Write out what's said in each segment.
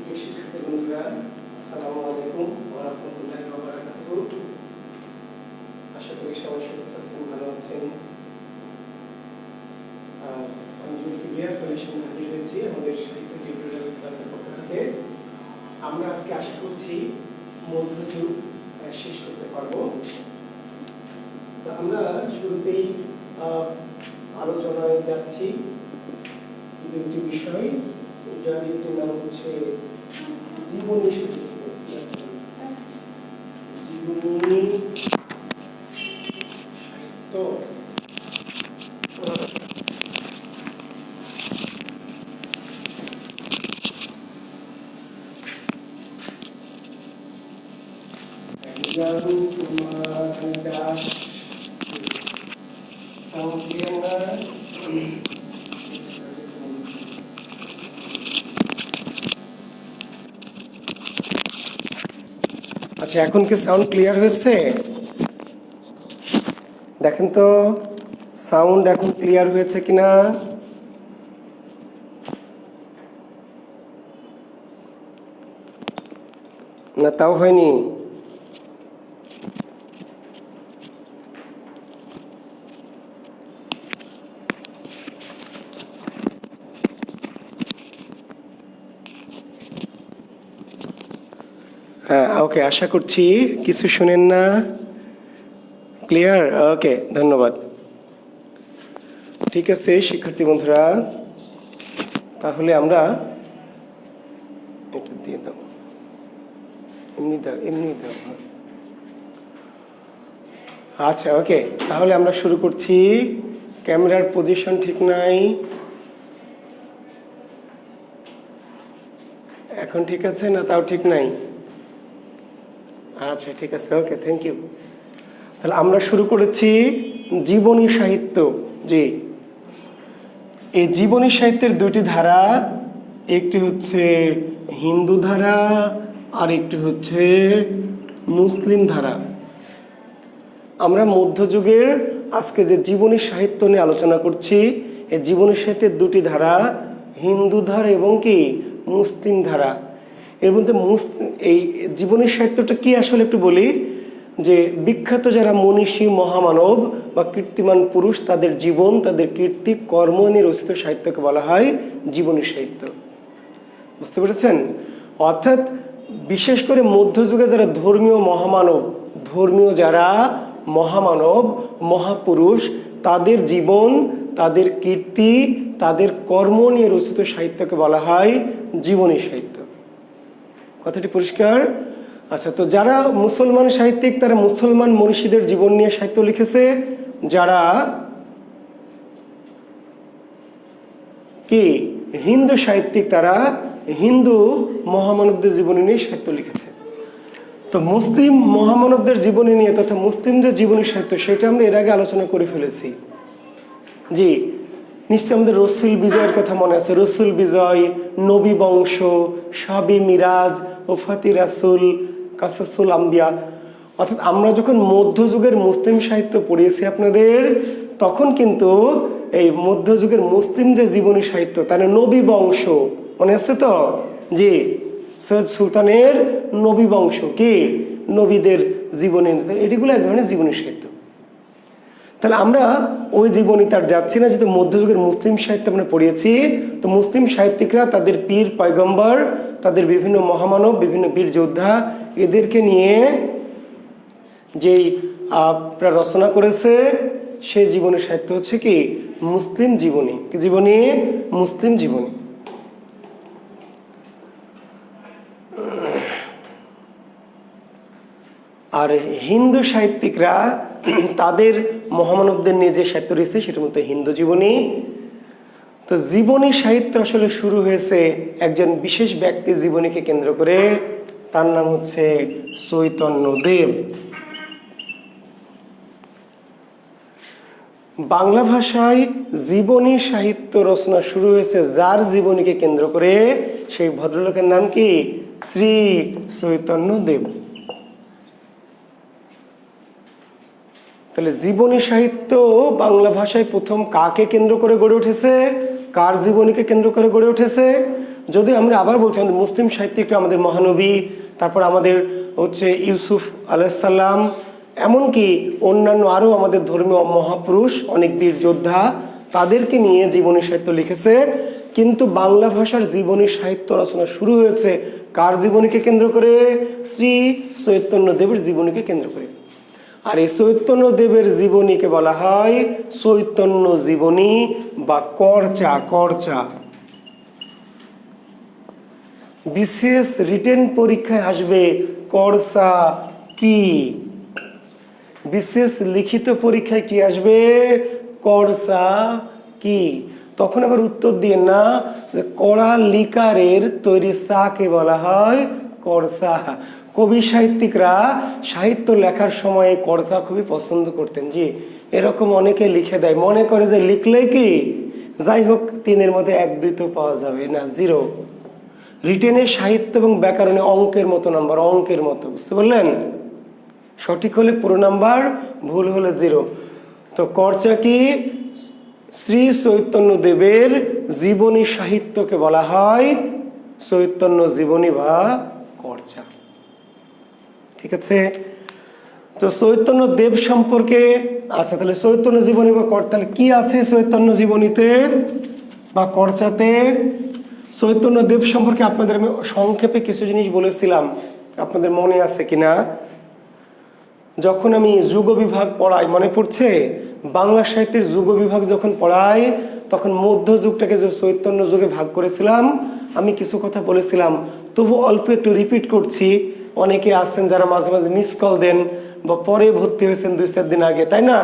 প্রিয় শিক্ষার্থী বন্ধুরা, আসসালামু আলাইকুম ওয়া রাহমাতুল্লাহি ওয়া বারাকাতুহু। আশা করি সবাই সুস্থ আছেন, ভালো আছেন। আমি জুলকিবিয়ার কলেকশন হাজির হয়েছি আমাদের সাহিত্য টিউটোরিয়াল ক্লাসের পক্ষ থেকে। আমরা আজকে আশা করছি মধ্যযুগ শেষ করতে পারবো। তো আমরা শুরুতেই আলোচনায় যাচ্ছি দুটি বিষয়, যার একটি নাম হচ্ছে জীবনী সাহিত্য। জীবনী সাহিত্য আচ্ছা, এখন কি সাউন্ড ক্লিয়ার হয়েছে? দেখেন তো সাউন্ড এখন ক্লিয়ার হয়েছে কিনা। না, তাও হয়নি। হ্যাঁ, ওকে, আশা করছি কিছু শুনেন না। ক্লিয়ার? ওকে, ধন্যবাদ। ঠিক আছে শিক্ষার্থী বন্ধুরা, তাহলে আমরা এটা দিয়ে দাও, এমনি দাও। আচ্ছা, ওকে, তাহলে আমরা শুরু করছি। ক্যামেরার পজিশন ঠিক নাই, এখন ঠিক আছে না? তাও ঠিক নাই? আচ্ছা, ঠিক আছে, ওকে, থ্যাংক ইউ। তাহলে আমরা শুরু করেছি জীবনী সাহিত্য। জি, এই জীবনী সাহিত্যের দুটি ধারা, একটি হচ্ছে হিন্দু ধারা আর একটি হচ্ছে মুসলিম ধারা। আমরা মধ্যযুগের আজকে যে জীবনী সাহিত্য নিয়ে আলোচনা করছি, এই জীবনী সাহিত্যের দুটি ধারা, হিন্দু ধারা এবং কি মুসলিম ধারা। এর মধ্যে এই জীবনী সাহিত্যটা কি আসলে একটু বলি, যে বিখ্যাত যারা মনীষী, মহামানব বা কীর্তিমান পুরুষ, তাদের জীবন, তাদের কীর্তি কর্ম নিয়ে রচিত সাহিত্যকে বলা হয় জীবনী সাহিত্য। বুঝতে পেরেছেন? অর্থাৎ বিশেষ করে মধ্যযুগে যারা ধর্মীয় মহামানব, ধর্মীয় যারা মহামানব, মহাপুরুষ, তাদের জীবন, তাদের কীর্তি, তাদের কর্ম নিয়ে রচিত সাহিত্যকে বলা হয় জীবনী সাহিত্য। কথাটি পরিষ্কার? আচ্ছা, তো যারা মুসলমান সাহিত্যিক, তারা মুসলমান মনীষীদের জীবন নিয়ে সাহিত্য লিখেছে। যারা কি হিন্দু সাহিত্যিক, তারা হিন্দু মহামানবদের জীবনী নিয়ে সাহিত্য লিখেছে। তো মুসলিম মহামানবদের জীবনী নিয়ে তথা মুসলিমদের জীবনী সাহিত্য, সেটা আমরা এর আগে আলোচনা করে ফেলেছি। জি, নিশ্চয় আমাদের রসুল বিজয়ের কথা মনে আছে। রসুল বিজয়, নবী বংশ, শাবি মিরাজ, ওফাতি রাসুল, কাসাসুল আম্বিয়া। অর্থাৎ আমরা যখন মধ্যযুগের মুসলিম সাহিত্য পড়িয়েছি আপনাদের, তখন কিন্তু এই মধ্যযুগের মুসলিম যে জীবনী সাহিত্য, তাহলে নবী বংশ মনে আছে তো? জি, সৈয়দ সুলতানের নবী বংশ, কি নবীদের জীবনী, এটিগুলো এক ধরনের জীবনী সাহিত্য। তাহলে আমরা ওই জীবনী তার যাচ্ছি না, যেহেতু মধ্যযুগের মুসলিম সাহিত্য আমরা পড়িয়েছি। তো মুসলিম সাহিত্যিকরা তাদের পীর পয়গম্বর, তাদের বিভিন্ন মহামানব, বিভিন্ন বীর যোদ্ধা, এদেরকে নিয়ে যেই রচনা করেছে, সেই জীবনী সাহিত্য হচ্ছে কি মুসলিম জীবনী। কি জীবনী? মুসলিম জীবনী। আর হিন্দু সাহিত্যিকরা তাদের মহামানবদের নিয়ে যে সাহিত্য রয়েছে, সেটার মধ্যে হিন্দু জীবনী। তো জীবনী সাহিত্য আসলে শুরু হয়েছে একজন বিশেষ ব্যক্তির জীবনীকে কেন্দ্র করে, তার নাম হচ্ছে চৈতন্যদেব। বাংলা ভাষায় জীবনী সাহিত্য রচনা শুরু হয়েছে যার জীবনীকে কেন্দ্র করে, সেই ভদ্রলোকের নাম কি? শ্রী চৈতন্যদেব। তাহলে জীবনী সাহিত্য বাংলা ভাষায় প্রথম কাকে কেন্দ্র করে গড়ে উঠেছে, কার জীবনীকে কেন্দ্র করে গড়ে উঠেছে? যদি আমরা আবার বলছি আমাদের মুসলিম সাহিত্যিকরা, আমাদের মহানবী, তারপর আমাদের হচ্ছে ইউসুফ আলাইসাল্লাম, এমনকি অন্যান্য আরও আমাদের ধর্মীয় মহাপুরুষ, অনেক বীর যোদ্ধা, তাদেরকে নিয়ে জীবনী সাহিত্য লিখেছে। কিন্তু বাংলা ভাষার জীবনী সাহিত্য রচনা শুরু হয়েছে কার জীবনীকে কেন্দ্র করে? শ্রী চৈতন্যদেবের জীবনীকে কেন্দ্র করে। আর এই চৈতন্যদেবের জীবনীকে বলা হয় চৈতন্য জীবনী বা করচা। করচা বিশেষ রিটেন পরীক্ষায় আসবে করচা কি? বিশেষ লিখিত পরীক্ষায় কি আসবে? করচা কি? তখন আবার উত্তর দিয়ে না যে কড়া লিকারের তৈরি চাকে বলা হয় করচা। কবি সাহিত্যিকরা সাহিত্য লেখার সময় করচা খুবই পছন্দ করতেন। জি, এরকম অনেকে লিখে দেয়, মনে করে যে লিখলে কি যাই হোক 3-এর মধ্যে 1-2 তো পাওয়া যাবে না, 0। রিটেনে সাহিত্য এবং ব্যাকরণে অঙ্কের মতো নাম্বার, অঙ্কের মতো, বুঝতে পারলেন? সঠিক হলে পুরো নাম্বার, ভুল হলে 0। তো করচা কি? শ্রী চৈতন্যদেবের জীবনী সাহিত্যকে বলা হয় চৈতন্য জীবনী বা করচা। ঠিক আছে? তো চৈতন্যদেব সম্পর্কে, আচ্ছা তাহলে চৈতন্য জীবনী বা তাহলে কি আছে চৈতন্য জীবনীতে বা করচাতে? চৈতন্যদেব সম্পর্কে আপনাদের আমি সংক্ষেপে কিছু জিনিস বলেছিলাম, আপনাদের মনে আছে কিনা? যখন আমি যুগ বিভাগ পড়াই, মনে পড়ছে? বাংলা সাহিত্যের যুগ বিভাগ যখন পড়াই তখন মধ্যযুগটাকে যে চৈতন্য যুগে ভাগ করেছিলাম, আমি কিছু কথা বলেছিলাম, তবু অল্প একটু রিপিট করছি। অনেকে আসছেন যারা মাঝে মাঝে মিস কল দেন বা পরে ভর্তি হয়েছেন 2-4 দিন আগে, তাই না?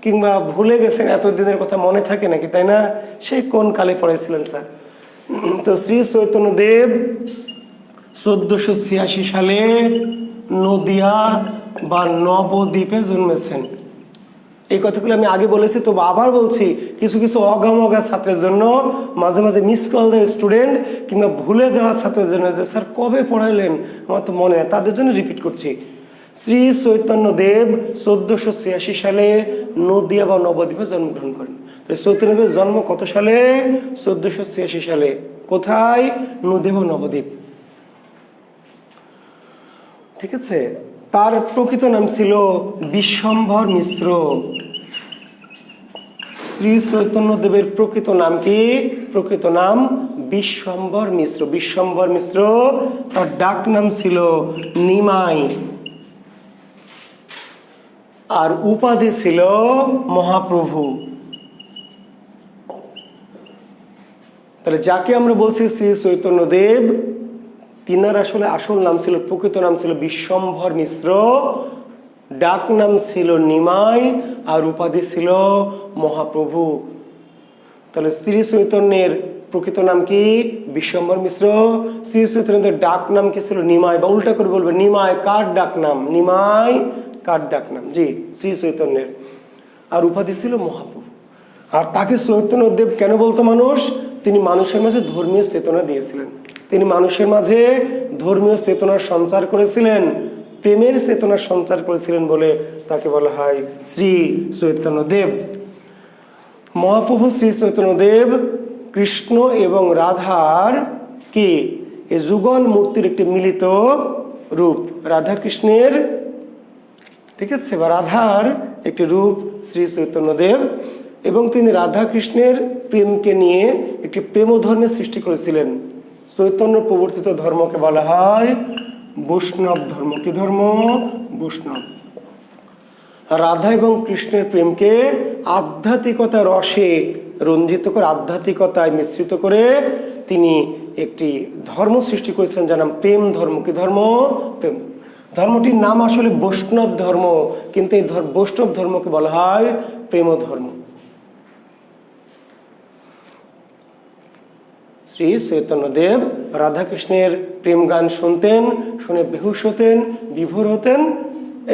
কিংবা ভুলে গেছেন, এতদিনের কথা মনে থাকে নাকি, তাই না? সেই কোন কালে পড়াইছিলেন স্যার? তো শ্রী চৈতন্যদেব 1486 সালে নদিয়া বা নবদ্বীপে জন্মেছেন। এই কথাগুলো আমি আগে বলেছি, তবু আবার বলছি, কিছু কিছু অগামগা ছাত্রের জন্য, মাঝে মাঝে মিস কল দেয় স্টুডেন্ট কিংবা ভুলে যাওয়া ছাত্রের জন্য যে স্যার কবে পড়াইলেন আমার তো মনে নেই, তাদের জন্য রিপিট করছি। শ্রী চৈতন্যদেব 1486 সালে নদিয়া বা নবদ্বীপে জন্মগ্রহণ করেন। তো চৈতন্যদেবের জন্ম কত সালে? 1486 সালে। কোথায়? নদিয়া বা নবদ্বীপ। ঠিক আছে? তার প্রকৃত নাম ছিল বিশ্বম্ভর মিশ্র। শ্রী চৈতন্যদেবের প্রকৃত নাম কি? প্রকৃত নাম বিশ্বম্ভর মিশ্র। বিশ্বম্ভর মিশ্র। তার ডাক নাম ছিল নিমাই, আর উপাধি ছিল মহাপ্রভু। তাহলে যাকে আমরা বলছি শ্রী চৈতন্যদেব, তিনার আসলে আসল নাম ছিল, প্রকৃত নাম ছিল বিশ্বম্ভর মিশ্র, ডাক নাম ছিল নিমাই, আর উপাধি ছিল মহাপ্রভু। তাহলে শ্রী চৈতন্যের প্রকৃত নাম কি? বিশ্বম্ভর মিশ্র। শ্রী চৈতন্যের ডাক নাম কি ছিল? নিমাই, বা উল্টা করে বলবে নিমাই কার ডাক নাম? নিমাই কার ডাক নাম? জি, শ্রী চৈতন্যের। আর উপাধি ছিল মহাপ্রভু। আর তাকে চৈতন্যদেব কেন বলতো মানুষ? তিনি মানুষের মাঝে ধর্মীয় চেতনা দিয়েছিলেন। তিনি মানুষের মাঝে ধর্মীয় চেতনার সঞ্চার করেছিলেন, প্রেমের চেতনার সঞ্চার করেছিলেন বলে তাকে বলা হয় শ্রী চৈতন্যদেব। মহাপ্রভু শ্রী চৈতন্যদেব কৃষ্ণ এবং রাধার কি এই যুগল মূর্তির একটি মিলিত রূপ। রাধা কৃষ্ণের, ঠিক আছে, বা রাধার একটি রূপ শ্রী চৈতন্যদেব। এবং তিনি রাধা কৃষ্ণের প্রেমকে নিয়ে একটি প্রেম ধর্মের সৃষ্টি করেছিলেন। চৈতন্য প্রবর্তিত ধর্মকে বলা হয় বৈষ্ণব ধর্ম। কি ধর্ম? বৈষ্ণব। রাধা এবং কৃষ্ণের প্রেমকে আধ্যাত্মিকতা রসে রঞ্জিত করে, আধ্যাত্মিকতায় মিশ্রিত করে তিনি একটি ধর্ম সৃষ্টি করেছিলেন যার নাম প্রেম ধর্ম। কি ধর্ম? প্রেম। ধর্মটির নাম আসলে বৈষ্ণব ধর্ম, কিন্তু এই বৈষ্ণব ধর্মকে বলা হয় প্রেম ধর্ম। শ্রী চৈতন্যদেব রাধাকৃষ্ণের প্রেম গান শুনতেন, শুনে বেহুশ হতেন, বিভোর হতেন,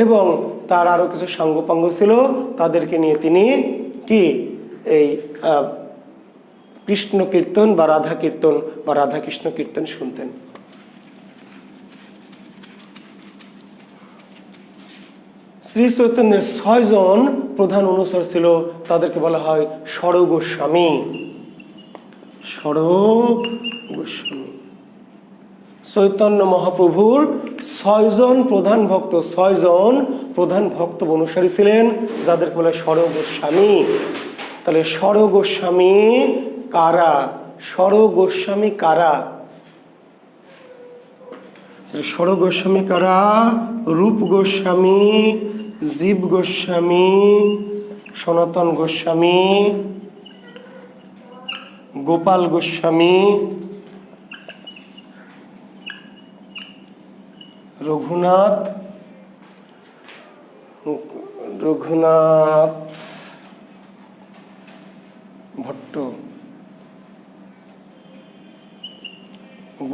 এবং তার আরও কিছু সাঙ্গপাঙ্গ ছিল, তাদেরকে নিয়ে তিনি কি এই কৃষ্ণ কীর্তন বা রাধা কীর্তন বা রাধাকৃষ্ণ কীর্তন শুনতেন। শ্রী চৈতন্যের 6 জন প্রধান অনুচর ছিল, তাদেরকে বলা হয় ষড় গোস্বামী। ষড় গোস্বামী। চৈতন্য মহাপ্রভুর 6 জন প্রধান ভক্ত, 6 জন প্রধান ভক্ত অনুসারী ছিলেন, যাদেরকে বলে ষড় গোস্বামী। তাহলে ষড় গোস্বামী কারা? ষড় গোস্বামী কারা? ষড় গোস্বামী কারা? রূপ গোস্বামী, জীব গোস্বামী, সনাতন গোস্বামী, গোপাল গোস্বামী, রঘুনাথ ভট্ট,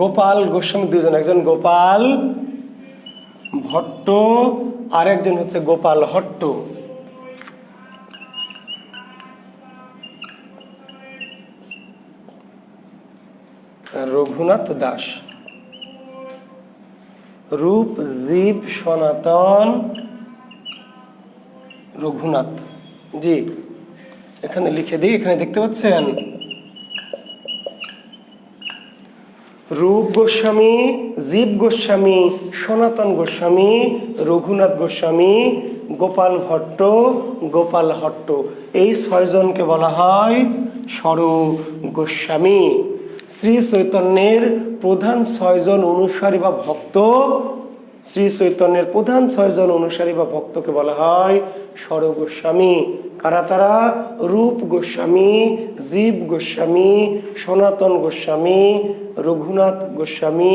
গোপাল গোস্বামী দুজন, একজন গোপাল ভট্ট আর একজন হচ্ছে গোপাল হট্ট। রঘুনাথ দাস। রূপ, জীব, সনাতন, রঘুনাথ। জি, এখানে লিখে দিই, এখানে দেখতে পাচ্ছেন রূপ গোস্বামী, জীব গোস্বামী, সনাতন গোস্বামী, রঘুনাথ গোস্বামী, গোপাল ভট্ট, গোপাল হট্ট। এই 6 জনকে বলা হয় ষড় গোস্বামী। শ্রী চৈতন্যের প্রধান 6 জন অনুসারী বা ভক্ত, শ্রী চৈতন্যের প্রধান 6 জন অনুসারী বা ভক্তকে বলা হয় ষড় গোস্বামী। কারা তারা? রূপ গোস্বামী, জীব গোস্বামী, সনাতন গোস্বামী, রঘুনাথ গোস্বামী,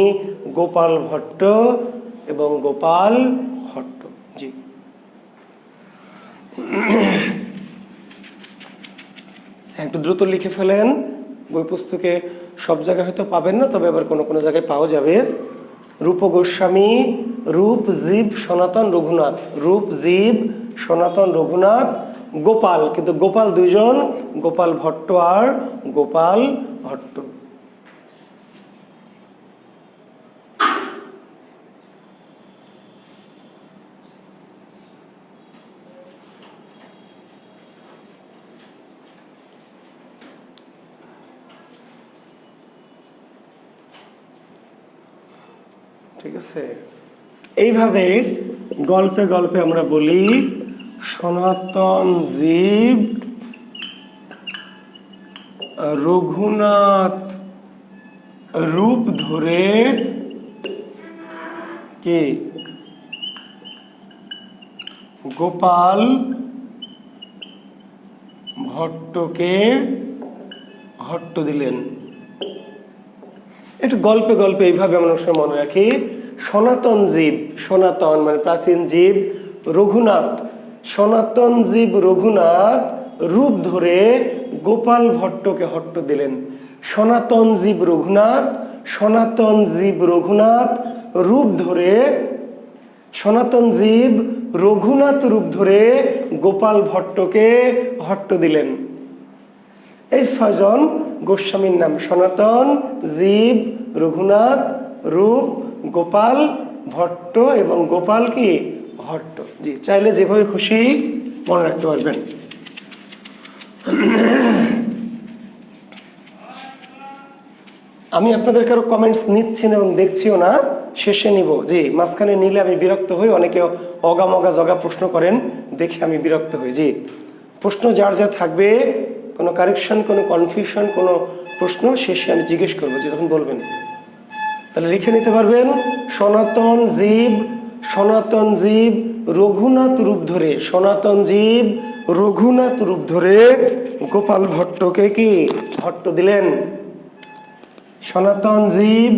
গোপাল ভট্ট এবং গোপাল হট্ট। জি, একটু দ্রুত লিখে ফেলেন, বই পুস্তকে সব জায়গায় হয়তো পাবেন না, তবে আবার কোনো কোনো জায়গায় পাওয়া যাবে। রূপ গোস্বামী, রূপ, জীব, সনাতন, রঘুনাথ। রূপ, জীব, সনাতন, রঘুনাথ, গোপাল, কিন্তু গোপাল 2 জন, গোপাল ভট্ট আর গোপাল হট্ট। ঠিক আছে, এইভাবে গল্পে গল্পে আমরা বলি সনাতন, জীব, রঘুনাথ রূপ ধরে কি গোপাল ভট্টকে হট্ট দিলেন। একটু গল্পে গল্পে এইভাবে আমরা মনে রাখি। সনাতন জীব, সনাতন মানে প্রাচীন জীব, রঘুনাথ, সনাতন জীব রঘুনাথ রূপ ধরে গোপাল ভট্টকে হট্ট দিলেন। সনাতন জীব রঘুনাথ, সনাতন জীব রঘুনাথ রূপ ধরে, সনাতন জীব রঘুনাথ রূপ ধরে গোপাল ভট্টকে হট্ট দিলেন। এই 6 জন গোস্বামীর নাম সনাতন, জীব, রঘুনাথ, রূপ, গোপাল ভট্ট এবং গোপাল কি হট্ট। জি, চাইলে যেভাবে খুশি মনে রাখতে পারবেন। আমি আপনাদের কারো কমেন্টস নিচ্ছি না এবং দেখছিও না, শেষে নিব। জি, মাঝখানে নিলে আমি বিরক্ত হই, অনেকে অগামগা জগা প্রশ্ন করেন, দেখে আমি বিরক্ত হই। জি, প্রশ্ন যার যা থাকবে, কোনো কারেকশন, কোনো কনফিউশন, কোনো প্রশ্ন শেষে আমি জিজ্ঞেস করবো, যে তখন বলবেন। তাহলে লিখে নিতে পারবেন সনাতন জীব, সনাতন জীব রঘুনাথ রূপ ধরে, সনাতন জীব রঘুনাথ রূপ ধরে গোপাল ভট্টকে কি হট্ট দিলেন। সনাতন জীব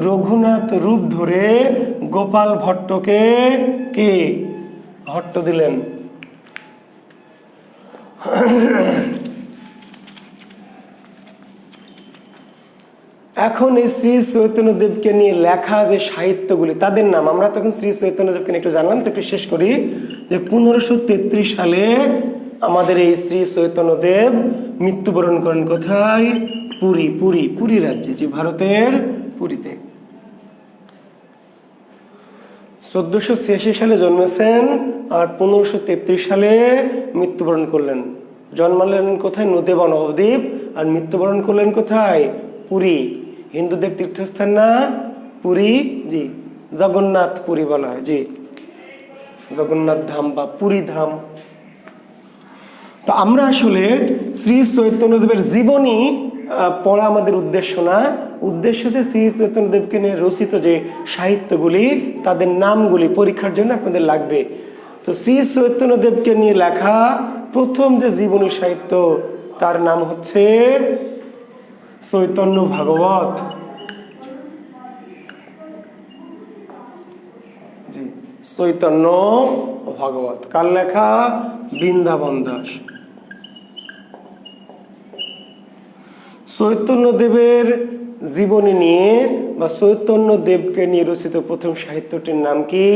রঘুনাথ রূপ ধরে গোপাল ভট্টকে কি হট্ট দিলেন। এখন এই শ্রী চৈতন্যদেবকে নিয়ে লেখা যে সাহিত্যগুলি, তাদের নাম আমরা তখন শ্রী চৈতন্যদেবকে নিয়ে একটু জানলাম, তো একটু শেষ করি। যে 1533 সালে আমাদের এই শ্রী চৈতন্যদেব মৃত্যুবরণ করেন কোথায়? পুরী, পুরী, পুরী রাজ্যে, যে ভারতের পুরীতে। 1486 সালে জন্মেছেন আর 1533 সালে মৃত্যুবরণ করলেন। জন্মালেন কোথায়? নদীয়া নবদ্বীপ, আর মৃত্যুবরণ করলেন কোথায়? পুরী। হিন্দুদের তীর্থস্থান না পুরী? জি, জগন্নাথ পুরী বলা হয়। জি, জগন্নাথ ধাম বা পুরী ধাম। তো আমরা আসলে শ্রী চৈতন্যদেবের জীবনী পড়া আমাদের উদ্দেশ্য না। উদ্দেশ্য হচ্ছে শ্রী চৈতন্যদেবকে নিয়ে রচিত যে সাহিত্যগুলি, তাদের নামগুলি পরীক্ষার জন্য আপনাদের লাগবে। তো শ্রী চৈতন্যদেবকে নিয়ে লেখা প্রথম যে জীবনী সাহিত্য, তার নাম হচ্ছে চৈতন্য ভাগবত। জি, চৈতন্য ভাগবত। কার লেখা? বৃন্দাবন দাস। চৈতন্যদেবের জীবনী নিয়ে বা চৈতন্যদেবকে নিয়ে রচিত প্রথম সাহিত্যটির নাম কি?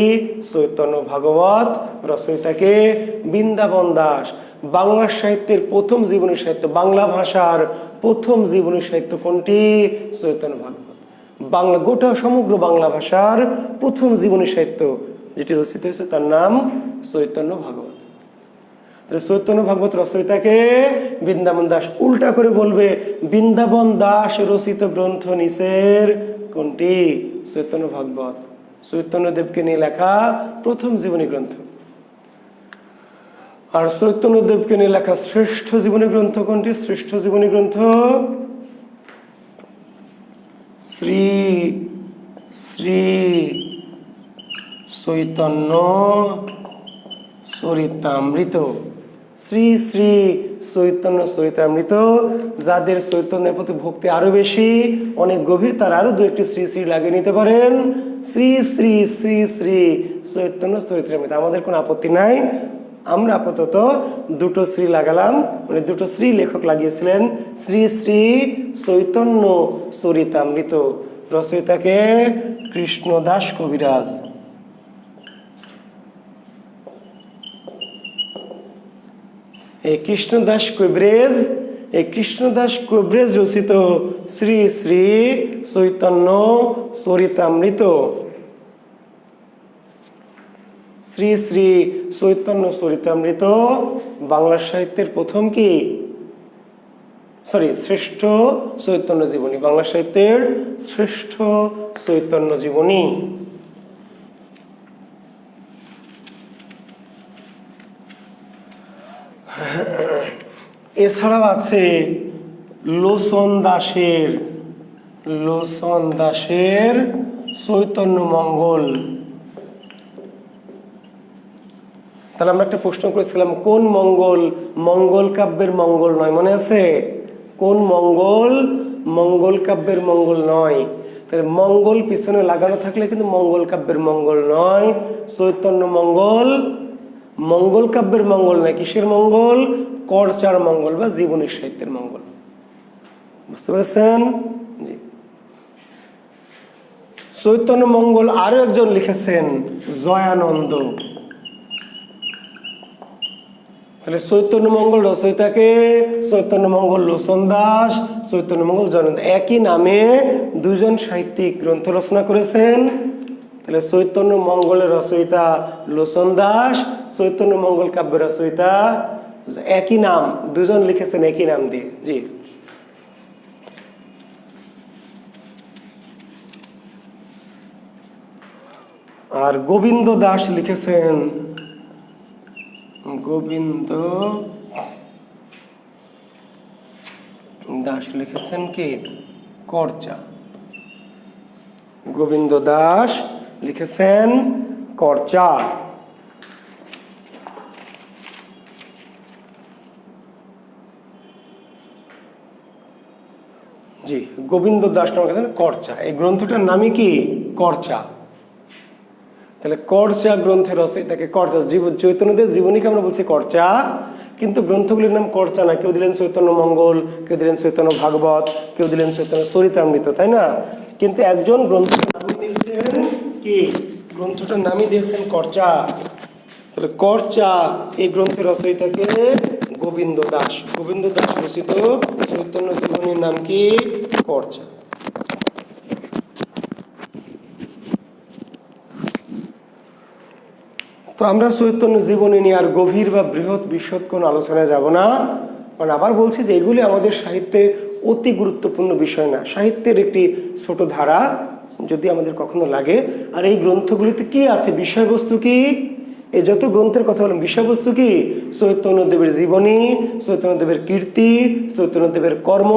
চৈতন্য ভাগবত। রচয়িতাকে? বৃন্দাবন দাস। বাংলা সাহিত্যের প্রথম জীবনী সাহিত্য, বাংলা ভাষার প্রথম জীবনী সাহিত্য কোনটি? চৈতন্য ভাগবত। বাংলা, গোটা সমগ্র বাংলা ভাষার প্রথম জীবনী সাহিত্য যেটি রচিত হয়েছে তার নাম চৈতন্য ভাগবত। চৈতন্য ভাগবত রচয়িতাকে? বৃন্দাবন দাস। উল্টা করে বলবে বৃন্দাবন দাস রচিত গ্রন্থ নিচের কোনটি? চৈতন্য ভাগবত। চৈতন্যদেবকে নিয়ে লেখা প্রথম জীবনী গ্রন্থ। আর চৈতন্যদেবকে নিয়ে লেখা শ্রেষ্ঠ জীবনী গ্রন্থ কোনটি? শ্রেষ্ঠ জীবনী গ্রন্থ শ্রী শ্রী চৈতন্য চরিতামৃত। শ্রী শ্রী চৈতন্য চরিতামৃত। যাদের চৈতন্যের প্রতি ভক্তি আরো বেশি, অনেক গভীর, তার আরো দু একটি শ্রী শ্রী লাগিয়ে নিতে পারেন। শ্রী শ্রী শ্রী শ্রী চৈতন্য চরিতামৃত, আমাদের কোনো আপত্তি নাই। আমরা আপাতত দুটো শ্রী লাগালাম, মানে দুটো শ্রী লেখক লাগিয়েছিলেন। শ্রী শ্রী চৈতন্য চরিতামৃত। রচয়িতাকে? কৃষ্ণদাস কবিরাজ। এই কৃষ্ণদাস কবিরাজ রচিত শ্রী শ্রী চৈতন্য চরিতামৃত। শ্রী শ্রী চৈতন্য চরিতামৃত বাংলা সাহিত্যের প্রথম কি? শ্রেষ্ঠ চৈতন্য জীবনী। বাংলা সাহিত্যের শ্রেষ্ঠ চৈতন্য জীবনী। এছাড়াও আছে লোচন দাসের চৈতন্য মঙ্গল। তাহলে আমরা একটা প্রশ্ন করেছিলাম, কোন মঙ্গল? মঙ্গল কাব্যের মঙ্গল নয়, মনে আছে? কোন মঙ্গল? মঙ্গল কাব্যের মঙ্গল নয়। তাহলে মঙ্গল পিছনে লাগানো থাকলে কিন্তু মঙ্গল কাব্যের মঙ্গল নয়। চৈতন্য মঙ্গল মঙ্গল কাব্যের মঙ্গল নয়। কিসের মঙ্গল? করচার মঙ্গল বা জীবনী সাহিত্যের মঙ্গল। বুঝতে পেরেছেন? জি। চৈতন্য মঙ্গল আরো একজন লিখেছেন, জয়ানন্দ। তাহলে চৈতন্য মঙ্গল রচয়িতাকে? চৈতন্য মঙ্গল লোচন দাস, চৈতন্য মঙ্গল জয়ানন্দ। একই নামে দুজন সাহিত্যিক গ্রন্থ রচনা করেছেন। তাহলে চৈতন্য মঙ্গলের রচয়িতা লোচন দাস, চৈতন্য মঙ্গল কাব্যের রচয়িতা একই নাম, দুজন লিখেছেন একই নাম দিয়ে। জি। আর গোবিন্দ দাস লিখেছেন, গোবিন্দ দাস লিখেছেন কি? করচা। গোবিন্দ দাস লিখেছেন করচা। জি, গোবিন্দ দাস নামে করচা। এই গ্রন্থটার নামই কি? করচা। তাহলে করচা গ্রন্থের রচয়িতাকে করচা। চৈতন্যদেব জীবনীকে আমরা বলছি করচা, কিন্তু গ্রন্থগুলির নাম করচা না। কেউ দিলেন চৈতন্য মঙ্গল, কেউ দিলেন চৈতন্য ভাগবত, কেউ দিলেন চৈতন্য চরিতামৃত, তাই না? কিন্তু একজন গ্রন্থটার নামই দিয়েছেন কি? গ্রন্থটার নামই দিয়েছেন করচা। তাহলে করচা এই গ্রন্থের রচয়িতাকে? গোবিন্দ দাস। গোবিন্দ দাস রচিত চৈতন্য জীবনীর নাম কি? করচা। তো আমরা চৈতন্য জীবনী নিয়ে আর গভীর বা বৃহৎ বিশদ কোনো আলোচনায় যাব না, কারণ আবার বলছি যে এগুলি আমাদের সাহিত্যে অতি গুরুত্বপূর্ণ বিষয় না, সাহিত্যের একটি ছোট ধারা যদি আমাদের কখনো লাগে। আর এই গ্রন্থগুলিতে কি আছে, বিষয়বস্তু কি, এই যত গ্রন্থের কথা বললাম বিষয়বস্তু কি, চৈতন্যদেবের জীবনী, চৈতন্যদেবের কীর্তি, চৈতন্যদেবের কর্ম,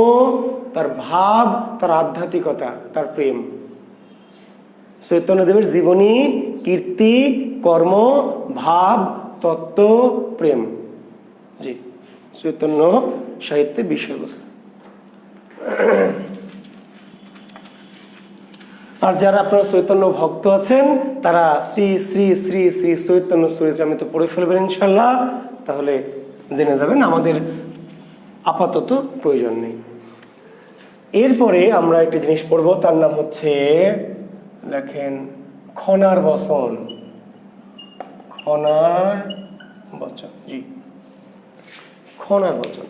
তার ভাব, তার আধ্যাত্মিকতা, তার প্রেম। চৈতন্যদেবের জীবনী, কীর্তি, কর্ম, ভাব, তত্ত্ব, প্রেম। জি, চৈতন্য সাহিত্যের বিষয়বস্তু। আর যারা আপনারা চৈতন্য ভক্ত আছেন তারা শ্রী শ্রী শ্রী শ্রী চৈতন্য চরিত্রামৃত পড়ে ফেলবেন ইনশাল্লাহ, তাহলে জেনে যাবেন, আমাদের আপাতত প্রয়োজন নেই। এরপরে আমরা একটা জিনিস পড়ব, তার নাম হচ্ছে, লেখেন, খনার বচন। খনার বচন, জি, খনার বচন।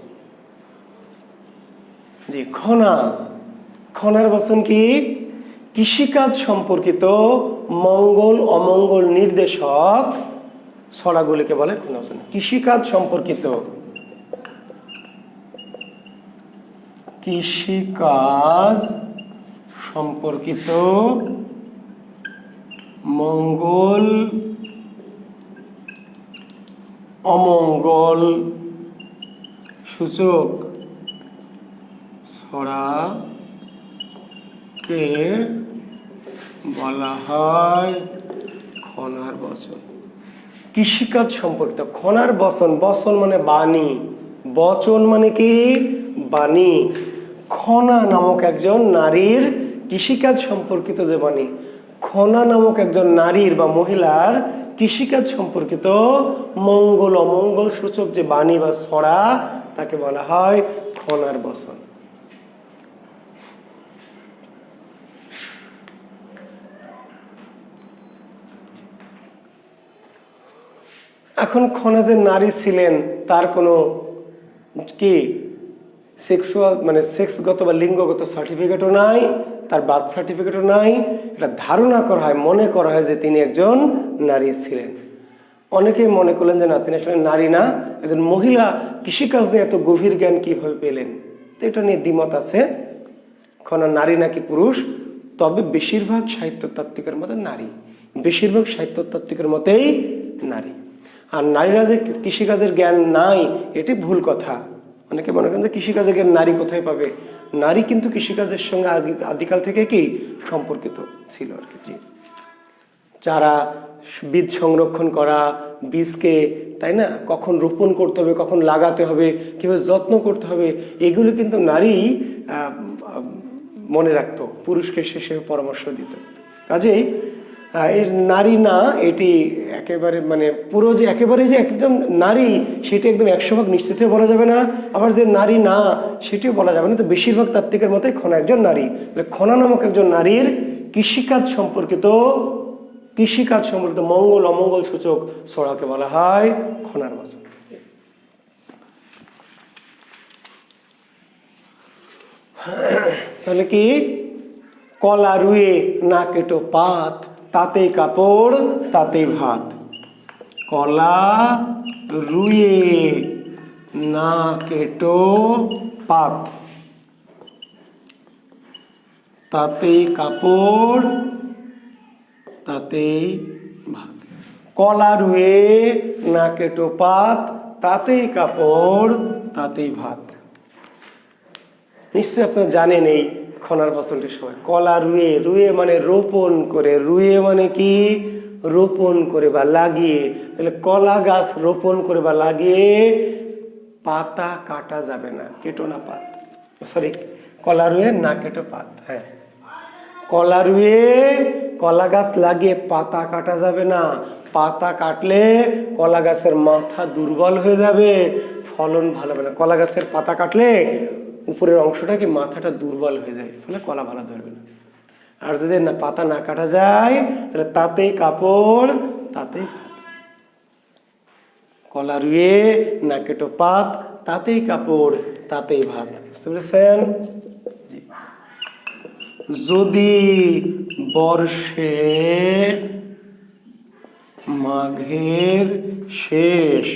জি, খনার বচন কি? কৃষিকাজ সম্পর্কিত মঙ্গল অমঙ্গল নির্দেশক ছড়াগুলিকে বলে খনার বচন। কৃষিকাজ সম্পর্কিত, কৃষিকাজ সম্পর্কিত মঙ্গল অমঙ্গল সূচক ছড়াকে বলা হয় খনার বচন। কৃষিকাজ সম্পর্কিত খনার বচন, বচন মানে বাণী, বচন মানে কি? বাণী। খনা নামক একজন নারীর কৃষিকাজ সম্পর্কিত যে বাণী, খনা নামক একজন নারীর বা মহিলার কৃষিকাজ সম্পর্কিত মঙ্গল অমঙ্গল সূচক যে বাণী বা ছড়া, তাকে বলা হয় খনার বচন। এখন খনা যে নারী ছিলেন তার কোনো কি সেক্সুয়াল মানে সেক্সগত বা লিঙ্গগত সার্টিফিকেটও নাই, তার বার্থ সার্টিফিকেটও নাই। এটা ধারণা করা হয়, মনে করা হয় যে তিনি একজন নারী ছিলেন। অনেকেই মনে করলেন যে না, তিনি আসলে নারী না, একজন মহিলা। কৃষিকাজ নিয়ে এত গভীর জ্ঞান কিভাবে পেলেন? তো এটা নিয়ে দ্বিমত আছে, খনা নারী নাকি পুরুষ। তবে বেশিরভাগ সাহিত্যতাত্ত্বিকের মতে নারী, বেশিরভাগ সাহিত্যতাত্ত্বিকের মতেই নারী। আর নারীরা যে কৃষিকাজের জ্ঞান নাই, এটি ভুল কথা। অনেকে মনে করেন যে কৃষিকাজের জ্ঞান নারী কোথায় পাবে? নারী কিন্তু কৃষিকাজের সঙ্গে আদিকাল থেকে কি সম্পর্কিত ছিল আর কি। চারা বীজ সংরক্ষণ করা, বীজকে, তাই না, কখন রোপণ করতে হবে, কখন লাগাতে হবে, কীভাবে যত্ন করতে হবে, এগুলো কিন্তু নারী মনে রাখতো, পুরুষকে সে পরামর্শ দিত। কাজেই এর নারী না, এটি একেবারে মানে পুরো যে একেবারে যে একজন নারী সেটি একদম 100% নিশ্চিত হয়ে বলা যাবে না, আবার যে নারী না সেটিও বলা যাবে না। তো বেশিরভাগ তাত্ত্বিকের মতে খনা একজন নারী। খনা নামক একজন নারীর কৃষিকাজ সম্পর্কিত মঙ্গল অমঙ্গল সূচক ছড়াকে বলা হয় খনার বচন। তাহলে কি? কলা রুয়ে না কেটো পাত, তাতেই কাপড় তাতেই ভাত। কলা রুয়ে না কেটো পাত, তাতেই কাপড় তাতেই ভাত। কলা রুয়ে না কেটো পাত, তাতেই কাপড় তাতেই ভাত। নিশ্চয়ই আপনারা জানেন এই খনার বচনটির সময়। কলা রুয়ে, রুয়ে মানে রোপণ করে, রুয়ে মানে কি? রোপণ করে বা লাগিয়ে। তাহলে কলা গাছ রোপণ করে বা লাগিয়ে পাতা কাটা যাবে না, কেটো না পাত, সরি, কলা রুয়ে না কেটো পাত। হ্যাঁ, কলা রুয়ে কলা গাছ লাগিয়ে পাতা কাটা যাবে না, পাতা কাটলে কলা গাছের মাথা দুর্বল হয়ে যাবে, ফলন ভালো হবে না। কলা গাছের পাতা কাটলে উপরের অংশটা কি মাথাটা দুর্বল হয়ে যায়, ফলে কলা ভালো ধরবে না। আর যদি না পাতা না কাটা যায় তাহলে তাতেই কাপড় তাতেই ভাত। কলা রুয়ে না কেটো পাত, তাতেই কাপড় তাতেই ভাত। বুঝতে পেরেছেন? যদি বর্ষে মাঘের শেষ,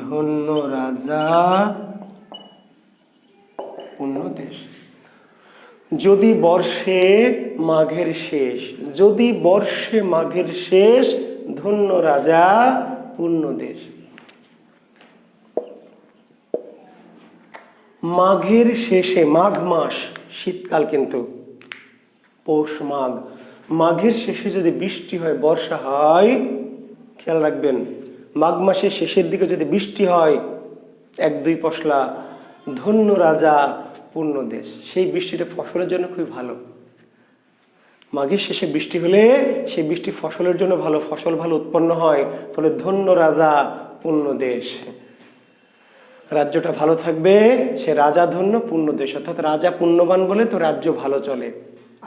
ধন্য রাজা পূর্ণ দেশ। যদি বর্ষে মাঘের শেষ, যদি বর্ষে মাঘের শেষ, ধন্য রাজা পূর্ণ দেশ। মাঘের শেষে, মাঘ মাস শীতকাল কিন্তু, পৌষ মাঘ, মাঘের শেষে যদি বৃষ্টি হয়, বর্ষা হয়, খেয়াল রাখবেন মাঘ মাসের শেষের দিকে যদি বৃষ্টি হয় 1-2 পশলা, ধন্য রাজা পূর্ণ দেশ। সেই বৃষ্টিটা ফসলের জন্য খুবই ভালো। মাঘের শেষে বৃষ্টি হলে সেই বৃষ্টি ফসলের জন্য ভালো, ফসল ভালো উৎপন্ন হয়, ফলে ধন্য রাজা পূর্ণ দেশ। রাজ্যটা ভালো থাকবে, সে রাজা ধন্য পূর্ণ দেশ, অর্থাৎ রাজা পুণ্যবান বলে তো রাজ্য ভালো চলে।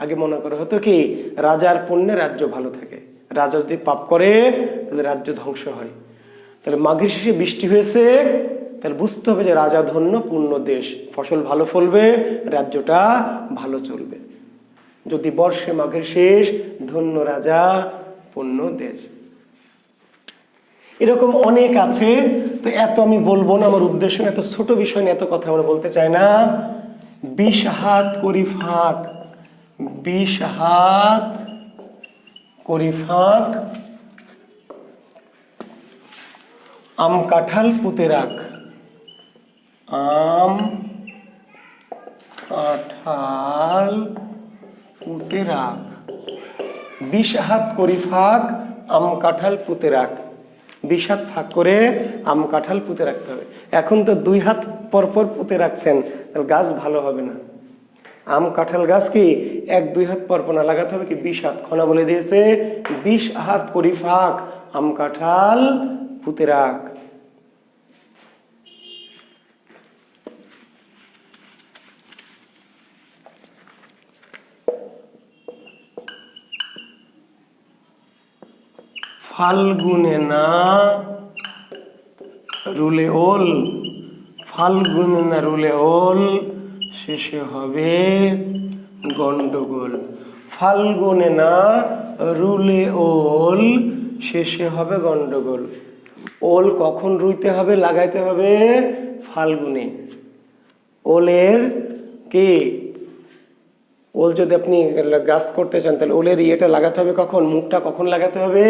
আগে মনে করা হতো কি রাজার পুণ্যে রাজ্য ভালো থাকে, রাজা যদি পাপ করে তাহলে রাজ্য ধ্বংস হয়। তাহলে মাঘের শেষে বৃষ্টি হয়েছে, তাহলে বুঝতে হবে যে রাজা ধন্য পূর্ণ দেশ, ফসল ভালো ফলবে, রাজ্যটা ভালো চলবে। যদি বর্ষে মাঘের শেষ, ধন্য রাজা পূর্ণ দেশ। এরকম অনেক আছে, তো এত আমি বলবো না, আমার উদ্দেশ্য এত ছোট বিষয় নিয়ে এত কথা আমরা বলতে চাই না। 20 হাত করি ফাঁক, 20 হাত করি ফাঁক, আম কাঁঠাল পুঁতে রাখ, আম কাঁঠাল পুঁতে রাখ। 20 হাত করি ফাঁক, আম কাঁঠাল পুঁতে রাখ। 20 হাত ফাঁক করে আম কাঁঠাল পুঁতে রাখতে হবে। এখন তো 2 হাত পরপর পুঁতে রাখছেন, তাহলে গাছ ভালো হবে না। আম কাঁঠাল গাছ কি 1-2 হাত পরপর না, লাগাতে হবে কি 20 হাত। খনা বলে দিয়েছে 20 হাত করি ফাঁক, আম কাঁঠাল পুঁতে রাখ। ফাল্গুনে না রুলে ওল, ফাল্গুনে না রুলে ওল, শেষে হবে গন্ডগোল। ফাল্গুনে না রুলে ওল, শেষে হবে গন্ডগোল। ওল কখন রুইতে হবে, লাগাইতে হবে ফাল্গুনে। ওলের কি ওল যদি আপনি গাছ করতে চান তাহলে ওলের ইয়েটা লাগাতে হবে কখন, মুখটা কখন লাগাতে হবে,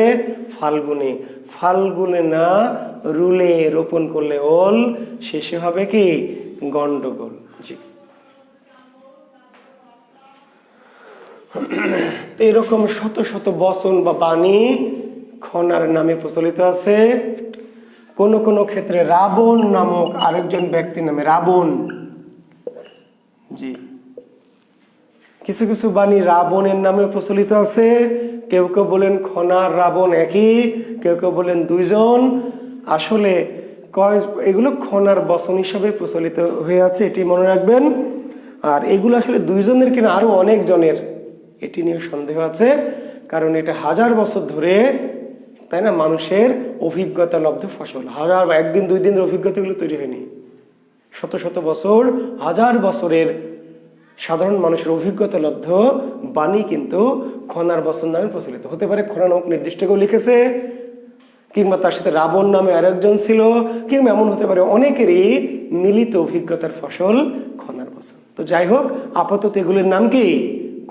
ফাল্গুনে। ফাল্গুনে না রুলে রোপণ করলে ওল, শেষে হবে কি গন্ডগোল। জি, এরকম শত শত বচন বা বাণী খনার নামে প্রচলিত আছে। কোন কোন ক্ষেত্রে রাবণ নামক আরেকজন ব্যক্তির নামে, রাবণ। জি, কিছু কিছু বাণী রাবণের নামে প্রচলিত আছে। কেউ কেউ বলেন খনার রাবণ একই, কেউ কেউ বলেন 2 জন। আসলে এগুলো খনার বচন হিসাবে প্রচলিত হয়ে আছে, এটি মনে রাখবেন। আর এগুলো আসলে 2 জনের কিনা আরো অনেক জনের, এটি নিয়ে সন্দেহ আছে। কারণ এটা 1000 বছর ধরে, তাই না, মানুষের অভিজ্ঞতা লব্ধ ফসল। 1000 বা 1 দিন 2 দিনের অভিজ্ঞতাগুলো তৈরি হয়নি, শত শত বছর, 1000 বছরের সাধারণ মানুষের অভিজ্ঞতা লব্ধ বাণী কিন্তু খনার বচন নামে প্রচলিত। হতে পারে খনা নামক নির্দিষ্ট কেউ লিখেছে, কিংবা তার সাথে রাবণ নামে আরেকজন ছিল, কিংবা এমন হতে পারে অনেকেরই মিলিত অভিজ্ঞতার ফসল খনার বচন। তো যাই হোক, আপাতত এগুলোর নাম কি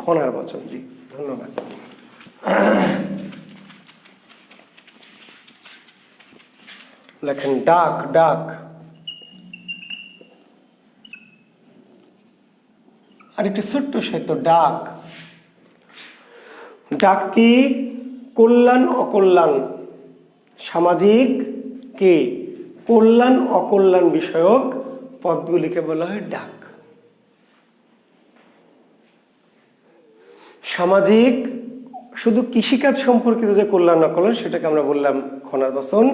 খনার বচন। জি, ধন্যবাদ। লেখেন ডাক, ডাক। আর একটি ছোট্ট সাহিত্য, ডাক। ডাক কি কল্যাণ অকল্যাণ, সামাজিক কি কল্যাণ অকল্যাণ বিষয়ক পদগুলিকে বলা হয় ডাক। সামাজিক শুধু কৃষিকাজ সম্পর্কিত যে কল্যাণ অকল্যাণ, সেটাকে আমরা বললাম খনার বচন।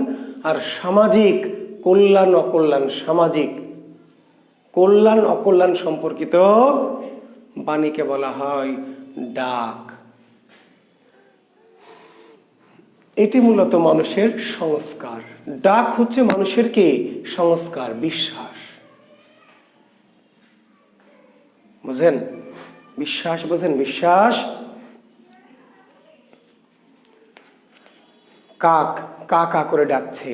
আর সামাজিক কল্যাণ অকল্যাণ, সামাজিক কল্যাণ অকল্যাণ সম্পর্কিত বাণীকে বলা হয় ডাক। এটি মূলত মানুষের সংস্কার। ডাক হচ্ছে মানুষের কি সংস্কার, বিশ্বাস। বুঝেন, বিশ্বাস বোঝেন, বিশ্বাস। কাক কা কা করে ডাকছে,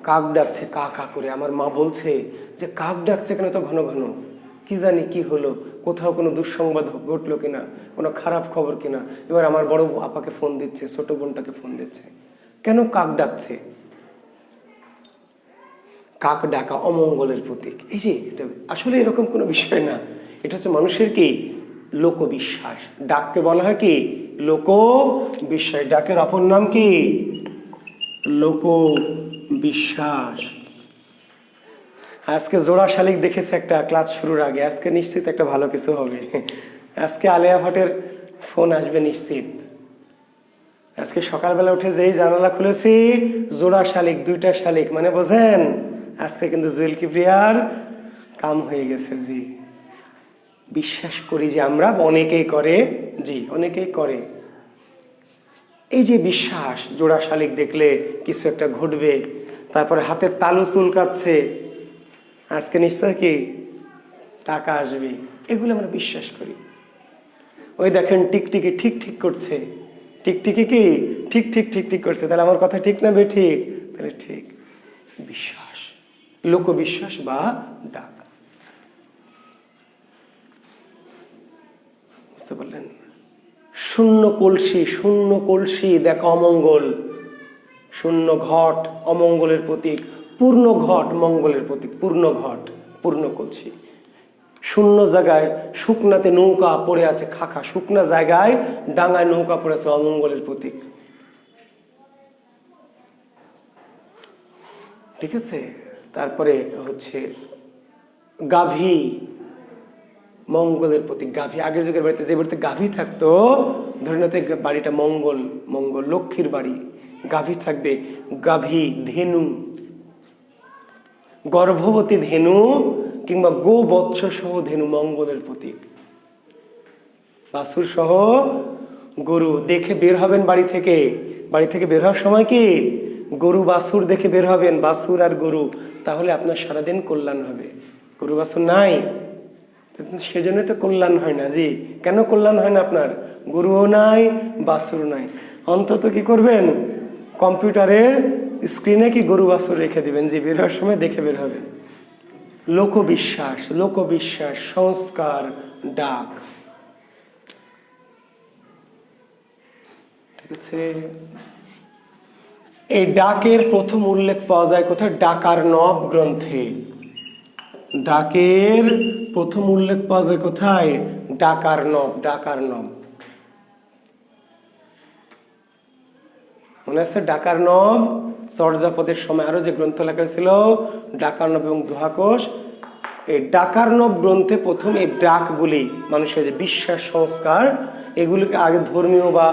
কাক ডাকছে কা কা করে। আমার মা বলছে যে কাক ডাকছে কেন তো ঘন ঘন, কি কি জানি কি হলো, কোথাও কোনো দুঃসংবাদ ঘটলো কিনা, কোনো খারাপ খবর কিনা। এবার আমার বড় আপাকে ফোন দিচ্ছে, ছোট বোনটাকে ফোন দিচ্ছে, কেন কাক ডাকছে? কাক ডাকা অমঙ্গলের প্রতীক। এই যে এটা আসলে এরকম কোনো বিষয় না, এটা হচ্ছে মানুষের কি লোকবিশ্বাস। ডাককে বলা হয় কি লোকবিশ্বাস। ডাকের অপর নাম কি লোকবিশ্বাস। আজকে জোড়া শালিক দেখেছে একটা ক্লাস শুরুর আগে, আজকে নিশ্চিত একটা ভালো কিছু হবে। আজকে আলেয়া ভাটের ফোন আসবে নিশ্চিত। আজকে সকালবেলা উঠে যেই জানালা খুলেছি, জোড়া শালিক, 2টা শালিক, মানে বোঝেন আজকে কিন্তু জুয়েল কিবরিয়ার কাম হয়ে গেছে। জি, বিশ্বাস করি যে আমরা, অনেকেই করে, জি অনেকেই করে। এই যে বিশ্বাস, জোড়া শালিক দেখলে কিছু একটা ঘটবে, তারপরে হাতের তালু চুলকাচ্ছে, আজকে নিশ্চয় কি টাকা আসবে, এগুলো আমরা বিশ্বাস করি। ওই দেখেন টিকটিকি ঠিক ঠিক করছে, টিকটিকি কি ঠিক ঠিক ঠিক ঠিক করছে, তাহলে আমার কথা ঠিক না বেঠিক? তাহলে ঠিক। বিশ্বাস, লোকবিশ্বাস বা ডাক। বুঝতে পারলেন? শূন্য কলসি, শূন্য কলসি দেখা অমঙ্গল, শূন্য ঘট অমঙ্গলের প্রতীক, পূর্ণ ঘট মঙ্গলের প্রতীক। পূর্ণ ঘট, পূর্ণ কলসি। শূন্য জায়গায় শুকনাতে নৌকা পড়ে আছে, খাখা শুকনা জায়গায় ডাঙায় নৌকা পড়ে আছে, অমঙ্গলের প্রতীক। ঠিক আছে? তারপরে হচ্ছে গাভী, মঙ্গলের প্রতীক। গাভী, আগের যুগের বাড়িতে যে বাড়িতে গাভী থাকতো, ধরে নিতে বাড়িটা মঙ্গল, মঙ্গল লক্ষ্মীর বাড়ি, গাভী থাকবে। গাভী, ধেনু, গর্ভবতী ধেনু কিংবা গো বৎস সহ ধেনু মঙ্গলের প্রতীক। বাছুর সহ গরু দেখে বের হবেন বাড়ি থেকে, বাড়ি থেকে বের হওয়ার সময় কি গরু বাছুর দেখে বের হবেন, বাছুর আর গরু, তাহলে আপনার সারাদিন কল্যাণ হবে। গরু বাছুর নাই, সেজন্য তো কল্যাণ হয় না। জি, কেন কল্যাণ হয় না আপনার? গরুও নাই, বাছুর নাই। অন্তত কি করবেন, কম্পিউটারের স্ক্রিনে কি গরু বাছুর রেখে দিবেন, যে বের হওয়ার সময় দেখে বের হবেন। লোকবিশ্বাস, লোকবিশ্বাস, সংস্কার, ডাক। ঠিক আছে? এই ডাকের প্রথম উল্লেখ পাওয়া যায় কোথায়? ডাকার্ণব গ্রন্থে। ডাকের প্রথম উল্লেখ পাওয়া যায় কোথায়? ডাকার্ণব। ডাকার্ণব মনে আছে? ডাকার্ণব চর্যাপদের সময় আরো যে গ্রন্থ লেখা ছিল, ডাকার্ণব এবং দোহাকোষ। এই ডাকার্ণব গ্রন্থে প্রথম এই ডাকগুলি, মানুষের যে বিশ্বাস, সংস্কার, এগুলিকে আগে ধর্মীয় বা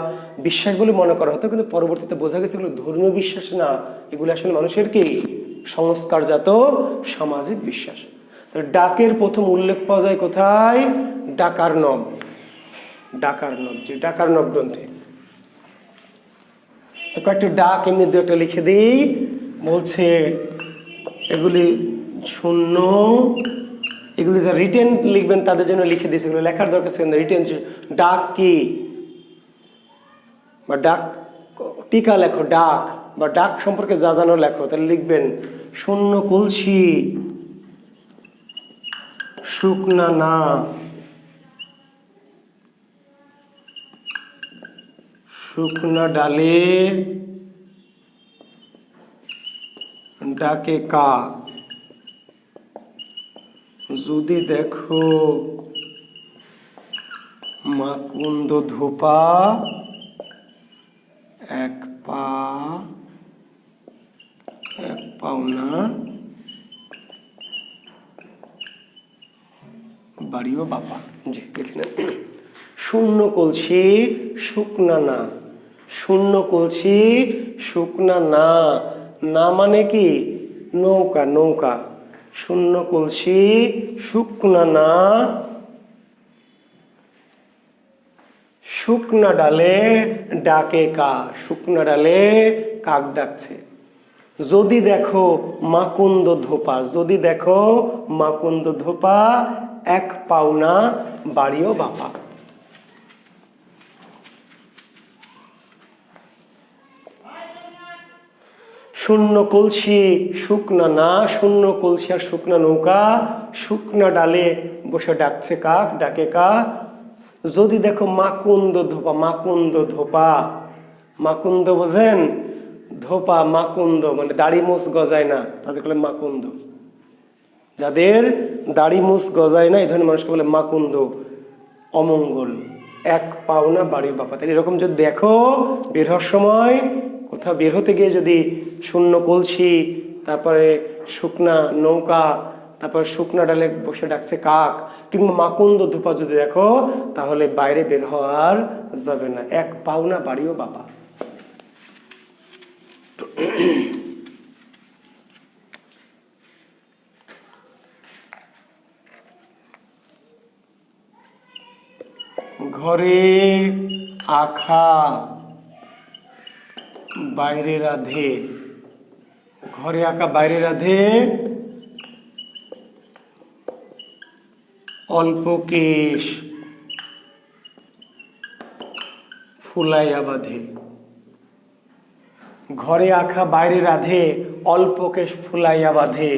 বিশ্বাস বলে মনে করা হতো, কিন্তু পরবর্তীতে বোঝা গেছে এগুলো ধর্মীয় বিশ্বাস না, এগুলো আসলে মানুষের কি সংস্কারজাত সামাজিক বিশ্বাস। ডাকের প্রথম উল্লেখ পাওয়া যায় কোথায়? ডাকার্ণব। ডাকার্ণব, যে ডাকার্ণব গ্রন্থে। তো কয়েকটি ডাক এমনি দু একটা লিখে দিই। বলছে এগুলি শূন্য, এগুলি যা রিটেন লিখবেন তাদের জন্য লিখে দিয়েছে, এগুলো লেখার দরকার ছিল না। রিটেন ডাক কি বা ডাক টিকা লেখো, ডাক বা ডাক সম্পর্কে যা জানো লেখো। তাহলে লিখবেন শূন্য কলসি, শুকনা না, শুকনা ডালে ডাকে কা, যদি দেখো মাকুন্দ ধোপা, এক পাওনা বাড়িও বাপা। জি, লিখে নেন। শূন্য কলসি, শুকনা না। শূন্য কলসি, শুকনা না। না মানে কি? নৌকা, নৌকা। শূন্য কলসি, শুকনা না, শুকনা ডালে ডাকে কা। শুকনা ডালে কাক ডাকছে। যদি দেখো মাকুন্দ ধোপা, যদি দেখো মাকুন্দ ধোপা, এক পাওনা বাড়িও বাপা। শূন্য কলসি শুকনা না, শূন্য কলসি আর শুকনা নৌকা, শুকনা ডালে বসে ডাকছে কাক, ডাকে কা। যদি দেখো মাকুন্দ ধোপা, মাকুন্দ ধোপা, মাকুন্দ বোঝেন? ধোপা মাকুন্দ মানে দাড়ি মুছ গজায় না, তাদের বলে মাকুন্দ। যাদের দাড়ি মুছ গজায় না এই ধরনের মানুষকে বলে মাকুন্দ, অমঙ্গল, এক পাওনা বাড়ি বাপা। তাহলে এরকম যদি দেখো বের হওয়ার সময়, কোথাও বের হতে গিয়ে যদি শূন্য কলসি, তারপরে শুকনা নৌকা, তারপর শুকনা ডালে বসে ডাকছে কাক, কিংবা মাকুন্দ ধোপা যদি দেখো, তাহলে বাইরে বের হওয়ার যাবে না, এক পাওনা বাড়িও বাবা। ঘরে আখা বাইরে রাধে, ঘরে আঁকা বাইরে রাধে, অল্প কেশ ফুলাইয়া বাঁধে। ঘরে আঁকা বাইরে রাধে, অল্প কেশ ফুলাইয়া বাঁধে।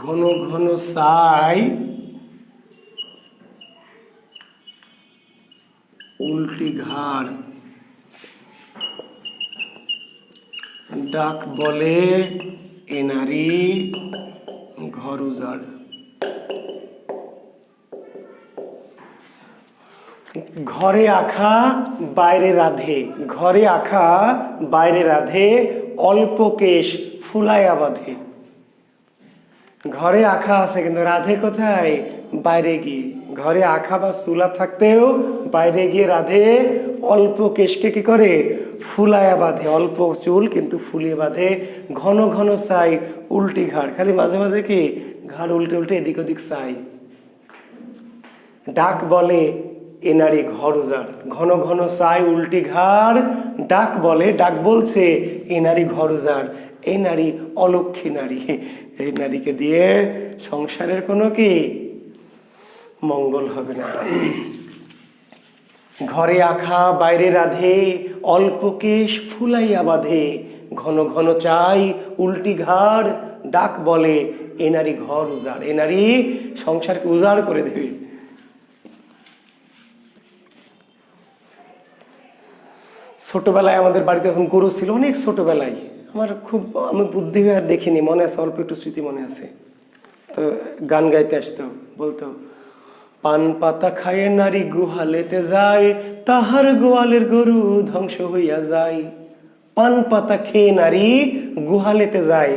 ঘন ঘন সাই উল্টি ঘাড়, ডাক বলে এ নারী ঘর উজাড়। ঘরে আখা বাইরে রাধে, ঘরে আখা বাইরে রাধে, অল্প কেশ ফুলাইয়া বাঁধে। ঘরে আখা আছে কিন্তু রাধে কোথায়? বাইরে গিয়ে। ঘরে আখা বা চুলা থাকতেও বাইরে গিয়ে রাধে অল্প কেশকে কি করে? ফুলাইয়া বাঁধে। অল্প চুল কিন্তু ফুলিয়ে বাঁধে। ঘন ঘন চাই উল্টি ঘাড়, খালি মাঝে মাঝে কি ঘাড় উল্টে উল্টে এদিক ওদিক চাই। ডাক বলে এ নারী ঘর উজাড়, ঘন ঘন চাই উল্টি ঘাড়, ডাক বলে, ডাক বলছে এ নারী ঘর উজাড়, এই নারী অলক্ষী নারী, এই নারীকে দিয়ে সংসারের কোনো কি মঙ্গল হবে না। ঘরে আখা বাইরে রাধে, অল্প কেশ ফুলাইয়া বাঁধে। ঘন ঘন চাই উল্টি ঘাড়, ডাক বলে এ নারী ঘর উজাড়, এ নারী সংসারকে উজাড় করে দেবে। ছোটবেলায় আমাদের বাড়িতে এখন গরু ছিল, অনেক ছোটবেলায়, আমার খুব, আমি বুদ্ধি হয়ে আর দেখিনি, মনে আছে, অল্প একটু স্মৃতি মনে আছে। তো গান গাইতে আসতো, বলতো পান পাতা খায়ে নারী গুহালেতে যায়, তাহার গোয়ালের গরু ধ্বংস হইয়া যায়। পান পাতা খেয়ে নারী গুহালেতে যায়,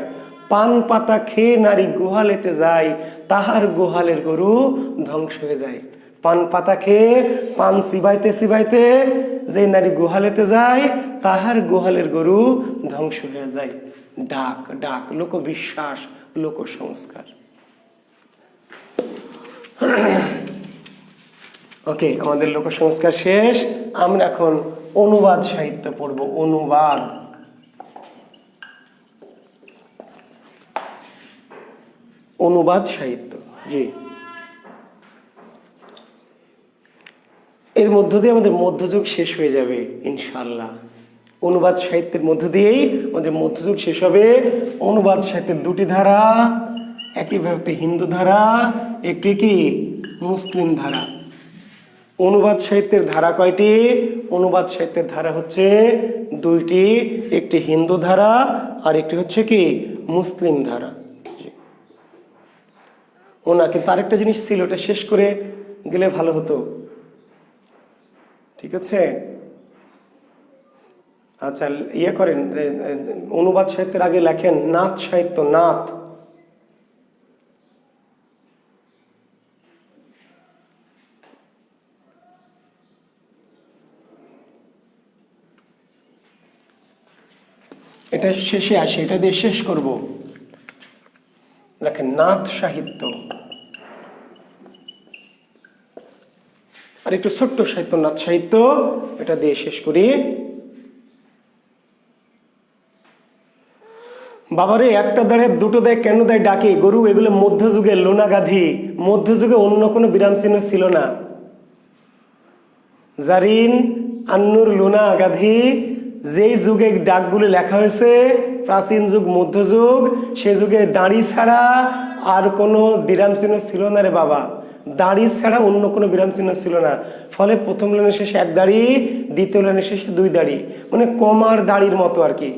পান পাতা খেয়ে নারী গুহালেতে যায়, তাহার গোহালের গরু ধ্বংস হয়ে যায়। পান পাতা খেয়ে পান চিবাইতে চিবাইতে যে নারী গুহালেতে যায়, তাহার গোহালের গরু ধ্বংস হয়ে যায়। ডাক, ডাক, লোকবিশ্বাস, লোক সংস্কার। ওকে, আমাদের লোক সংস্কার শেষ। আমরা এখন অনুবাদ সাহিত্য পড়ব। অনুবাদ, অনুবাদ সাহিত্য, জি। এর মধ্য দিয়ে আমাদের মধ্যযুগ শেষ হয়ে যাবে ইনশাআল্লাহ। অনুবাদ সাহিত্যের মধ্য দিয়েই আমাদের মধ্যযুগ শেষ হবে। অনুবাদ সাহিত্যের দুটি ধারা, একইভাবে একটি হিন্দু ধারা, একটি কি মুসলিম ধারা। অনুবাদ সাহিত্যের ধারা কয়টি? অনুবাদ সাহিত্যের ধারা হচ্ছে দুইটি, একটি হিন্দু ধারা আর একটি হচ্ছে কি মুসলিম ধারা। কিন্তু আরেকটা জিনিস ছিল, ওটা শেষ করে গেলে ভালো হতো, ঠিক আছে? আচ্ছা, ইয়ে করেন, অনুবাদ সাহিত্যের আগে লেখেন নাথ সাহিত্য, নাথ। এটা শেষে আসে, এটা দিয়ে শেষ করব। লেখেন নাথ সাহিত্য। আর একটু ছোট্ট সাহিত্য নাথ সাহিত্য, এটা দিয়ে শেষ করি। বাবারে, একটা দাঁড়ে দুটো দেয়, কেন দেয় ডাকে গরু, এগুলো মধ্যযুগের লোনা গাধি। মধ্যযুগে অন্য কোনো বিরাম চিহ্ন ছিল না। জারিন আন্নুর লোনা গাধি, যেই যুগে ডাকগুলি লেখা হয়েছে, প্রাচীন যুগ, মধ্যযুগ, সে যুগে দাড়ি ছাড়া আর কোনো বিরাম চিহ্ন ছিল না রে বাবা। দাড়ি ছাড়া অন্য কোনো বিরাম চিহ্ন ছিল না। ফলে প্রথম লাইনের শেষে এক দাড়ি, দ্বিতীয় লাইনের শেষে দুই দাড়ি, মানে কমার দাড়ির মতো আর কি।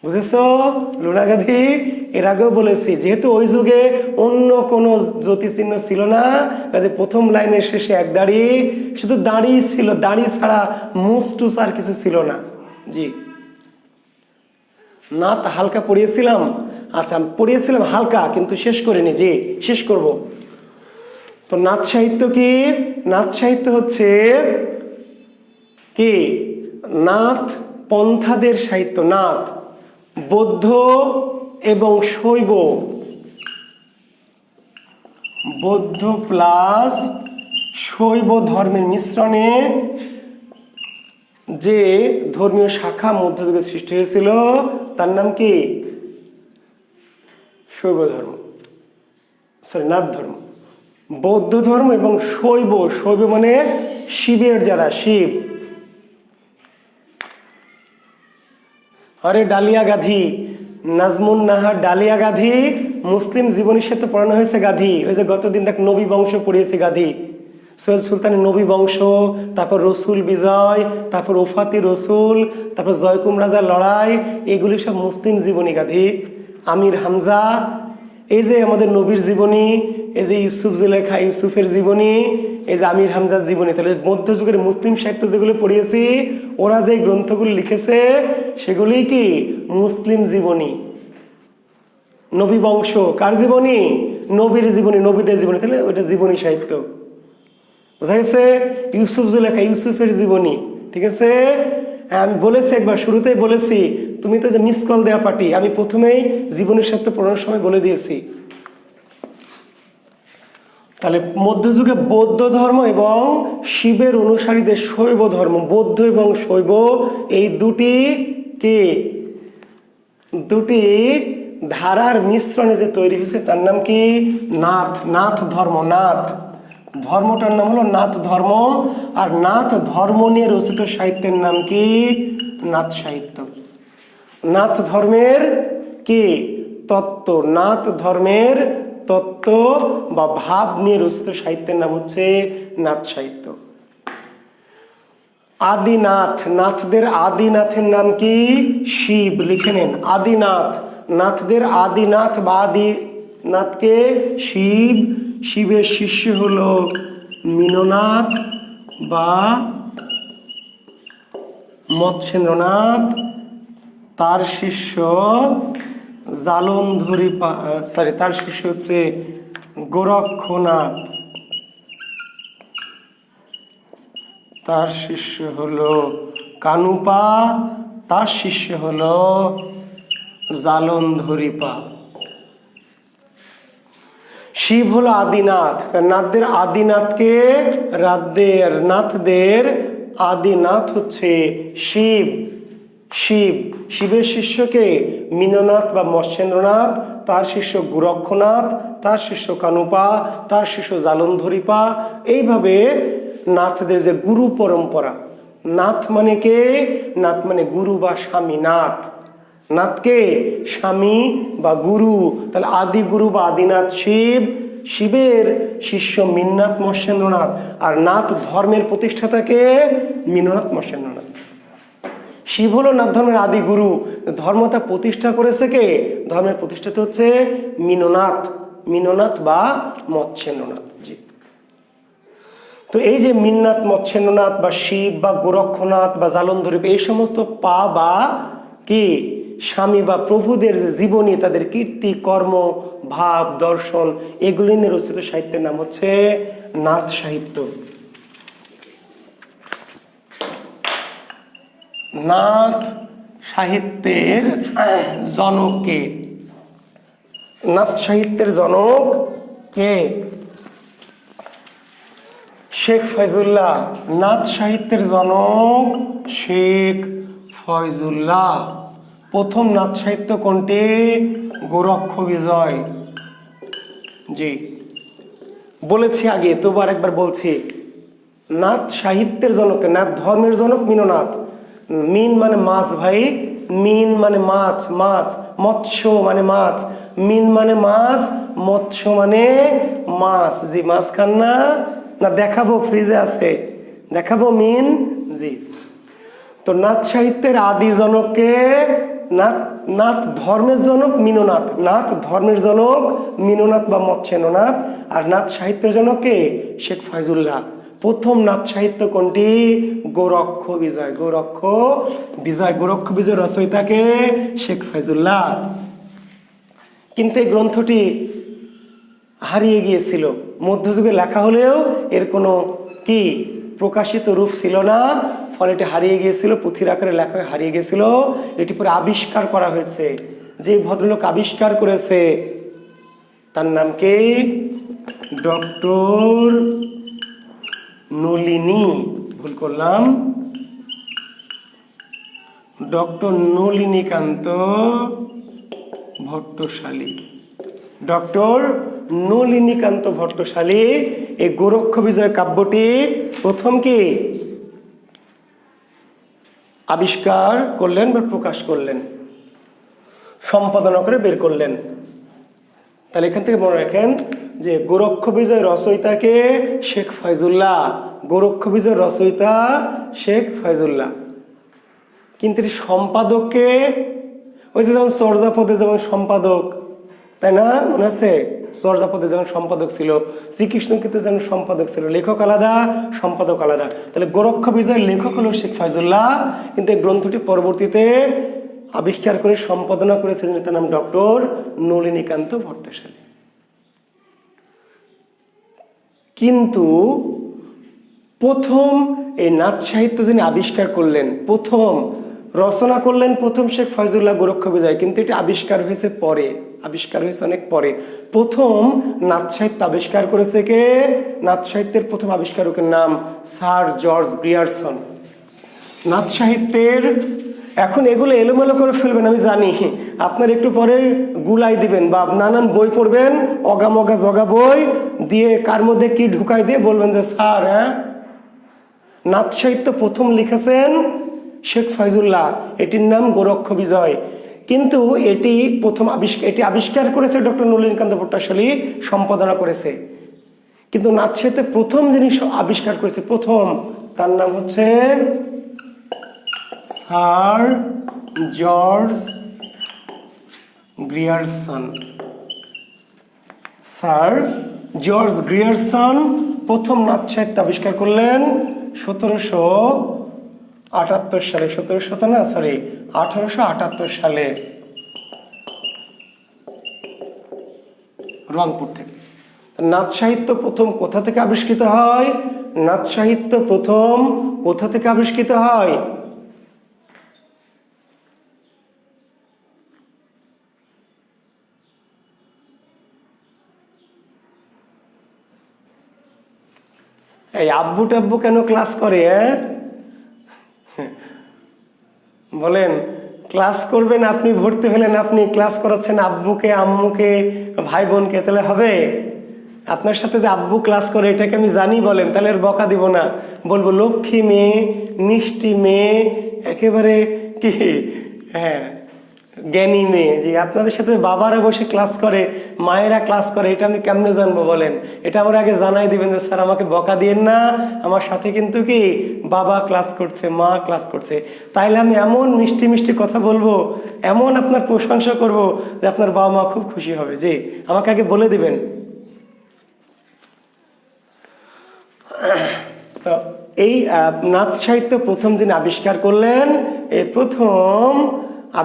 বুঝেছো লুনা গাধী? এর আগেও বলেছি, যেহেতু ওই যুগে অন্য কোনো জ্যোতিচিহ্ন ছিল না, কাজে প্রথম লাইনের শেষে এক দাড়ি, শুধু দাড়ি ছিল, দাড়ি ছাড়া মুসটুস আর কিছু ছিল না। জি, নাত হালকা পড়িয়েছিলাম। আচ্ছা, পড়িয়েছিলাম হালকা, কিন্তু শেষ করিনি। জি, শেষ করব। তো নাথ সাহিত্য কি? নাথ সাহিত্য হচ্ছে কি? নাথ পন্থাদের সাহিত্য। নাথ বৌদ্ধ এবং শৈব, বৌদ্ধ প্লাস শৈব ধর্মের মিশ্রণে যে ধর্মীয় শাখা মধ্যযুগে সৃষ্টি হয়েছিল তার নাম কি? শৈব ধর্ম, সরি নাথ ধর্ম। বৌদ্ধ ধর্ম এবং শৈব, শৈব মানে শিবের যারা, শিব। আরে ডালিয়া গাধী, নাজমুন নাহার ডালিয়া গাধী মুসলিম জীবনীর সাথে পড়ানো হয়েছে গাধী। ওই যে গতদিন দেখ নবী বংশ পড়িয়েছে গাধী, সৈয়দ সুলতানের নবী বংশ, তারপর রসুল বিজয়, তারপর ওফাতি রসুল, তারপর জয়কুম রাজার লড়াই, এগুলি সব মুসলিম জীবনী গাধী। আমির হামজা, এই যে আমাদের নবীর জীবনী, এই যে ইউসুফ জুলেখা, ইউসুফের জীবনী, এই যে আমির হামজার জীবনী। তাহলে মধ্যযুগের মুসলিম সাহিত্য যেগুলো পড়িয়েছি, ওরা যে গ্রন্থগুলো লিখেছে সেগুলি কি? মুসলিম জীবনী। নবী বংশ কার জীবনী? নবীর জীবনী, নবীদের জীবনী, তাহলে ওইটা জীবনী সাহিত্য। বোঝা গেছে? ইউসুফ জুলেখা, ইউসুফের জীবনী। ঠিক আছে? আমি বলেছি একবার, শুরুতেই বলেছি, তুমি তো যে মিস কল দেওয়া পার্টি, আমি প্রথমেই জীবনের সাহিত্য পড়ানোর সময় বলে দিয়েছি। তাহলে মধ্যযুগে বৌদ্ধ ধর্ম এবং শিবের অনুসারীদের শৈব ধর্ম, বৌদ্ধ এবং শৈব, এই দুটি ধারার মিশ্রণে যে তৈরি হয়েছে তার নাম কি? নাথ। নাথ ধর্ম। নাথ ধর্মটার নাম হলো নাথ ধর্ম। আর নাথ ধর্ম নিয়ে রচিত সাহিত্যের নাম কি? নাথ সাহিত্য। নাথ ধর্মের কি তত্ত্ব, নাথ ধর্মের তত্ত্ব বা ভাব নিয়ে রচিত সাহিত্যের নাম হচ্ছে নাথ সাহিত্য। আদিনাথ, নাথদের আদিনাথের নাম কি? শিব। লিখে নেন, আদিনাথ। নাথদের আদিনাথ বা আদিনাথকে শিব। শিবের শিষ্য হলো মীননাথ বা মৎস্যেন্দ্রনাথ, তার শিষ্য জালন্ধরি, তার শিষ্য হচ্ছে গোরক্ষনাথ, তার শিষ্য হলো কানুপা, তার শিষ্য হলো জালন্ধরিপা। শিব হলো আদিনাথ। নাথদের আদিনাথকে নাথদের আদিনাথ হচ্ছে শিব। শিব। শিবের শিষ্যকে মীননাথ বা মৎস্যেন্দ্রনাথ, তার শিষ্য গোরক্ষনাথ, তার শিষ্য কানুপা, তার শিষ্য জালন্ধরিপা। এইভাবে নাথদের যে গুরু পরম্পরা, নাথ মানে কে? নাথ মানে গুরু বা স্বামী। নাথ, নাথকে স্বামী বা গুরু। তাহলে আদি গুরু বা আদিনাথ শিব, শিবের শিষ্য মীননাথ মৎস্যেন্দ্রনাথ, আর নাথ ধর্মের প্রতিষ্ঠাতাকে মীননাথ মৎস্যেন্দ্রনাথ। শিব হলো নাথ ধর্মের আদি গুরু। ধর্মটা প্রতিষ্ঠা করেছে কে? ধর্মের প্রতিষ্ঠাতা হচ্ছে মীননাথ, মীননাথ বা মৎস্যেন্দ্রনাথ। জি। তো এই যে মীননাথ, মৎস্যেন্দ্রনাথ বা শিব বা গোরক্ষনাথ বা জালন্ধরি, এই সমস্ত পা বা কি স্বামী বা প্রভুদের যে জীবনী, তাদের কীর্তি, কর্ম, ভাব, দর্শন, এগুলি নিয়ে রচিত সাহিত্যের নাম হচ্ছে নাথ সাহিত্য। নাথ সাহিত্যের জনক কে? নাথ সাহিত্যের জনক কে? শেখ ফয়জুল্লাহ। নাথ সাহিত্যের জনক শেখ ফয়জুল্লাহ। প্রথম নাথ সাহিত্য কোনটি? গোরক্ষ বিজয়। জি, বলেছি আগে, তবু আরেকবার বলছি। নাথ সাহিত্যের জনক, নাথ ধর্মের জনক মীননাথ, মিন মানে মাছ ভাই, মিন মানে মাছ, মাছ, মৎস্য মানে মাছ, মিন মানে মাছ, মৎস্য মানে মাছ। জি, মাছ খান না? না দেখাবো, ফ্রিজে আছে, দেখাবো মিন। জি, তো নাথ সাহিত্যের আদি জনককে, নাথ, নাথ ধর্মের জনক মীননাথ, নাথ ধর্মের জনক মীননাথ বা মৎস্যেন্দ্রনাথ, আর নাথ সাহিত্যের জনককে শেখ ফয়জুল্লাহ। প্রথম নাথ সাহিত্য কোনটি? গোরক্ষ বিজয়, গোরক্ষ বিজয়, গোরক্ষ বিজয় রচয়িতাকে শেখ ফয়জুল্লাহ। কিন্তু এই গ্রন্থটি হারিয়ে গিয়েছিল, মধ্যযুগে লেখা হলেও এর কোনো কি প্রকাশিত রূপ ছিল না, ফলে এটি হারিয়ে গিয়েছিল, পুঁথির আকারে লেখা হয়ে হারিয়ে গিয়েছিল। এটি পরে আবিষ্কার করা হয়েছে। যে ভদ্রলোক আবিষ্কার করেছে তার নাম কি? ডক্টর নলিনী, ভুল করলাম, ডক্টর নলিনীকান্ত ভট্টশালী। ডক্টর নলিনীকান্ত ভট্টশালী এই গোরক্ষ বিজয় কাব্যটি প্রথম কি আবিষ্কার করলেন বা প্রকাশ করলেন, সম্পাদনা করে বের করলেন। তাহলে এখান থেকে মনে রাখেন যে গোরক্ষ বিজয় রচয়িতাকে শেখ ফয়জুল্লাহ, গোরক্ষ বিজয় রচয়িতা শেখ ফয়জুল্লাহ। কিন্তু এটি সম্পাদককে, ওই যে যেমন চর্যাপদে যেমন সম্পাদক, তাই না, মনে আছে? চর্যাপদে যেমন সম্পাদক ছিল, শ্রীকৃষ্ণ কীর্তনে যেমন সম্পাদক ছিল, লেখক আলাদা সম্পাদক আলাদা। তাহলে গোরক্ষ বিজয়ের লেখক হলো শেখ ফয়জুল্লাহ, কিন্তু এই গ্রন্থটি পরবর্তীতে আবিষ্কার করে সম্পাদনা করেছিলেন তার নাম ডক্টর নলিনীকান্ত ভট্টশালী। কিন্তু প্রথম এই নাথ সাহিত্য যিনি আবিষ্কার করলেন, প্রথম রচনা করলেন প্রথম শেখ ফয়জুল্লাহ গোরক্ষ বিজয়, কিন্তু এটি আবিষ্কার হয়েছে পরে, আবিষ্কার হয়েছে অনেক পরে। প্রথম নাথ সাহিত্য আবিষ্কার করেছে কে? নাথ সাহিত্যের প্রথম আবিষ্কারকের নাম স্যার জর্জ গ্রিয়ারসন। নাথ সাহিত্যের, এখন এগুলো এলোমেলো করে ফেলবেন আমি জানি, আপনার একটু পরে গুলাই দিবেন বা নানান বই পড়বেন, অগামগা জগা বই দিয়ে কার মধ্যে কি ঢুকাই দিয়ে বলবেন যে স্যার, হ্যাঁ নাথ সাহিত্য প্রথম লিখেছেন শেখ ফয়জুল্লাহ, এটির নাম গোরক্ষ বিজয়, কিন্তু এটি প্রথম এটি আবিষ্কার করেছে ডক্টর নলিনীকান্ত ভট্টশালী, সম্পাদনা করেছে। কিন্তু নাথ সাহিত্যে প্রথম যিনি আবিষ্কার করেছে প্রথম, তার নাম হচ্ছে sir George Grierson. Sir George Grierson প্রথম নাথ সাহিত্য আবিষ্কার করলেন 1778 সালে, 1878 সালে রংপুর থেকে। নাথ সাহিত্য প্রথম কোথা থেকে আবিষ্কৃত হয়? নাথ সাহিত্য প্রথম কোথা থেকে আবিষ্কৃত হয়? এই আব্বু টাব্বু কেন ক্লাস করে? বলেন, ক্লাস করবেন আপনি, ভর্তি হলেন আপনি, ক্লাস করাচ্ছেন আব্বুকে আম্মুকে ভাই বোনকে, তাহলে হবে? আপনার সাথে যে আব্বু ক্লাস করে এটাকে আমি জানি বলেন, তাহলে আর বকা দিব না, বলবো লক্ষ্মী মেয়ে, মিষ্টি মেয়ে, একেবারে কি হ্যাঁ জ্ঞানী মেয়ে। যে আপনাদের সাথে বাবারা বসে ক্লাস করে, মায়েরা ক্লাস করে, এটা আমি কেমনে জানবো বলেন? এটা আমার আগে জানাই দিবেন যে স্যার আমাকে বকা দিয়েন না, আমার সাথে কিন্তু কি বাবা ক্লাস করছে, মা ক্লাস করছে। তাইলে আমি এমন মিষ্টি মিষ্টি কথা বলবো, এমন আপনার প্রশংসা করব যে আপনার বাবা মা খুব খুশি হবে। যে আমাকে আগে বলে দিবেন। তো এই নাথ সাহিত্য প্রথম যিনি আবিষ্কার করলেন, এই প্রথম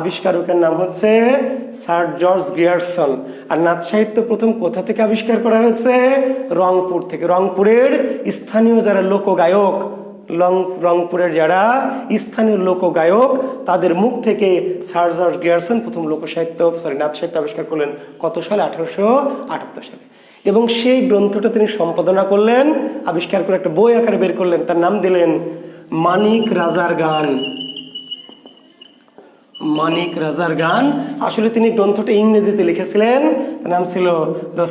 আবিষ্কারকের নাম হচ্ছে স্যার জর্জ গ্রিয়ারসন। আর নাথ সাহিত্য প্রথম কোথা থেকে আবিষ্কার করা হয়েছে? রংপুর থেকে। রংপুরের স্থানীয় যারা লোকগায়ক, রংপুরের যারা স্থানীয় লোকগায়ক, তাদের মুখ থেকে স্যার জর্জ গ্রিয়ারসন প্রথম নাথ সাহিত্য আবিষ্কার করলেন। কত সালে? 1878 সালে। এবং সেই গ্রন্থটা তিনি সম্পাদনা করলেন, আবিষ্কার করে একটা বই আকারে বের করলেন, তার নাম দিলেন মানিক রাজার গান। মানিক রাজার গান। আসলে তিনি গ্রন্থটা ইংরেজিতে লিখেছিলেন, তার নাম ছিল দ্য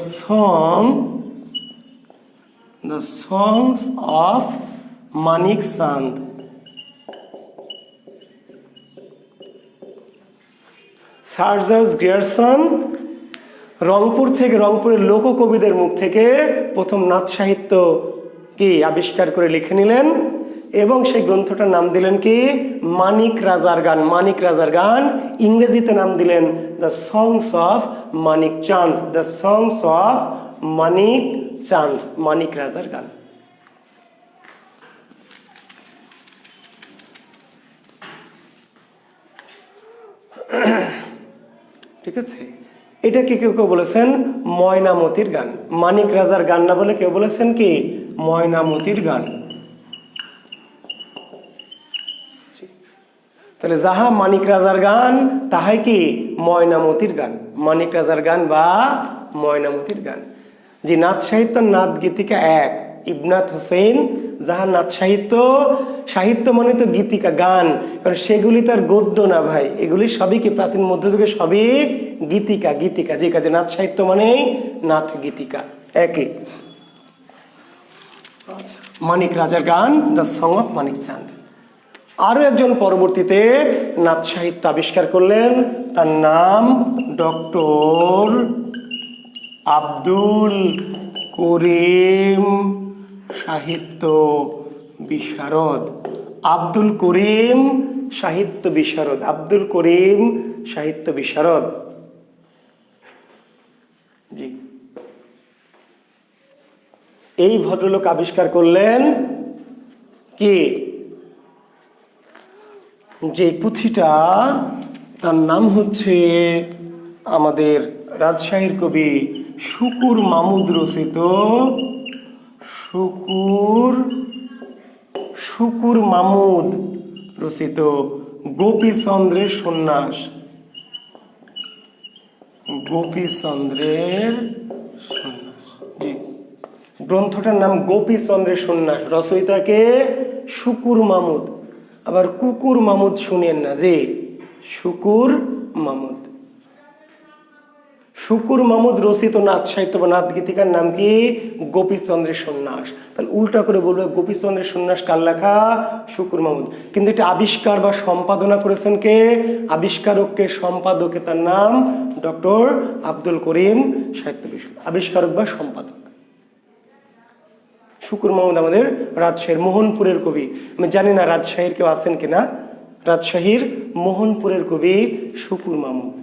সংস অফ মানিক চাঁদ। চার্লস গ্রিয়ারসন রংপুর থেকে, রংপুরের লোককবিদের মুখ থেকে প্রথম নাথ সাহিত্য কি আবিষ্কার করে লিখে নিলেন এবং সেই গ্রন্থটার নাম দিলেন কি মানিক রাজার গান। মানিক রাজার গান, ইংরেজিতে নাম দিলেন দ্য সংস অফ মানিক চাঁদ। দ্য সংস অফ মানিক চাঁদ, মানিক রাজার গান। ঠিক আছে, এটাকে কেউ কেউ বলেছেন ময়নামতির গান। মানিক রাজার গান না বলে কেউ বলেছেন কি ময়নামতির গান। তাহলে যাহা মানিক রাজার গান তাহাই কি ময়নামতির গান। মানিক রাজার গান বা ময়নামতির গান। যে নাথ সাহিত্য নাথ গীতিকা এক। ইবনাথ হোসেন যাহার নাথ সাহিত্য, সাহিত্য মানে তো গীতিকা গান, কারণ সেগুলি তার গদ্য না ভাই, এগুলি সবই কি প্রাচীন মধ্যযুগে সবই গীতিকা। গীতিকা যে কাজে নাথ সাহিত্য মানেই নাথ গীতিকা একই। মানিক রাজার গান, দ্য সং অফ মানিক চাঁদ। আরো একজন পরবর্তীতে নাথ সাহিত্য আবিষ্কার করলেন, তার নাম ডক্টর আব্দুল করিম সাহিত্য বিশারদ। আব্দুল করিম সাহিত্য বিশারদ। আব্দুল করিম সাহিত্য বিশারদ। জি, এই ভদ্রলোক আবিষ্কার করলেন কি যে পুঁথিটা, তার নাম হচ্ছে আমাদের রাজশাহীর কবি শুকুর মাহমুদ রচিত শুকুর মাহমুদ রচিত গোপীচন্দ্রের সন্ন্যাস। গোপীচন্দ্রের সন্ন্যাস, জি, গ্রন্থটার নাম গোপীচন্দ্রের সন্ন্যাস। রচয়িতাকে শুকুর মাহমুদ। আবার কুকুর মাহমুদ শুনেন না, যে শুকুর মাহমুদ। শুকুর মাহমুদ রচিত নাথ সাহিত্য বা নাথ গীতিকার নাম কি গোপীচন্দ্রের সন্ন্যাস। তাহলে উল্টা করে বলবে গোপীচন্দ্রের সন্ন্যাস কার লেখা? শুকুর মাহমুদ। কিন্তু এটা আবিষ্কার বা সম্পাদনা করেছেন কে? আবিষ্কারককে, সম্পাদকে তার নাম ডক্টর আব্দুল করিম সাহিত্য বিশারদ। আবিষ্কারক বা সম্পাদক শুকুর মাহমুদ আমাদের রাজশাহীর মোহনপুরের কবি। আমি জানি না রাজশাহীর কেউ আছেন কিনা। রাজশাহীর মোহনপুরের কবি শুকুর মাহমুদ।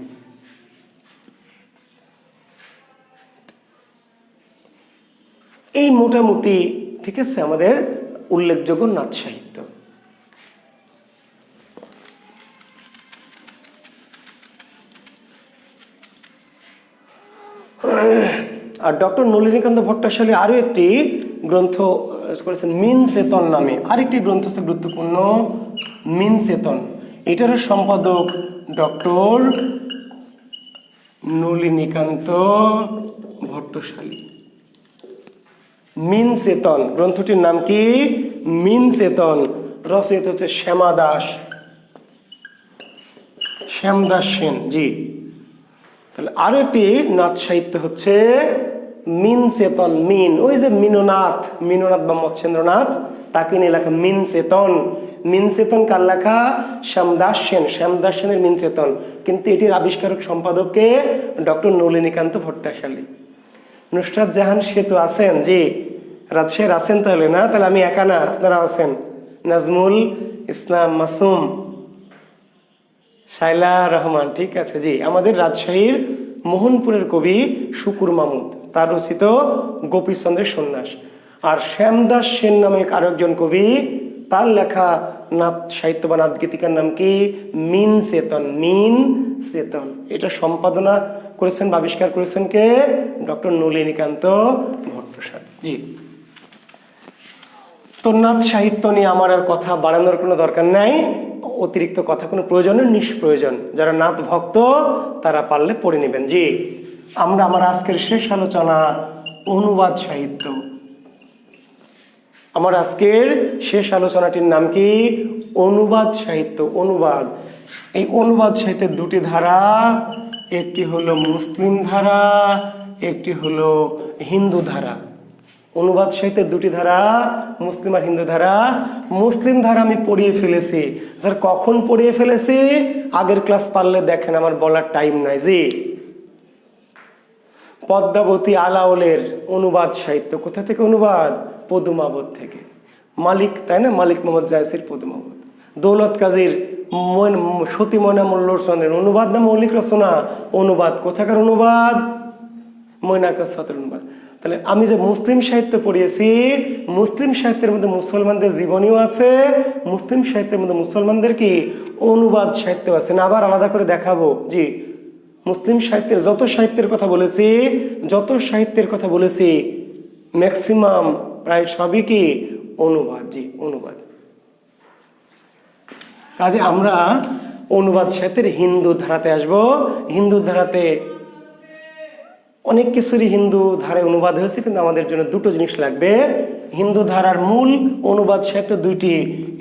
এই মোটামুটি ঠিক আছে আমাদের উল্লেখযোগ্য নাথ সাহিত্য। আর ডক্টর নলিনীকান্ত ভট্টাশালী আরো একটি গ্রন্থ করেছেন মিন চেতন নামে। আরেকটি গ্রন্থ হচ্ছে গুরুত্বপূর্ণ, মিন চেতন। এটার সম্পাদক ডক্টর নলিনীকান্ত ভট্টশালী। মিন চেতন গ্রন্থটির নাম কি? মিন চেতন। রচয়িতা হচ্ছে শ্যামদাস সেন। জি, তাহলে আরো একটি নাথ সাহিত্য হচ্ছে মিন চেতন। মিন ওই যে মিননাথ বা মৎস্যেন্দ্রনাথ, তাকে নিয়ে লেখা মিন চেতন। মিন চেতন কার লেখা? শ্যামদাস সেনের মিন চেতন। কিন্তু এটির আবিষ্কারক সম্পাদককে ডক্টর নলিনীকান্ত ভট্টাশালী। নুসরাত জাহান সেতু আছেন? জি, রাজশাহীর আছেন তাহলে না? তাহলে আমি একা না, আপনারা আছেন। নাজমুল ইসলাম মাসুম, শাইলা রহমান, ঠিক আছে। জি, আমাদের রাজশাহীর মোহনপুরের কবি শুকুর মাহমুদ, তার রচিত গোপীচন্দ্রের সন্ন্যাস। আর শ্যামদাস সেন নামে আরো একজন কবি, তার লেখা নাথ সাহিত্য বা নাথ গীতিকার নাম কি? মিন চেতন। মিন চেতন। এটা সম্পাদনা করেছেন বা আবিষ্কার করেছেন কে? ডক্টর নলিনীকান্ত ভট্টাশালী। জি, তো নাথ সাহিত্য নিয়ে আমার আর কথা বাড়ানোর কোনো দরকার নাই। অতিরিক্ত কথা কোনো প্রয়োজন নিষ্প্রয়োজন। যারা নাথ ভক্ত তারা পারলে পড়ে নেবেন। জি, আমার আজকের শেষ আলোচনা অনুবাদ সাহিত্য। আমার আজকের শেষ আলোচনাটির নাম কি? অনুবাদ সাহিত্য। অনুবাদ, এই অনুবাদ সাহিত্যের দুটি ধারা, একটি হলো মুসলিম ধারা, একটি হলো হিন্দু ধারা। অনুবাদ সাহিত্যের দুটি ধারা, মুসলিম আর হিন্দু ধারা। মুসলিম ধারা আমি পড়িয়ে ফেলেছি। স্যার কখন পড়িয়ে ফেলেছি? আগের ক্লাস পারলে দেখেন, আমার বলার টাইম নাই। জি, পদ্মাবতী আলাওলের অনুবাদ সাহিত্য কোথা থেকে অনুবাদ? পদুমাবত থেকে। মালিক, তাই না? মালিক মোহাম্মদ জায়সির পদুমাবত। দৌলত কাজীর সতী ময়না মল্লরসনের অনুবাদ না মৌলিক রচনা? অনুবাদ। কোথাকার অনুবাদ? ময়নাকাসসাতের অনুবাদ। তাহলে আমি যে মুসলিম সাহিত্য পড়িয়েছি, মুসলিম সাহিত্যের মধ্যে মুসলমানদের জীবনীও আছে, মুসলিম সাহিত্যের মধ্যে মুসলমানদের কি অনুবাদ সাহিত্য আছে না? আবার আলাদা করে দেখাবো। জি, মুসলিম সাহিত্যের যত সাহিত্যের কথা বলেছি ম্যাক্সিমাম প্রায় সবই কি অনুবাদ। জি, অনুবাদ। কাজে আমরা অনুবাদ সাহিত্যের হিন্দু ধারাতে আসব। হিন্দু ধারাতে অনেক কিছুরই হিন্দু ধারায় অনুবাদ হয়েছে, কিন্তু আমাদের জন্য দুটো জিনিস লাগবে। হিন্দু ধারার মূল অনুবাদ সাহিত্য দুইটি,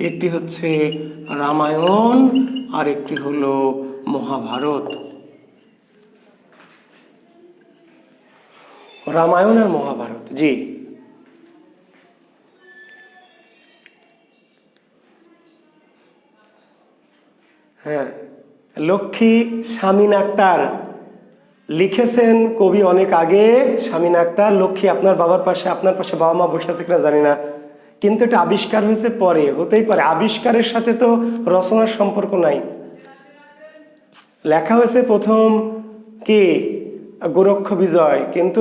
একটি হচ্ছে রামায়ণ আর একটি হলো মহাভারত। রামায়ণ আর মহাভারত। জি, হ্যাঁ, লক্ষ্মী শামীন আক্তার লিখেছেন, কবি অনেক আগে। শামীন আক্তার। লক্ষ্মী আপনার বাবার পাশে, আপনার পাশে বাবা মা বসে আছে কিনা জানি না, কিন্তু এটা আবিষ্কার হয়েছে পরে, হতেই পারে। আবিষ্কারের সাথে তো রচনার সম্পর্ক নাই। লেখা হয়েছে প্রথম কি গোরক্ষ বিজয়, কিন্তু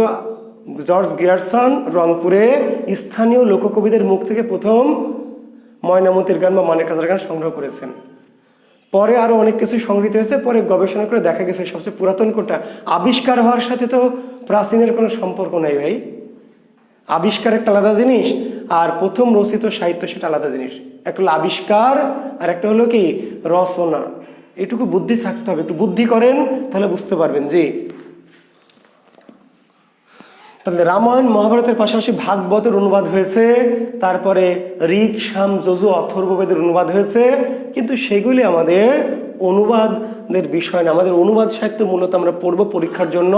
জর্জ গ্রিয়ারসন রংপুরে স্থানীয় লোককবিদের মুখ থেকে প্রথম ময়নামতির গান বা মানিক রাজার গান সংগ্রহ করেছেন। পরে আরো অনেক কিছু সংগৃহীত হয়েছে, পরে গবেষণা করে দেখা গেছে সবচেয়ে পুরাতন কোনটা। আবিষ্কার হওয়ার সাথে তো প্রাচীনের কোনো সম্পর্ক নাই ভাই। আবিষ্কার একটা আলাদা জিনিস, আর প্রথম রচিত সাহিত্য সেটা আলাদা জিনিস। একটা হলো আবিষ্কার আর একটা হলো কি রচনা। এটুকু বুদ্ধি থাকতে হবে, একটু বুদ্ধি করেন তাহলে বুঝতে পারবেন। জি, তাহলে রামায়ণ মহাভারতের পাশাপাশি ভাগবতের অনুবাদ হয়েছে, তারপরে ঋক সাম যজু অথর্ববেদের অনুবাদ হয়েছে, কিন্তু সেগুলি আমাদের অনুবাদের বিষয় না। আমাদের অনুবাদ সাহিত্য মূলত আমরা পড়ব পরীক্ষার জন্য।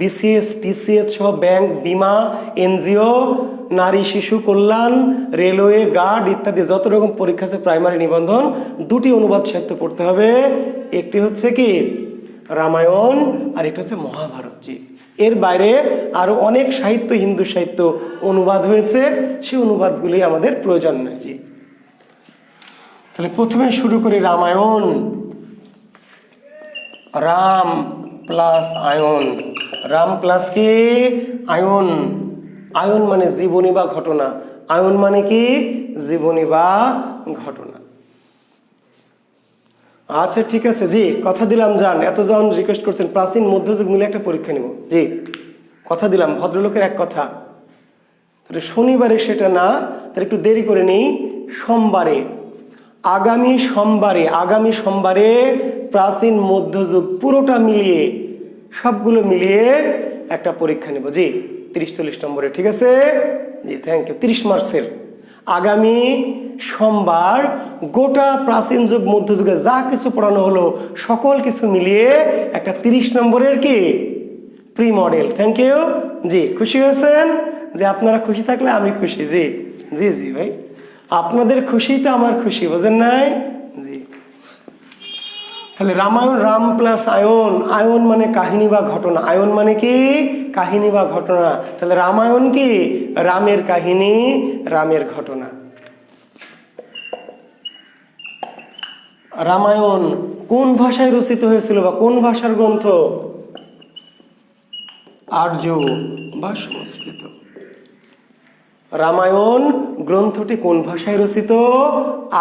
বিসিএস, টিসিএস সহ ব্যাংক, বিমা, এনজিও, নারী শিশু কল্যাণ, রেলওয়ে, গার্ড ইত্যাদি যত রকম পরীক্ষা আছে প্রাইমারি নিবন্ধন, দুটি অনুবাদ সাহিত্য পড়তে হবে। একটি হচ্ছে কি রামায়ণ আর একটি হচ্ছে মহাভারত। জি, এর বাইরে আরো অনেক সাহিত্য, হিন্দু সাহিত্য অনুবাদ হয়েছে, সেই অনুবাদগুলি আমাদের প্রয়োজন নয়। জি, তাহলে প্রথমে শুরু করি Ramayana. Ram plus ion. Ram plus কি আয়ন। আয়ন মানে জীবনী বা ঘটনা। আয়ন মানে কি জীবনী বা ঘটনা। আচ্ছা ঠিক আছে। জি, কথা দিলাম, যান এতজন রিকোয়েস্ট করছেন প্রাচীন মধ্যযুগ মিলে একটা পরীক্ষা নিব। জি, কথা দিলাম, ভদ্রলোকের এক কথা। তাহলে শনিবারে সেটা না, তাহলে একটু দেরি করে নিই। সোমবারে, আগামী সোমবারে প্রাচীন মধ্যযুগ পুরোটা মিলিয়ে, সবগুলো মিলিয়ে একটা পরীক্ষা নেব। জি, 30-40 নম্বরে। ঠিক আছে? জি, থ্যাংক ইউ। 30 মার্কসের। আগামী সোমবার গোটা প্রাচীন যুগ মধ্যযুগে যা কিছু পড়ানো হলো সকল কিছু মিলিয়ে একটা 30 নম্বরের কি প্রি মডেল। Thank you. জি, খুশি হয়েছেন? যে আপনারা খুশি থাকলে আমি খুশি। জি জি জি ভাই, আপনাদের খুশিতে আমার খুশি, বোঝেন নাই? জি, তাহলে Ramayana, Ram plus ion. Ion মানে কাহিনী বা ঘটনা। আয়ন মানে কি কাহিনী বা ঘটনা। তাহলে রামায়ণ কি রামের কাহিনী, রামের ঘটনা। রামায়ণ কোন ভাষায় রচিত হয়েছিল বা কোন ভাষার গ্রন্থ? আর্য বা সংস্কৃত। রামায়ণ গ্রন্থটি কোন ভাষায় রচিত?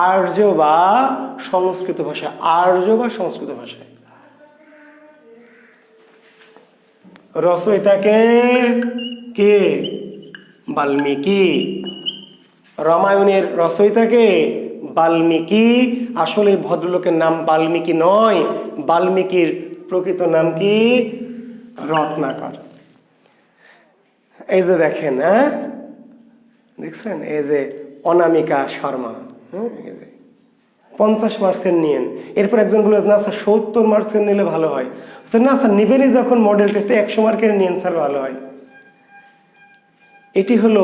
আর্য বা সংস্কৃত ভাষা। আর্য বা সংস্কৃত ভাষায়। রচয়িতাকে কে? বাল্মীকি। রামায়ণের রচয়িতাকে বাল্মীকি। আসলে ভদ্রলোকের নাম বাল্মীকি নয়, বাল্মীকির প্রকৃত নাম কি? রত্নাকর। এই যে দেখেন, হ্যাঁ দেখছেন, এই যে অনামিকা শর্মা, এই যে 50 মার্কসের নিয়েন। এরপর একজন বলে না স্যার 70 মার্কসের নিলে ভালো হয়। না স্যার নিবেনই যখন মডেল টেস্টে 100 মার্কের নিয়েন স্যার, ভালো হয়। এটি হলো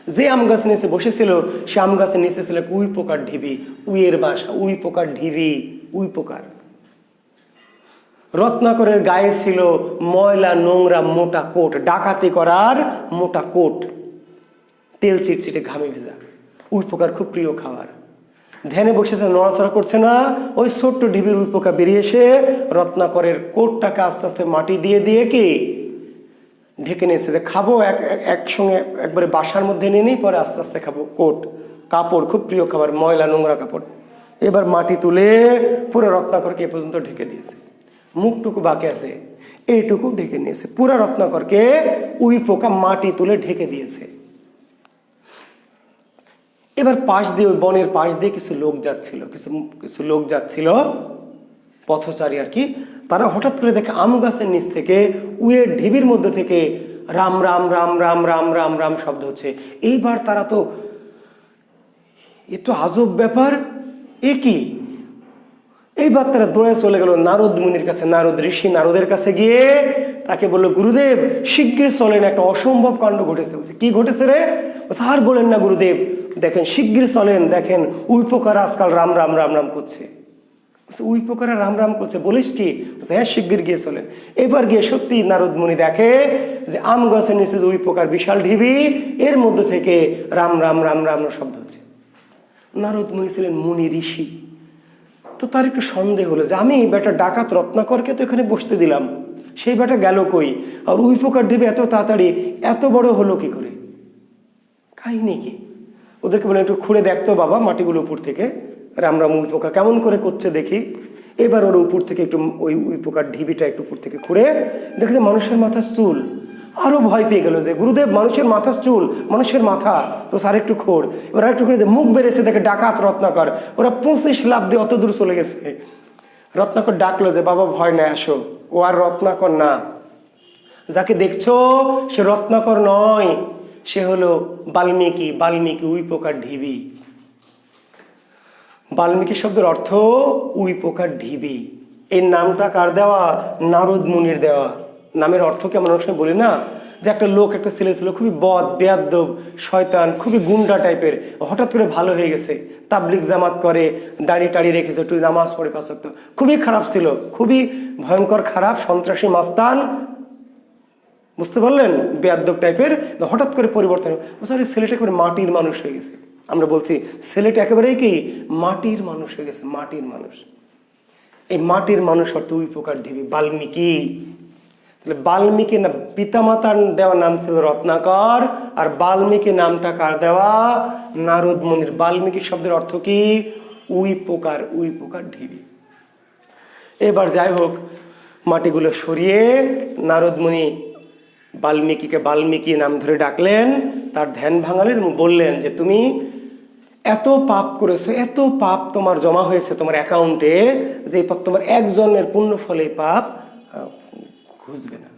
যে আম গাছের নিচে বসেছিল সে আম গাছের নিচে ছিল উই পোকার ঢিবি। উইয়ের বাসা, উই পোকার ঢিবি, উই পোকার। রত্নাকরের গায়ে ছিল ময়লা নোংরা মোটা কোট, ডাকাতি করার মোটা কোট, তেল চিটচিটে ঘামে ভেজা। উই পোকার খুব প্রিয় খাবার। ধ্যানে বসেছে, নড়াচড়া করছে না, ওই ছোট্ট ঢিবির উই পোকা বেরিয়ে এসে রত্নাকরের কোটটাকে আস্তে আস্তে মাটি দিয়ে দিয়ে কি ঢেকে নিয়েছে, যে খাবো একসঙ্গে একবারে বাসার মধ্যে নিয়ে নেই, পরে আস্তে আস্তে খাবো। কোট, কাপড়, খুব প্রিয় খাবার, ময়লা নোংরা কাপড়। এবার মাটি তুলে পুরো রত্নাকরকে এ পর্যন্ত ঢেকে দিয়েছে। মুখটুকু বাকি আছে, এইটুকু ঢেকে নিয়েছে। পুরা রত্নাকরকে উই পোকা মাটি তুলে ঢেকে দিয়েছে। এবার পাশ দিয়ে, ওই বনের পাশ দিয়ে কিছু লোক যাচ্ছিল, কিছু লোক যাচ্ছিল, পথচারী আর কি। তারা হঠাৎ করে দেখে আম গাছের নিচ থেকে, উইয়ের ঢিবির মধ্যে থেকে রাম রাম রাম রাম রাম রাম রাম শব্দ হচ্ছে। এইবার তারা তো, এ তো আজব ব্যাপার, এ কি? এইবার তারা দৌড়ে চলে গেল নারদ মুনির কাছে, নারদ ঋষি। নারদের কাছে গিয়ে তাকে বললো, গুরুদেব শিগগির চলেন, একটা অসম্ভব কাণ্ড ঘটেছে। বলছে, কি ঘটেছে রে? আর বলেন না গুরুদেব, দেখেন শিগগির চলেন, দেখেন উই পোকারা আজকাল রাম রাম রাম রাম করছে। উই পোকারা রাম রাম করছে, বলিস কি? হ্যাঁ শিগগির গিয়ে চলেন। এবার গিয়ে সত্যি নারদ মুনি দেখে যে আম গাছের নিচে উই পোকার বিশাল ঢিবি, এর মধ্যে থেকে রাম রাম রাম রাম শব্দ হচ্ছে। নারদ মুনি ছিলেন মুনি ঋষি, তো তার একটু সন্দেহ হলো যে আমি বেটা ডাকাত রত্নাকরকে তো এখানে বসতে দিলাম, সেই বেটা গেল কই? আর উই পোকার ঢিবি এত তাড়াতাড়ি এত বড় হলো কি করে? কাহিনী কি? ওদেরকে বলে, একটু খুঁড়ে দেখতো বাবা মাটিগুলো উপর থেকে, রাম রাম উই পোকা কেমন করে করছে দেখি। এবার ওর উপর থেকে একটু ওই উই পোকার ঢিবিটা একটু উপর থেকে খুঁড়ে দেখে যে মানুষের মাথার চুল। আরো ভয় পেয়ে গেল যে গুরুদেব মানুষের মাথার চুল, মানুষের মাথা তো, স্যার একটু খোঁড়। এবার একটু করে যে মুখ বেড়েছে দেখে ডাকাত রত্নাকর, ওরা 25 লাফ দিয়ে অত দূর চলে গেছে। রত্নাকর ডাকলো যে বাবা ভয় নাই, আসো। ও আর রত্নাকর না, যাকে দেখছো সে রত্নাকর নয়, সে হলো বাল্মীকি। বাল্মীকি, উই পোকার ঢিবি। বাল্মীকি শব্দের অর্থ উই পোকার ঢিবি। এই নামটা কার দেওয়া? নারদ মুনির দেওয়া। নামের অর্থ কি আমরা অনেক সময় বলি না, যে একটা লোক, একটা ছেলে ছিল খুবই বদ, বেয়াদ্দব, শয়তান, খুবই গুন্ডা টাইপের, হঠাৎ করে ভালো হয়ে গেছে, তাবলিগ জামাত করে, দাড়ি টাড়ি রেখেছে, একটু নামাজ পড়ে 5 ওয়াক্ত। খুবই খারাপ ছিল, খুবই ভয়ঙ্কর খারাপ, সন্ত্রাসী মাস্তান, বুঝতে পারলেন? বেয়াদ্দব টাইপের। হঠাৎ করে পরিবর্তন, ছেলেটা একেবারে মাটির মানুষ হয়ে গেছে। আমরা বলছি ছেলেটা একেবারেই কি মাটির মানুষ হয়ে গেছে, মাটির মানুষ। এই মাটির মানুষ অর্থ উই পোকার ঢিবি, বাল্মীকি। তাহলে বাল্মীকি না, পিতামাতার দেওয়া নাম ছিল রত্নাকর, আর বাল্মীকি নামটা কার দেওয়া? নারদ মুনির। বাল্মীকি শব্দের অর্থ কি? উই পোকার, উই পোকার ঢিবি। এবার যাই হোক, মাটিগুলো সরিয়ে নারদ মুনি বাল্মীকিকে বাল্মীকি নাম ধরে ডাকলেন, তার ধ্যান ভাঙালেন, বললেন যে তুমি এত পাপ করেছো, এত পাপ তোমার জমা হয়েছে তোমার অ্যাকাউন্টে, যে পাপ তোমার এক জন্মের পুণ্য ফলে পাপ খুঁজবে না।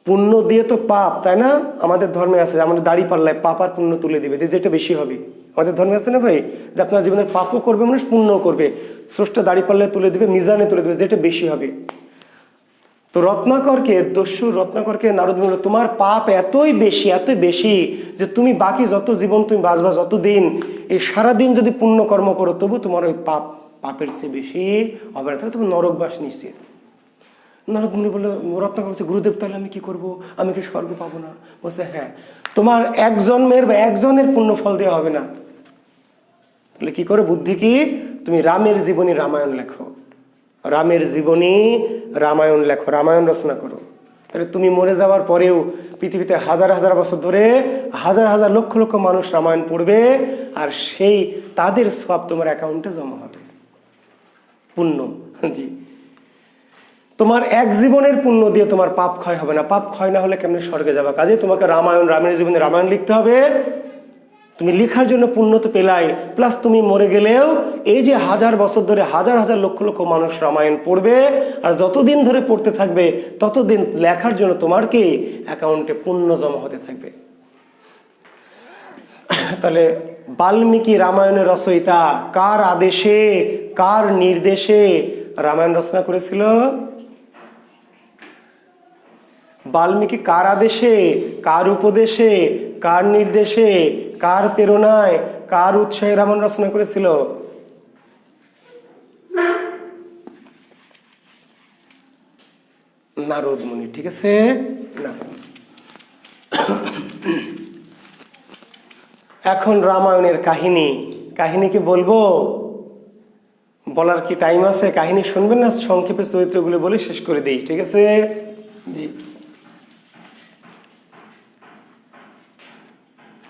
পুণ্য দিয়ে তো পাপ, তাই না? আমাদের ধর্মে আছে, আমাদের দাড়ি পাল্লায় পাপ আর পুণ্য তুলে দিবে, যেটা বেশি হবে। আমাদের ধর্মে আছে না ভাই, যে আপনার জীবনের পাপও করবে মানুষ, পুণ্যও করবে, স্রষ্টা দাড়ি পাল্লায় তুলে দিবে, মিজানে তুলে দেবে, যেটা বেশি হবে। তো রত্নাকরকে, দস্যু রত্নাকরকে নারদ বলল, তোমার পাপ এতই বেশি, এতই বেশি, যে তুমি বাকি যত জীবন তুমি বাঁচবা, যতদিন, এই সারাদিন যদি পুণ্য কর্ম করো, তবু তোমার ওই পাপের চেয়ে বেশি হবে না, তাহলে তুমি নরকবাস নিশ্চিত। নারদ মুনি বললো, রত্নাকর বলছে, গুরুদেব তাহলে আমি কি করব? আমি কি স্বর্গ পাবো না? বলছে, হ্যাঁ, তোমার এক জন্মের বা একজনের পুণ্য ফল দেওয়া হবে না। তাহলে কি করে? বুদ্ধি কি? তুমি রামের জীবনী রামায়ণ লেখো, রামের জীবনী রামায়ণ লেখো, রামায়ণ রচনা করো। তাহলে তুমি মরে যাওয়ার পরেও পৃথিবীতে হাজার হাজার বছর ধরে হাজার হাজার লক্ষ লক্ষ মানুষ রামায়ণ পড়বে, আর সেই তাদের সব তোমার অ্যাকাউন্টে জমা হবে, পুণ্য। জি, তোমার এক জীবনের পুণ্য দিয়ে তোমার পাপ ক্ষয় হবে না। পাপ ক্ষয় না হলে কেমনে স্বর্গে যাবা? কাজে তোমাকে রামায়ণ, রামের জীবনে রামায়ণ লিখতে হবে। তুমি লেখার জন্য পুণ্য তো পেলাই, প্লাস তুমি মরে গেলেও এই যে হাজার বছর ধরে হাজার হাজার লক্ষ লক্ষ মানুষ রামায়ণ পড়বে, আর যতদিন ধরে পড়তে থাকবে ততদিন লেখার জন্য তোমার কি অ্যাকাউন্টে পুণ্য জমা হতে থাকবে। তাহলে বাল্মীকি রামায়ণের রচয়িতা, কার আদেশে, কার নির্দেশে রামায়ণ রচনা করেছিল? বাল্মীকি কার আদেশে, কার উপদেশে, কার নির্দেশে, কার প্রেরণায়, কার উৎসাহে রামায়ণ রচনা করেছিল? নারদ মুনি। ঠিক আছে, এখন রামায়ণের কাহিনী কি বলবো? বলার কি টাইম আছে? কাহিনী শুনবেন না সংক্ষেপে চরিত্রগুলো বলে শেষ করে দিই? ঠিক আছে জি,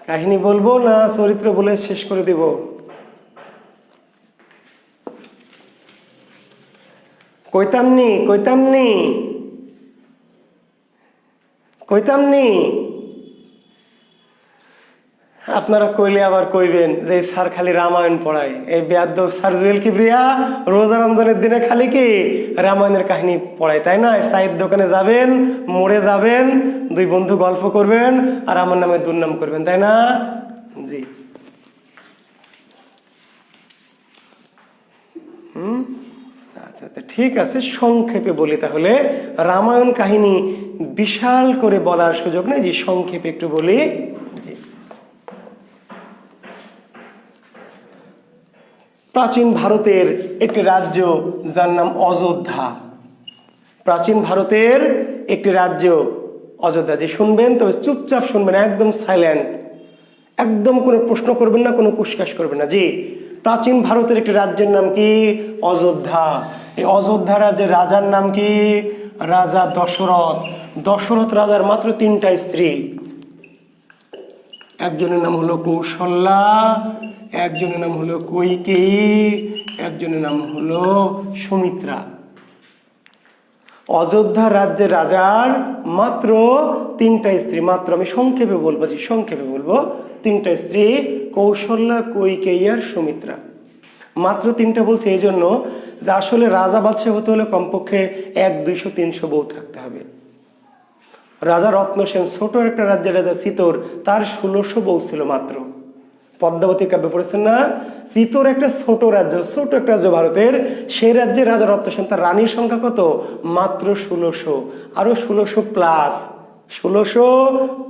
কাহিনী বলবো না চরিত্র বলে শেষ করে দিব? কইতামনি আপনারা কইলে আবার কইবেন যে স্যার খালি রামায়ণ পড়ায়। এই বেয়াদব স্যার জুয়েল কিবরিয়া রোজা রমজানের দিনে খালি কি রামায়ণের কাহিনী পড়ায়, তাই না? চায়ের দোকানে যাবেন, মোড়ে যাবেন, দুই বন্ধু গল্প করবেন আর আমার নামে দুর্নাম করবেন, তাই না? জি, আচ্ছা ঠিক আছে, সংক্ষেপে বলি তাহলে। রামায়ণ কাহিনী বিশাল করে বলার সুযোগ নেই, যে সংক্ষেপে একটু বলি। প্রাচীন ভারতের একটি রাজ্য যার নাম অযোধ্যা। প্রাচীন ভারতের একটি রাজ্য অযোধ্যা। যে শুনবেন তবে চুপচাপ শুনবেন, একদম সাইলেন্ট, একদম কোনো প্রশ্ন করবেন না, কোনো কুসকাস করবেন না। জি, প্রাচীন ভারতের একটি রাজ্যের নাম কি? অযোধ্যা। এই অযোধ্যা রাজ্যের রাজার নাম কি? রাজা দশরথ। দশরথ রাজার মাত্র 3টা স্ত্রী। একজনের নাম হলো কৌশল্যা, একজনের নাম হলো কৈকেয়ী, একজনের নাম হলো সুমিত্রা। অযোধ্যা রাজ্যের রাজার মাত্র 3টা স্ত্রী, মাত্র, আমি সংক্ষেপে বলবো, জি সংক্ষেপে বলবো, 3টা স্ত্রী, কৌশল্যা, কৈকেয়ী আর সুমিত্রা। মাত্র 3টা বলছে এই জন্য যে আসলে রাজা বাদশাহ হতে হলে কমপক্ষে 100, 200, 300 বউ থাকতে হবে। রাজা রত্নসেন ছোট একটা রাজ্যের রাজা চিতোর, তার 1600 বউ ছিল মাত্র। পদ্মাবতী কাব্যে পড়েছেন না? চিতোর একটা ছোট রাজ্য, ছোট একটা রাজ্য ভারতের, সেই রাজ্যের রাজা রত্নসেন, তার রানীর সংখ্যা কত? মাত্র 1600। আরো 1600 প্লাস, 1600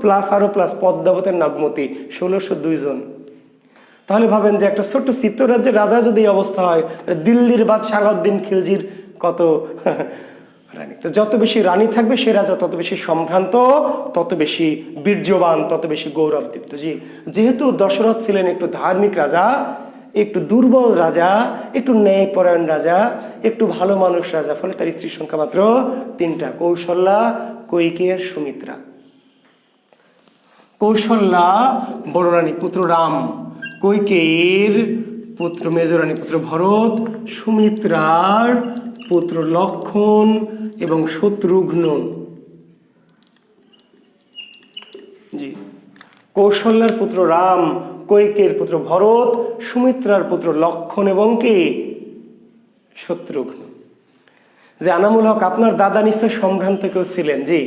প্লাস আরো প্লাস পদ্মাবতীর নাগমতী, 1602 জন। তাহলে ভাবেন যে একটা ছোট্ট চিত্ত রাজ্যের রাজা যদি এই অবস্থা হয়, দিল্লির বাদশাহ আলাউদ্দিন খিলজির কত রানী। তো যত বেশি রানী থাকবে সে রাজা তত বেশি সম্ভ্রান্ত, তত বেশি বীর্যবান, তত বেশি গৌরবদীপ্ত। জি, যেহেতু দশরথ ছিলেন একটু ধার্মিক রাজা, একটু দুর্বল রাজা, একটু ন্যায়পরায়ণ রাজা, একটু ভালো মানুষ রাজা, ফলে তার স্ত্রীর সংখ্যা মাত্র 3টা, কৌশল্যা, কৈকেয়ী আর সুমিত্রা। কৌশল্যা বড় রানী পুত্র রাম, কৈকেয়ীর পুত্র মেজরানী পুত্র ভরত, সুমিত্রার পুত্র লক্ষণ এবং শত্রুঘ্ন। জি, কৌশল্যার পুত্র রাম, কৈকেয়ীর পুত্র ভরত, সুমিত্রার পুত্র লক্ষণ এবং কে? শত্রুঘ্ন। যে আনামুল হক, আপনার দাদা নিশ্চয় সম্ভ্রান্ত কেউ ছিলেন। জি,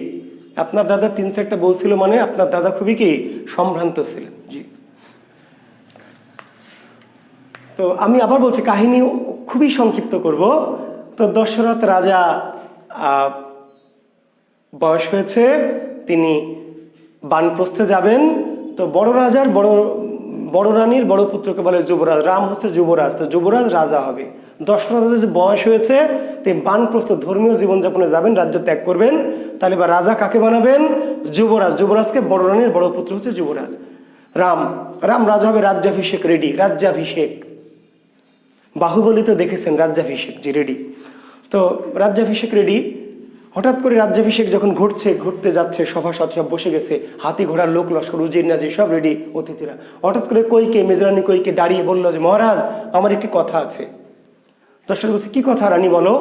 আপনার দাদা 3-4টা বউ ছিল, মানে আপনার দাদা খুবই কি সম্ভ্রান্ত ছিলেন। জি, তো আমি আবার বলছি কাহিনী খুবই সংক্ষিপ্ত করব। তো দশরথ রাজা বয়স হয়েছে, তিনি বানপ্রস্থে যাবেন। তো বড় রাজার বড় রানীর বড় পুত্রকে বলে যুবরাজ, রাম হচ্ছে যুবরাজ, তো যুবরাজ রাজা হবে। দশরথের যে বয়স হয়েছে তিনি বানপ্রস্থ ধর্মীয় জীবনযাপনে যাবেন, রাজ্য ত্যাগ করবেন। তাহলে বা রাজা কাকে বানাবেন? যুবরাজ। যুবরাজকে বড় রানীর বড় পুত্র হচ্ছে যুবরাজ। রাম রাজা হবে, রাজ্যাভিষেক রেডি, রাজ্যাভিষেক। বাহুবলী তো দেখেছেন, রাজ্যাভিষেক যে রেডি। তো রাজ্যাভিষেক রেডি। হঠাৎ করে রাজ্যাভিষেক যখন ঘটতে যাচ্ছে, সভাসদ সব বসে গেছে, হাতি ঘোড়ার লোক লস্কর, উজির নাজির সব রেডি, অতিথিরা। হঠাৎ করে কৈকেয়ী, মেজরানী কৈকেয়ী দাঁড়িয়ে বললো যে মহারাজ, আমার একটি কথা আছে। দশরথ বলছে কি কথা রানী, বলো।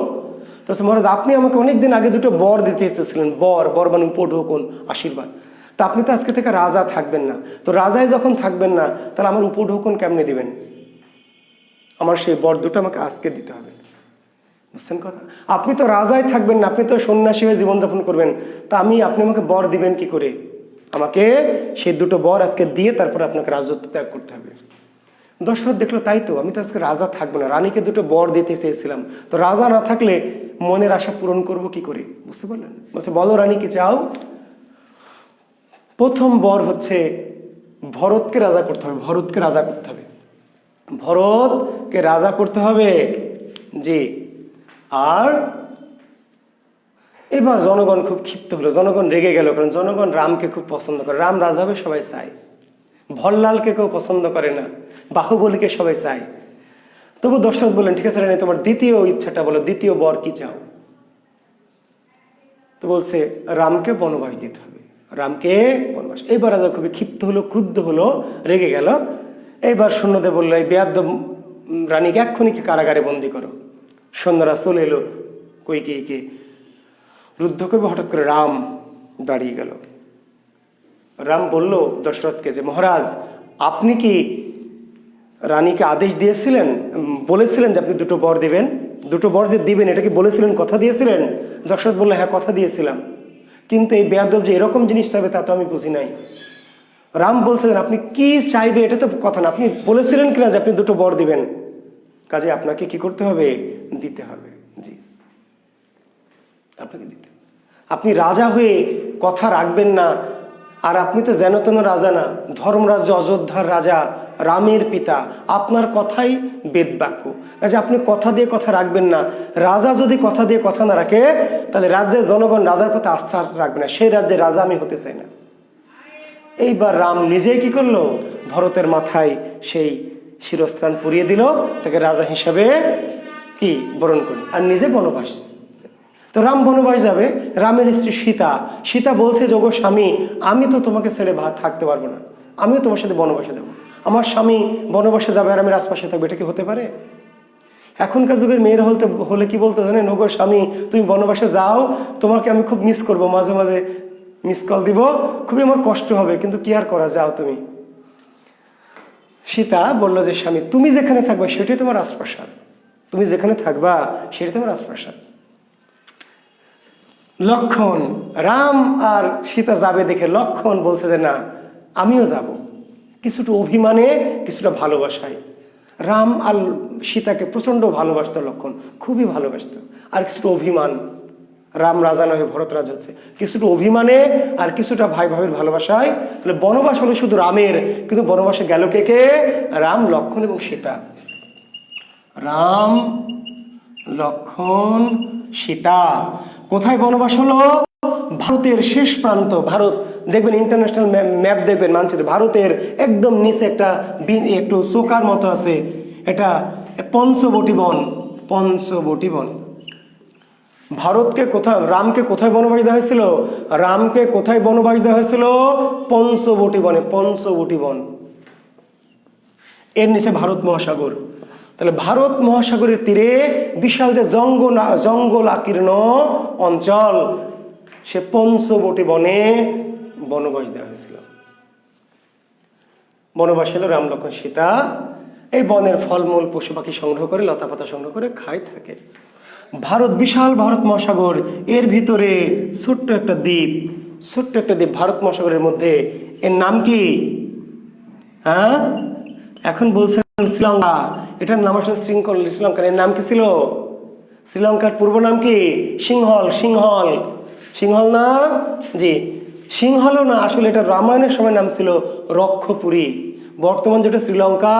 তো মহারাজ, আপনি আমাকে অনেকদিন আগে 2টো বর দিতে এসেছিলেন। বর মানে উপঢৌকন, আশীর্বাদ। তা আপনি তো আজকে থেকে রাজা থাকবেন না, তো রাজায় যখন থাকবেন না, তাহলে আমার উপঢৌকন কেমনে দিবেন? আমার সেই বর 2টো আমাকে আজকে দিতে হবে। বুঝছেন কথা? আপনি তো রাজায় থাকবেন না, আপনি তো সন্ন্যাসী হয়ে জীবনযাপন করবেন, তা আপনি আমাকে বর দিবেন কি করে? আমাকে সেই 2টো বর আজকে দিয়ে তারপরে আপনাকে রাজত্ব ত্যাগ করতে হবে। দশরথ দেখলো তাই তো, আমি তো আজকে রাজা থাকবো না, রানীকে 2টো বর দিতে চেয়েছিলাম, তো রাজা না থাকলে মনের আশা পূরণ করব কি করে? বুঝতে পারলেন? বলছে বলো রানী কি চাও? প্রথম বর হচ্ছে ভরতকে রাজা করতে হবে, ভরতকে রাজা করতে হবে, ভরতকে রাজা করতে হবে। জি। আর এবার জনগণ খুব ক্ষিপ্ত হলো, জনগণ রেগে গেল, কারণ জনগণ রামকে খুব পছন্দ করে, রাম রাজা হবে সবাই চায়। ভল্লালকে কেউ পছন্দ করে না, বাহুবলীকে সবাই চায়। তবু দশরথ বললেন, ঠিক আছে রানী, তোমার দ্বিতীয় ইচ্ছাটা বলো, দ্বিতীয় বর কি চাও? তো বলছে রামকে বনবাস দিতে হবে, রামকে বনবাস। এইবার রাজা খুবই ক্ষিপ্ত হলো, ক্রুদ্ধ হলো, রেগে গেল। এইবার সৈন্যদের বললো, এই বেয়াদ্দব রানীকে এক্ষুনি কি কারাগারে বন্দি করো। সৈন্যরা চলে এলো কইকেয়ীকে রুদ্ধ করবে। হঠাৎ করে রাম দাঁড়িয়ে গেল। রাম বলল দশরথকে যে মহারাজ, আপনি কি রানীকে আদেশ দিয়েছিলেন, বলেছিলেন যে আপনি দুটো বর দিবেন, দুটো বর যে দিবেন এটা কি বলেছিলেন, কথা দিয়েছিলেন? দশরথ বলল, হ্যাঁ কথা দিয়েছিলাম, কিন্তু এই বেয়াদব যে এরকম জিনিস চাইবে তা তো আমি বুঝি নাই। রাম বলছিলেন আপনি কি চাইবে এটা তো কথা না, আপনি বলেছিলেন কিনা যে আপনি দুটো বর দিবেন, কাজে আপনাকে কি করতে হবে, দিতে হবে। জি, আপনাকে দিতে। আপনি রাজা হয়ে কথা রাখবেন না, আর আপনি তো যেন তেন রাজা না, ধর্মরাজ্য অযোধ্যার রাজা, রামের পিতা, আপনার কথাই বেদ বাক্য। কাজে আপনি কথা দিয়ে কথা রাখবেন না। রাজা যদি কথা দিয়ে কথা না রাখে, তাহলে রাজ্যের জনগণ রাজার প্রতি আস্থা রাখবে না, সেই রাজ্যের রাজা আমি হতে চাই না। এইবার রাম নিজেই কি করলো, ভরতের মাথায় সেই শিরস্ত্রাণ পরিয়ে দিল, তাকে রাজা হিসাবে কি বরণ করল, আর নিজে বনবাস। তো রাম বনবাস যাবে। রামের স্ত্রী সীতা, সীতা বলছে যোগ স্বামী, আমি তো তোমাকে ছেড়ে থাকতে পারবো না, আমিও তোমার সাথে বনবাসে যাব। আমার স্বামী বনবাসে যাবে আর আমি রাজপাশে থাকবো, এটা কি হতে পারে? এখনকার যুগের মেয়ের হলে কি বলতো জানেন, ওগো স্বামী তুমি বনবাসে যাও, তোমাকে আমি খুব মিস করব, মাঝে মাঝে মিস কল দিব, খুবই আমার কষ্ট হবে, কিন্তু কি আর করা, যাও তুমি। সীতা বলল যে স্বামী তুমি যেখানে থাকবা সেটাই তোমার রাজপ্রাসাদ, তুমি যেখানে থাকবা সেটাই তোমার রাজপ্রাসাদ। লক্ষণ, রাম আর সীতা যাবে দেখে লক্ষণ বলছে যে না আমিও যাব, কিছুটা অভিমানে কিছুটা ভালোবাসায়। রাম আর সীতাকে প্রচণ্ড ভালোবাসত লক্ষণ, খুবই ভালোবাসত, আর কিছুটা অভিমান, রাম রাজা নয় ভরত রাজা হচ্ছে, কিছুটা অভিমানে আর কিছুটা ভাই ভাইয়ের ভালোবাসায়। তাহলে বনবাস হলো শুধু রামের, কিন্তু বনবাসে গেল কে কে, রাম লক্ষণ এবং সীতা। রাম লক্ষণ সীতা। কোথায় বনবাস হলো? ভারতের শেষ প্রান্ত, ভারত দেখবেন ইন্টারন্যাশনাল ম্যাপ দেখবেন মানচিত্র, ভারতের একদম নিচে একটা একটু চোকার মতো আছে, এটা পঞ্চবটি বন, পঞ্চবটি বন। ভারতকে কোথায়, রামকে কোথায় বনবাস দেওয়া হয়েছিল? রামকে কোথায় বনবাস দেওয়া হয়েছিল? পঞ্চবটি বনে, পঞ্চবটি বন। এর নিচে ভারত মহাসাগর। তাহলে ভারত মহাসাগরের তীরে বিশাল যে জঙ্গল আকীর্ণ অঞ্চল, সে পঞ্চবটি বনে বনবাস দেওয়া হয়েছিল। বনবাস হলো রাম লক্ষণ সীতা, এই বনের ফলমূল পশু পাখি সংগ্রহ করে, লতা পাতা সংগ্রহ করে খায় থাকে। ভারত বিশাল, ভারত মহাসাগর, এর ভিতরে ছোট্ট একটা দ্বীপ, ছোট্ট একটা দ্বীপ ভারত মহাসাগরের মধ্যে, এর নাম কি? হ্যাঁ, এখন বলছেন শ্রীলঙ্কা, এটার নাম আসলে শ্রীলঙ্কার, এর নাম কি ছিল? শ্রীলঙ্কার পূর্ব নাম কি? সিংহল, সিংহল, সিংহল না? জি, সিংহলও না, আসলে এটা রামায়ণের সময় নাম ছিল রক্ষপুরী। বর্তমান যেটা শ্রীলঙ্কা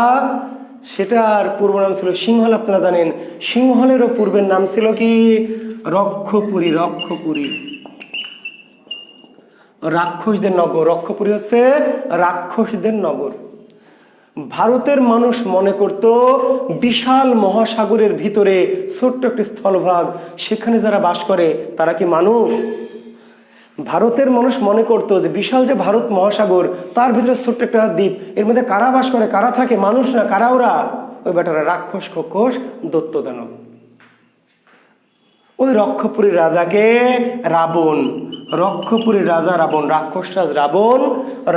সেটার পূর্ব নাম ছিল সিংহল। আপনারা জানেন সিংহলেরও পূর্বের নাম ছিল কি? রক্ষপুরী, রক্ষপুরী, রাক্ষসদের নগর। রক্ষপুরী হচ্ছে রাক্ষসদের নগর। ভারতের মানুষ মনে করত বিশাল মহাসাগরের ভিতরে ছোট্ট একটি স্থলভাগ, সেখানে যারা বাস করে তারা কি মানুষ? ভারতের মানুষ মনে করতো যে বিশাল যে ভারত মহাসাগর, তার ভিতরে ছোট্ট একটা দ্বীপ, এর মধ্যে কারা বাস করে, কারা থাকে? মানুষ না, কারা ওরা? ওই বেটারা রাক্ষস, খক্ষস, দৈত্য দানব। ওই রক্ষপুরীর রাজাকে রাবণ, রক্ষপুরীর রাজা রাবণ, রাক্ষসরাজ রাবণ,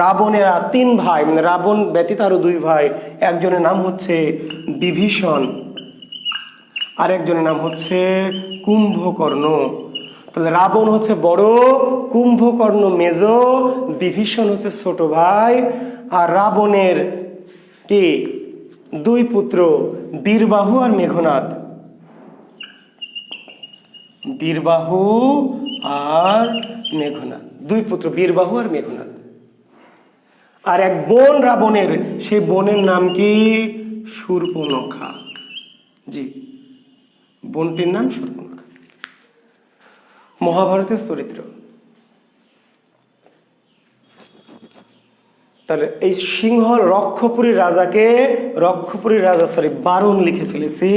রাবণেরা তিন ভাই, মানে রাবণ ব্যতীত আরো দুই ভাই, একজনের নাম হচ্ছে বিভীষণ, আর একজনের নাম হচ্ছে কুম্ভকর্ণ। তাহলে রাবণ হচ্ছে বড়, কুম্ভকর্ণ মেজ, বিভীষণ হচ্ছে ছোট ভাই। আর রাবণের কি দুই পুত্র, বীরবাহু আর মেঘনাদ, বীরবাহু আর মেঘনাদ, দুই পুত্র বীরবাহু আর মেঘনাদ। আর এক বোন রাবণের, সেই বোনের নাম কি? শূর্পণখা। জি, বোনটির নাম শূর্পণখা। মহাভারতের চরিত্র। তাহলে এই সিংহ রক্ষপুরীর রাজা বারণ লিখে ফেলেছি।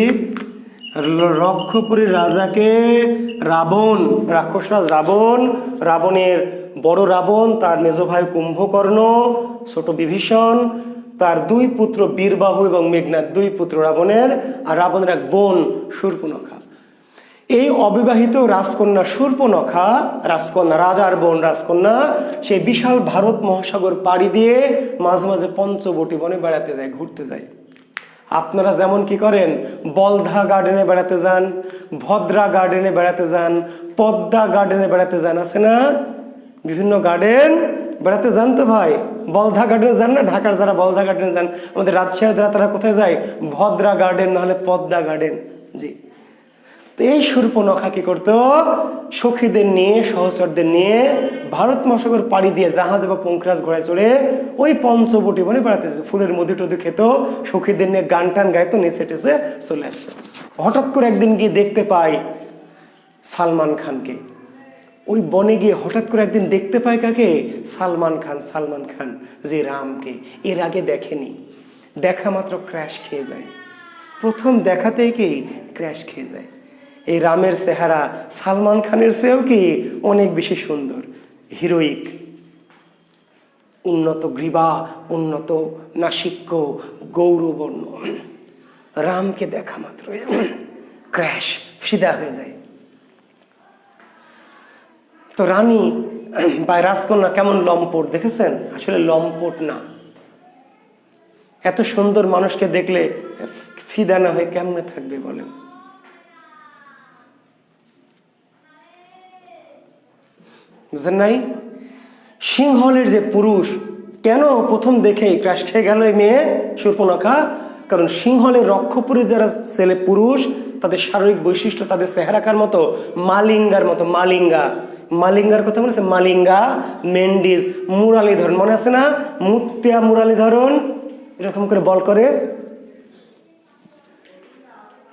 রক্ষপুরীর রাজাকে রাবণ, রাক্ষসরাজ রাবণ, রাবণের বড় রাবণ, তার মেজ ভাই কুম্ভকর্ণ, ছোট বিভীষণ, তার দুই পুত্র বীরবাহু এবং মেঘনাদ, দুই পুত্র রাবণের, আর রাবণের এক বোন শূর্পণখা। এই অবিবাহিত রাজকন্যা শূর্পণখা, রাজকন্যা, রাজার বোন রাজকন্যা, সেই বিশাল ভারত মহাসাগর পাড়ি দিয়ে মাঝে মাঝে পঞ্চবটী বনে বেড়াতে যায়, ঘুরতে যায়। আপনারা যেমন কি করেন, বলধা গার্ডেনে বেড়াতে যান, ভদ্রা গার্ডেনে বেড়াতে যান, পদ্মা গার্ডেনে বেড়াতে যান, আছে না? বিভিন্ন গার্ডেন বেড়াতে যান তো ভাই। বলধা গার্ডেনে যান না? ঢাকার যারা বলধা গার্ডেনে যান, আমাদের রাজশাহীর যারা, তারা কোথায় যায়? ভদ্রা গার্ডেন, নাহলে পদ্মা গার্ডেন। জি। তো এই শূর্পণখা কি করতো? সখীদের নিয়ে, সহচরদের নিয়ে ভারত মহাসাগর পাড়ি দিয়ে জাহাজে বা পঙ্খিরাজ ঘোড়ায় চড়ে ওই পঞ্চবটী বনে বেড়াতে যেত, ফুলের মধু টধু খেত, সখীদের নিয়ে গান টান গাইতো, নেচে টেচে চলে আসতো। হঠাৎ করে একদিন গিয়ে দেখতে পাই সালমান খানকে। ওই বনে গিয়ে হঠাৎ করে একদিন দেখতে পায় কাকে? সালমান খান, যে রামকে এর আগে দেখেনি। দেখা মাত্র ক্র্যাশ খেয়ে যায়, প্রথম দেখাতেই কি ক্র্যাশ খেয়ে যায়। এই রামের চেহারা সালমান খানের চেয়েও কি অনেক বেশি সুন্দর, হিরোইক, উন্নত গ্রীবা, উন্নত নাসিক্য, গৌরবর্ণ। রামকে দেখা মাত্র ক্র্যাশ, ফিদা হয়ে যায়। তো রানী বা রাজকন্যা কেমন লম্পট দেখেছেন? আসলে লম্পট না, এত সুন্দর মানুষকে দেখলে ফিদা না হয়ে কেমনে থাকবে বলেন? বুঝেন নাই? সিংহলের যে পুরুষ, কেন প্রথম দেখেই ক্রাশ খেয়ে গেল এই মেয়ে শূর্পণখা? কারণ সিংহলের রক্ষপুরী যারা ছেলে পুরুষ, তাদের শারীরিক বৈশিষ্ট্য তাদের চেহারাকার মতো, মালিঙ্গার মতো। মালিঙ্গার কথা মনে আছে? মালিঙ্গা, মেন্ডিস, মুরালীধরন, মনে আছে না? মুত্তিয়া মুরালীধরন এরকম করে বল করে।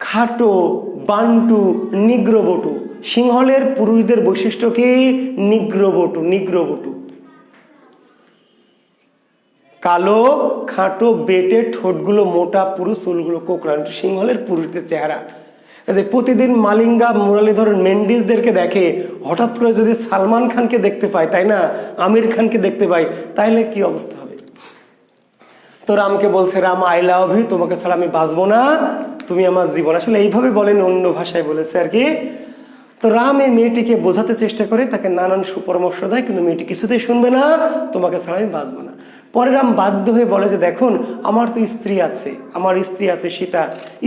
খাটো, বান্টু, নিগ্রবটু। সিংহলের পুরুষদের বৈশিষ্ট্য কি? নিগ্রবটু, কালো, খাটো, বেটে, ঠোঁটগুলো মোটা, পুরুষ, চুলগুলো কোকড়া, সিংহলের পুরুষদের চেহারা। যে প্রতিদিন মালিঙ্গা, মুরালীধরন, মেন্ডিসদেরকে দেখে, হঠাৎ করে যদি সালমান খানকে দেখতে পায়, তাই না, আমির খানকে দেখতে পায়, তাইলে কি অবস্থা হবে? তো রামকে বলছে, রাম আই লাভ ইউ, তোমাকে ছাড়া আমি বাঁচবো না, তুমি আমার জীবন। আসলে এইভাবে বলেন, অন্য ভাষায় বলেছে আর কি। তো রাম এই মেয়েটিকে বোঝাতে চেষ্টা করে, তাকে নানান সুপরামর্শ দেয়, কিন্তু মেয়েটি কিছুতেই শুনবে না, তোমাকে ছাড়া আমি বাঁচবো না। পরে রাম বাধ্য হয়ে বলে যে, দেখুন আমার তো স্ত্রী আছে, আমার স্ত্রী আছে সীতা,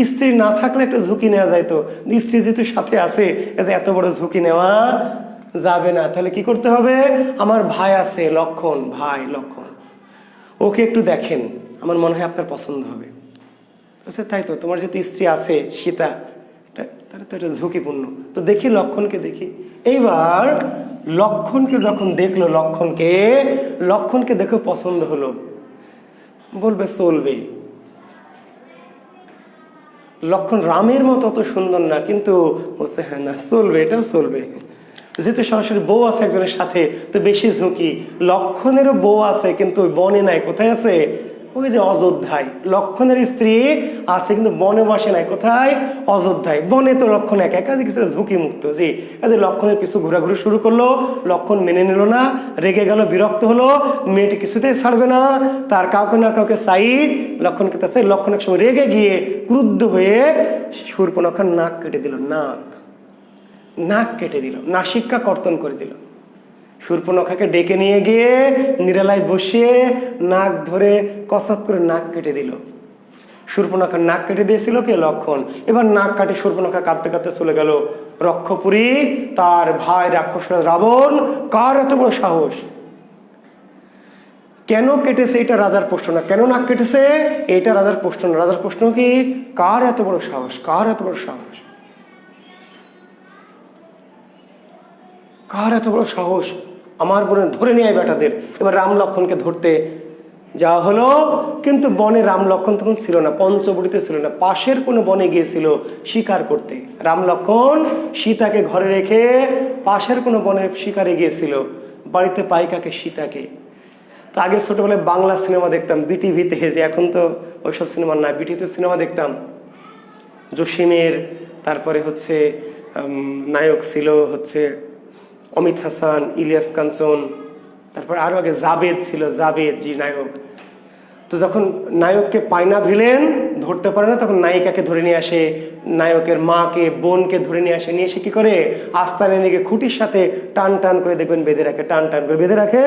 স্ত্রী না থাকলে একটা ঝুঁকি নেওয়া যায়, তো স্ত্রী যেহেতু সাথে আছে, এত বড় ঝুঁকি নেওয়া যাবে না। তাহলে কি করতে হবে? আমার ভাই আছে লক্ষণ, ওকে একটু দেখেন, আমার মনে হয় আপনার পছন্দ হবে। আচ্ছা তাই তো, তোমার যেহেতু স্ত্রী আছে সীতা, তাহলে তো এটা ঝুঁকিপূর্ণ, তো দেখি লক্ষণকে দেখি। এইবার লক্ষণকে যখন দেখলো, লক্ষণকে দেখে পছন্দ হলো, বলবে চলবে। লক্ষণ রামের মতো অত সুন্দর না, কিন্তু বলছে হ্যাঁ না চলবে, এটাও চলবে। যেহেতু সরাসরি বউ আছে একজনের সাথে, তো বেশি ঝুঁকি। লক্ষণেরও বউ আছে, কিন্তু বনে নাই, কোথায় আছে? ওই যে অযোধ্যায়। লক্ষণের স্ত্রী আছে কিন্তু বনে বসে নাই, কোথায়? অযোধ্যায়। বনে তো লক্ষণ একা একা, কিছুটা ঝুঁকি মুক্ত। জি, কাজে লক্ষণের পিছু ঘোরাঘুরি শুরু করলো। লক্ষণ মেনে নিল না, রেগে গেল, বিরক্ত হলো, মেয়েটি কিছুতেই ছাড়বে না, তার কাউকে না কাউকে সাইড। লক্ষণকে তার লক্ষণ এক সময় রেগে গিয়ে ক্রুদ্ধ হয়ে শূর্পণখার নাক কেটে দিল, নাক কেটে দিল, নাসিকা কর্তন করে দিল। শূর্পণখাকে ডেকে নিয়ে গিয়ে নিরালায় বসিয়ে নাক ধরে কসরত করে নাক কেটে দিল। শূর্পণখার নাক কেটে দিয়েছিল কে? লক্ষণ। এবার নাক কাটে শূর্পণখা কাঁদতে কাঁদতে চলে গেল রক্ষপুরী, তার ভাই রাক্ষসরাজ রাবণ। কার এত বড় সাহস? কেন কেটেছে এটা রাজার প্রশ্ন না, কেন নাক কেটেছে এটা রাজার প্রশ্ন না। রাজার প্রশ্ন কি? কার এত বড় সাহস, কার এত বড় সাহস, কার এত বড় সাহস আমার বোনের ধরে নিয়ে আয় বেটাদের। এবার রাম লক্ষণকে ধরতে যাওয়া হলো, কিন্তু বনে রাম লক্ষণ তখন ছিল না, পঞ্চবটিতে ছিল না, পাশের কোনো বনে গিয়েছিল শিকার করতে। রাম লক্ষণ সীতাকে ঘরে রেখে পাশের কোনো বনে শিকারে গিয়েছিল, বাড়িতে পাই কাকে? সীতাকে। তো আগে ছোটবেলায় বাংলা সিনেমা দেখতাম বিটিভিতে, যে এখন তো ওইসব সিনেমা না, বিটিভিতে সিনেমা দেখতাম জসিমের, তারপরে হচ্ছে নায়ক ছিল হচ্ছে অমিত হাসান, ইলিয়াস কাঞ্চন, তারপর আরো আগে জাবেদ ছিল, জাবেদ জি নায়ক। তো যখন নায়ককে পায় না, ভিলেন ধরতে পারে না, তখন নায়িকাকে ধরে নিয়ে আসে, নায়কের মাকে বোনকে ধরে নিয়ে আসে, নিয়ে এসে কি করে আস্তানে নিয়ে খুঁটির সাথে টান টান করে দেখবেন বেঁধে রাখে, টান টান করে বেঁধে রাখে।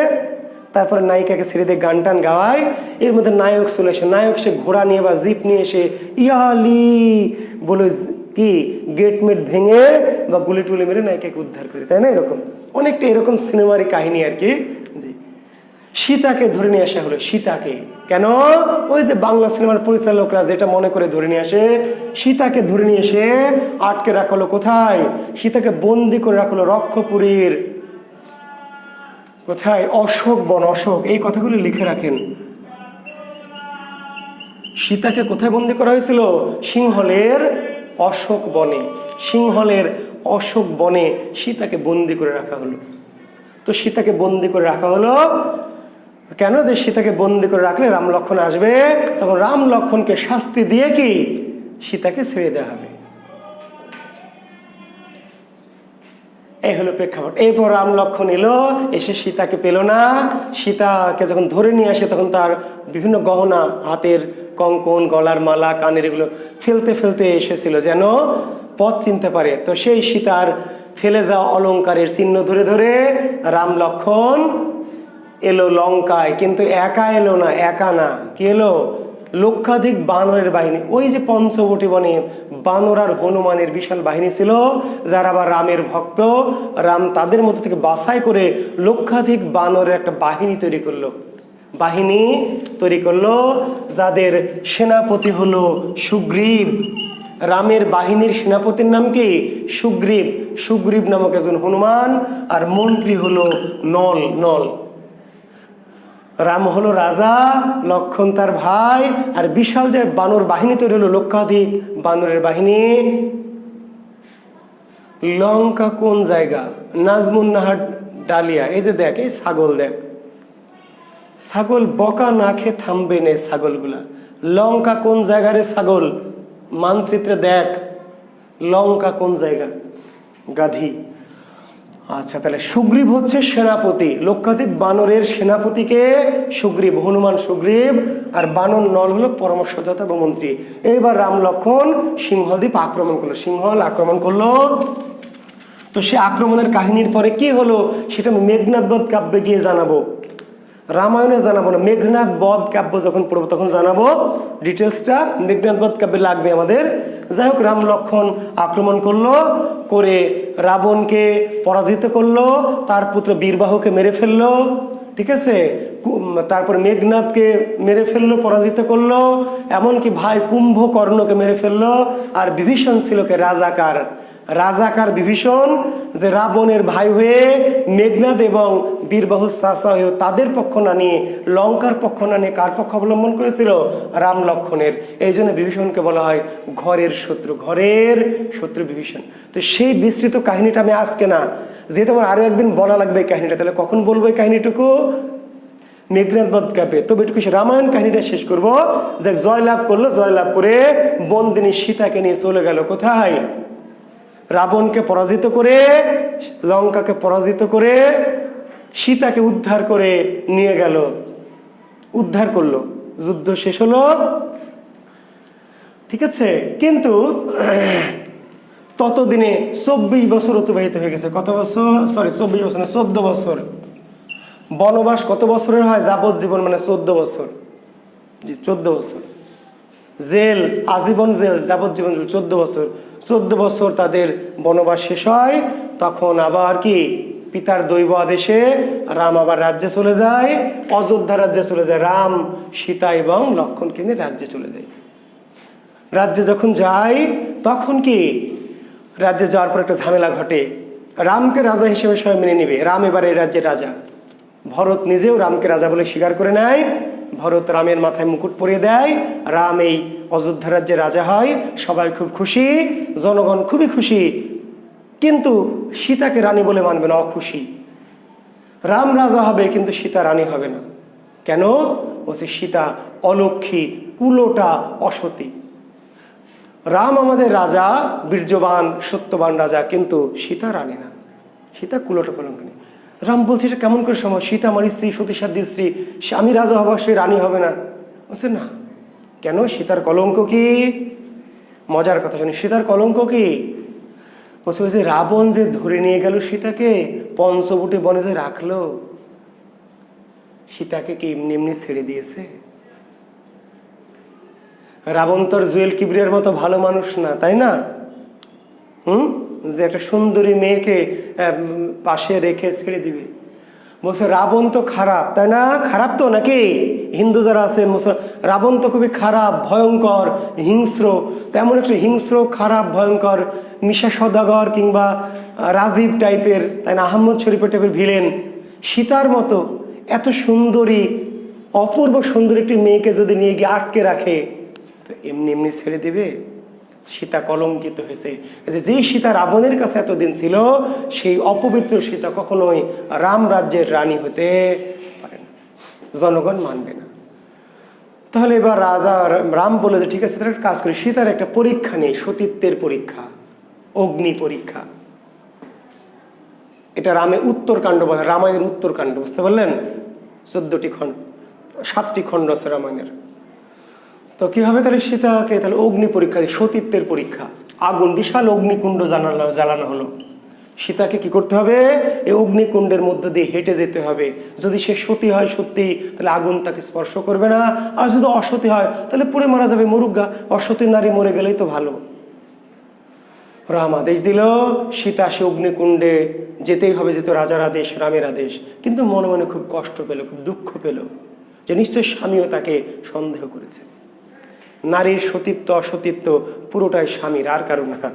তারপরে নায়িকাকে ছেড়ে দিয়ে গান টান গাওয়ায়। এর মধ্যে নায়ক চলে আসে, নায়ক সে ঘোড়া নিয়ে বা জিপ নিয়ে এসে ইয়ালি বলে কি গেট মেট ভেঙে বা গুলি টুলি মেরে নায়িকাকে উদ্ধার করে, তাই না? এরকম অনেকটা এরকম সিনেমারই কাহিনী আর কি। সীতাকে ধরে নিয়ে আসা হলো, সীতাকে কেন? ওই যে বাংলা সিনেমার পরিচালকরা যেটা মনে করে ধরে নিয়ে আসে, সীতাকে ধরে নিয়ে এসে আটকে রাখা হলো কোথায়? সীতাকে বন্দি করে রাখা হলো রক্ষপুরীর কোথায়? অশোক বন, অশোক। এই কথাগুলি লিখে রাখেন। সীতাকে কোথায় বন্দি করা হয়েছিল? সিংহলের অশোক বনে, সিংহলের অশোক বনে সীতাকে বন্দি করে রাখা হলো। তো সীতাকে বন্দি করে রাখা হলো কেন? যে সীতাকে বন্দি করে রাখলে রাম লক্ষণ আসবে, তখন রাম লক্ষণকে শাস্তি দিয়ে কি সীতাকে ছেড়ে দেওয়া হবে। এই হলো প্রেক্ষাপট। এরপর রাম লক্ষণ এলো, এসে সীতাকে পেল না। সীতাকে যখন ধরে নিয়ে আসে, তখন তার বিভিন্ন গহনা, হাতের কঙ্কন, গলার মালা, কানের, এগুলো ফেলতে ফেলতে এসেছিল যেন পথ চিনতে পারে। তো সেই সীতার ফেলে যাওয়া অলংকারের চিহ্ন ধরে ধরে রাম লক্ষণ এলো লঙ্কায়। কিন্তু একা এলো না, একা না, কি এলো? লক্ষাধিক বানরের বাহিনী। ওই যে পঞ্চবটি বনে বানর আর হনুমানের বিশাল বাহিনী ছিল, যারা আবার রামের ভক্ত। রাম তাদের মধ্যে থেকে বাছাই করে লক্ষাধিক বানরের একটা বাহিনী তৈরি করলো, বাহিনী তৈরি করলো, যাদের সেনাপতি হলো সুগ্রীব। রামের বাহিনীর সেনাপতির নাম কি? সুগ্রীব। সুগ্রীব নামক একজন হনুমান, আর মন্ত্রী হলো নল। নল। রাম হলো রাজা, লক্ষণ তার ভাই, আর বিশাল যে বানর বাহিনী তৈরি হলো, লক্ষাধিক বানরের বাহিনী। লঙ্কা কোন জায়গা? নাজমুন্নাহার ডালিয়া। এই যে দেখ, এই ছাগল দেখ, ছাগল বকা না খেয়ে থামবে না ছাগলগুলা। লঙ্কা কোন জায়গা রে ছাগল? মানচিত্রে দেখ লঙ্কা কোন জায়গা। গাধি। আচ্ছা, তাহলে সুগ্রীব হচ্ছে সেনাপতি, লক্ষাধিক বানরের সেনাপতিকে সুগ্রীব, হনুমান সুগ্রীব, আর বানর নল হলো পরামর্শদাতা বা মন্ত্রী। এইবার রাম লক্ষণ সিংহদ্বীপ আক্রমণ করলো, সিংহল আক্রমণ করলো। তো সে আক্রমণের কাহিনীর পরে কি হলো সেটা আমি মেঘনাদ বধ কাব্যে গিয়ে জানাবো, রামায়ণে জানাবো না। মেঘনাদ বধ কাব্য যখন পড়বো তখন জানাবো ডিটেলসটা। মেঘনাদ বধ কাব্যে লাগবে আমাদের। যাই হোক, রাম লক্ষণ আক্রমণ করলো, করে রাবণকে পরাজিত করলো, তার পুত্র বীরবাহুকে মেরে ফেললো, ঠিক আছে। তারপর মেঘনাদকে মেরে ফেললো, পরাজিত করলো, এমনকি ভাই কুম্ভকর্ণকে মেরে ফেললো। আর বিভীষণ ছিল কে? রাজাকার। রাজাকার বিভীষণ, যে রাবণের ভাই হয়ে মেঘনাদ এবং বীরবাহু চাচা হয়ে তাদের পক্ষ না নিয়ে, লঙ্কার পক্ষ না নিয়ে কার পক্ষ অবলম্বন করেছিল? রাম লক্ষণের। এই জন্য বিভীষণকে বলা হয় ঘরের শত্রু, ঘরের শত্রু বিভীষণ। তো সেই বিস্তৃত কাহিনীটা আমি আজকে না, যেহেতু আমার আরো একদিন বলা লাগবে এই কাহিনীটা, তাহলে কখন বলবো এই কাহিনীটুকু? মেঘনাদ বধ কাব্যে। তবে এটুকু রামায়ণ কাহিনীটা শেষ করবো। যে জয়লাভ করলো, জয়লাভ করে বন্দিনী সীতাকে নিয়ে চলে গেল কোথায়? রাবণকে পরাজিত করে, লঙ্কাকে পরাজিত করে, সীতাকে উদ্ধার করে নিয়ে গেল, উদ্ধার করলো। যুদ্ধ শেষ হলো, ঠিক আছে। কিন্তু ততদিনে 24 বছর অতিবাহিত হয়ে গেছে। কত বছর? সরি, 24 বছর না, 14 বছর। বনবাস কত বছরের হয়? যাবজ্জীবন, মানে 14 বছর। জি, 14 বছর। জেল, আজীবন জেল, যাবজ্জীবন জেল, 14 বছর। 14 বছর তাদের বনবাস শেষ হয়। তখন আবার কি পিতার দৈব আদেশে রাম আবার রাজ্যে চলে যায়, অযোধ্যা রাজ্যে চলে যায়। রাম, সীতা এবং লক্ষণকে নিয়ে রাজ্যে চলে যায়। রাজ্যে যখন যায় তখন কি রাজ্যে যাওয়ার পর একটা ঝামেলা ঘটে। রামকে রাজা হিসেবে সবাই মেনে নিবে, রাম এবার এই রাজ্যের রাজা। ভরত নিজেও রামকে রাজা বলে স্বীকার করে নেয়, ভরত রামের মাথায় মুকুট পরিয়ে দেয়, রাম এই অযোধ্যা রাজ্যের রাজা হয়, সবাই খুব খুশি, জনগণ খুবই খুশি। কিন্তু সীতাকে রানী বলে মানবে না, অখুশি। রাম রাজা হবে কিন্তু সীতা রানী হবে না। কেন? বলছে সীতা অলক্ষী, কুলোটা, অসতী। রাম আমাদের রাজা, বীর্যবান সত্যবান রাজা, কিন্তু সীতা রানী না, সীতা কুলোটা কলঙ্কিনী। রাম বলছে এটা কেমন করে সম্ভব? সীতা আমার স্ত্রী, সতীসাধ্যী স্ত্রী, আমি রাজা হব, সে রানী হবে না। বলছে না। কেন? সীতার কলঙ্ক কি? মজার কথা শুনি, সীতার কলঙ্ক কি? বলছে ওই যে রাবণ যে ধরে নিয়ে গেল সীতাকে, পঞ্চবটী বনে যে রাখলো, সীতাকে কি এমনি এমনি ছেড়ে দিয়েছে? রাবণ তোর জুয়েল কিবরিয়ার মতো ভালো মানুষ না, তাই না? যে একটা সুন্দরী মেয়েকে পাশে রেখে ছেড়ে দিবে। বলছে রাবণ তো খারাপ, তাই না? খারাপ তো নাকি? হিন্দু যারা আছেন, রাবণ তো খুবই খারাপ, ভয়ঙ্কর, হিংস্র। তেমন একটা হিংস্র, খারাপ, ভয়ঙ্কর মিশা সদাগর কিংবা রাজীব টাইপের, তাই না, আহমদ শরীফের টাইপের ভিলেন সীতার মতো এত সুন্দরী, অপূর্ব সুন্দরী একটি মেয়েকে যদি নিয়ে গিয়ে আটকে রাখে, তো এমনি এমনি ছেড়ে দেবে? সীতা কলঙ্কিত হয়েছে। যেই সীতা রাবণের কাছে এতদিন ছিল, সেই অপবিত্র সীতা কখনোই রাম রাজ্যের রানী হতে পারে না, জনগণ মানবে না। তাহলে এবার রাজা রাম বলে যে ঠিক আছে, তাহলে একটা কাজ করি, সীতার একটা পরীক্ষা নেই, সতীত্বের পরীক্ষা, অগ্নি পরীক্ষা। এটা রামের উত্তরকাণ্ড বলে, রামায়ণের উত্তরকাণ্ড, বুঝতে পারলেন? 14টি খণ্ড, 7টি খণ্ড আছে রামায়ণের। তো কি হবে তাহলে? সীতাকে তাহলে অগ্নি পরীক্ষা, সতীত্বের পরীক্ষা। আগুন, বিশাল অগ্নিকুণ্ড জ্বালানো হলো। সীতাকে কি করতে হবে? এই অগ্নিকুণ্ডের মধ্য দিয়ে হেঁটে যেতে হবে। যদি সে সতী হয় সত্যি, তাহলে আগুন তাকে স্পর্শ করবে না। আর যদি অসতী হয় তাহলে পুড়ে মারা যাবে, মরুগা। অসতী নারী মরে গেলেই তো ভালো। রাম আদেশ দিল, সীতা সে অগ্নিকুণ্ডে যেতেই হবে, যেত রাজার আদেশ, রামের আদেশ। কিন্তু মনে মনে খুব কষ্ট পেল, খুব দুঃখ পেল যে নিশ্চয় স্বামীও তাকে সন্দেহ করেছে। নারীর সতীত্ব অসতীত্ব পুরোটাই স্বামীর, আর কারণ না।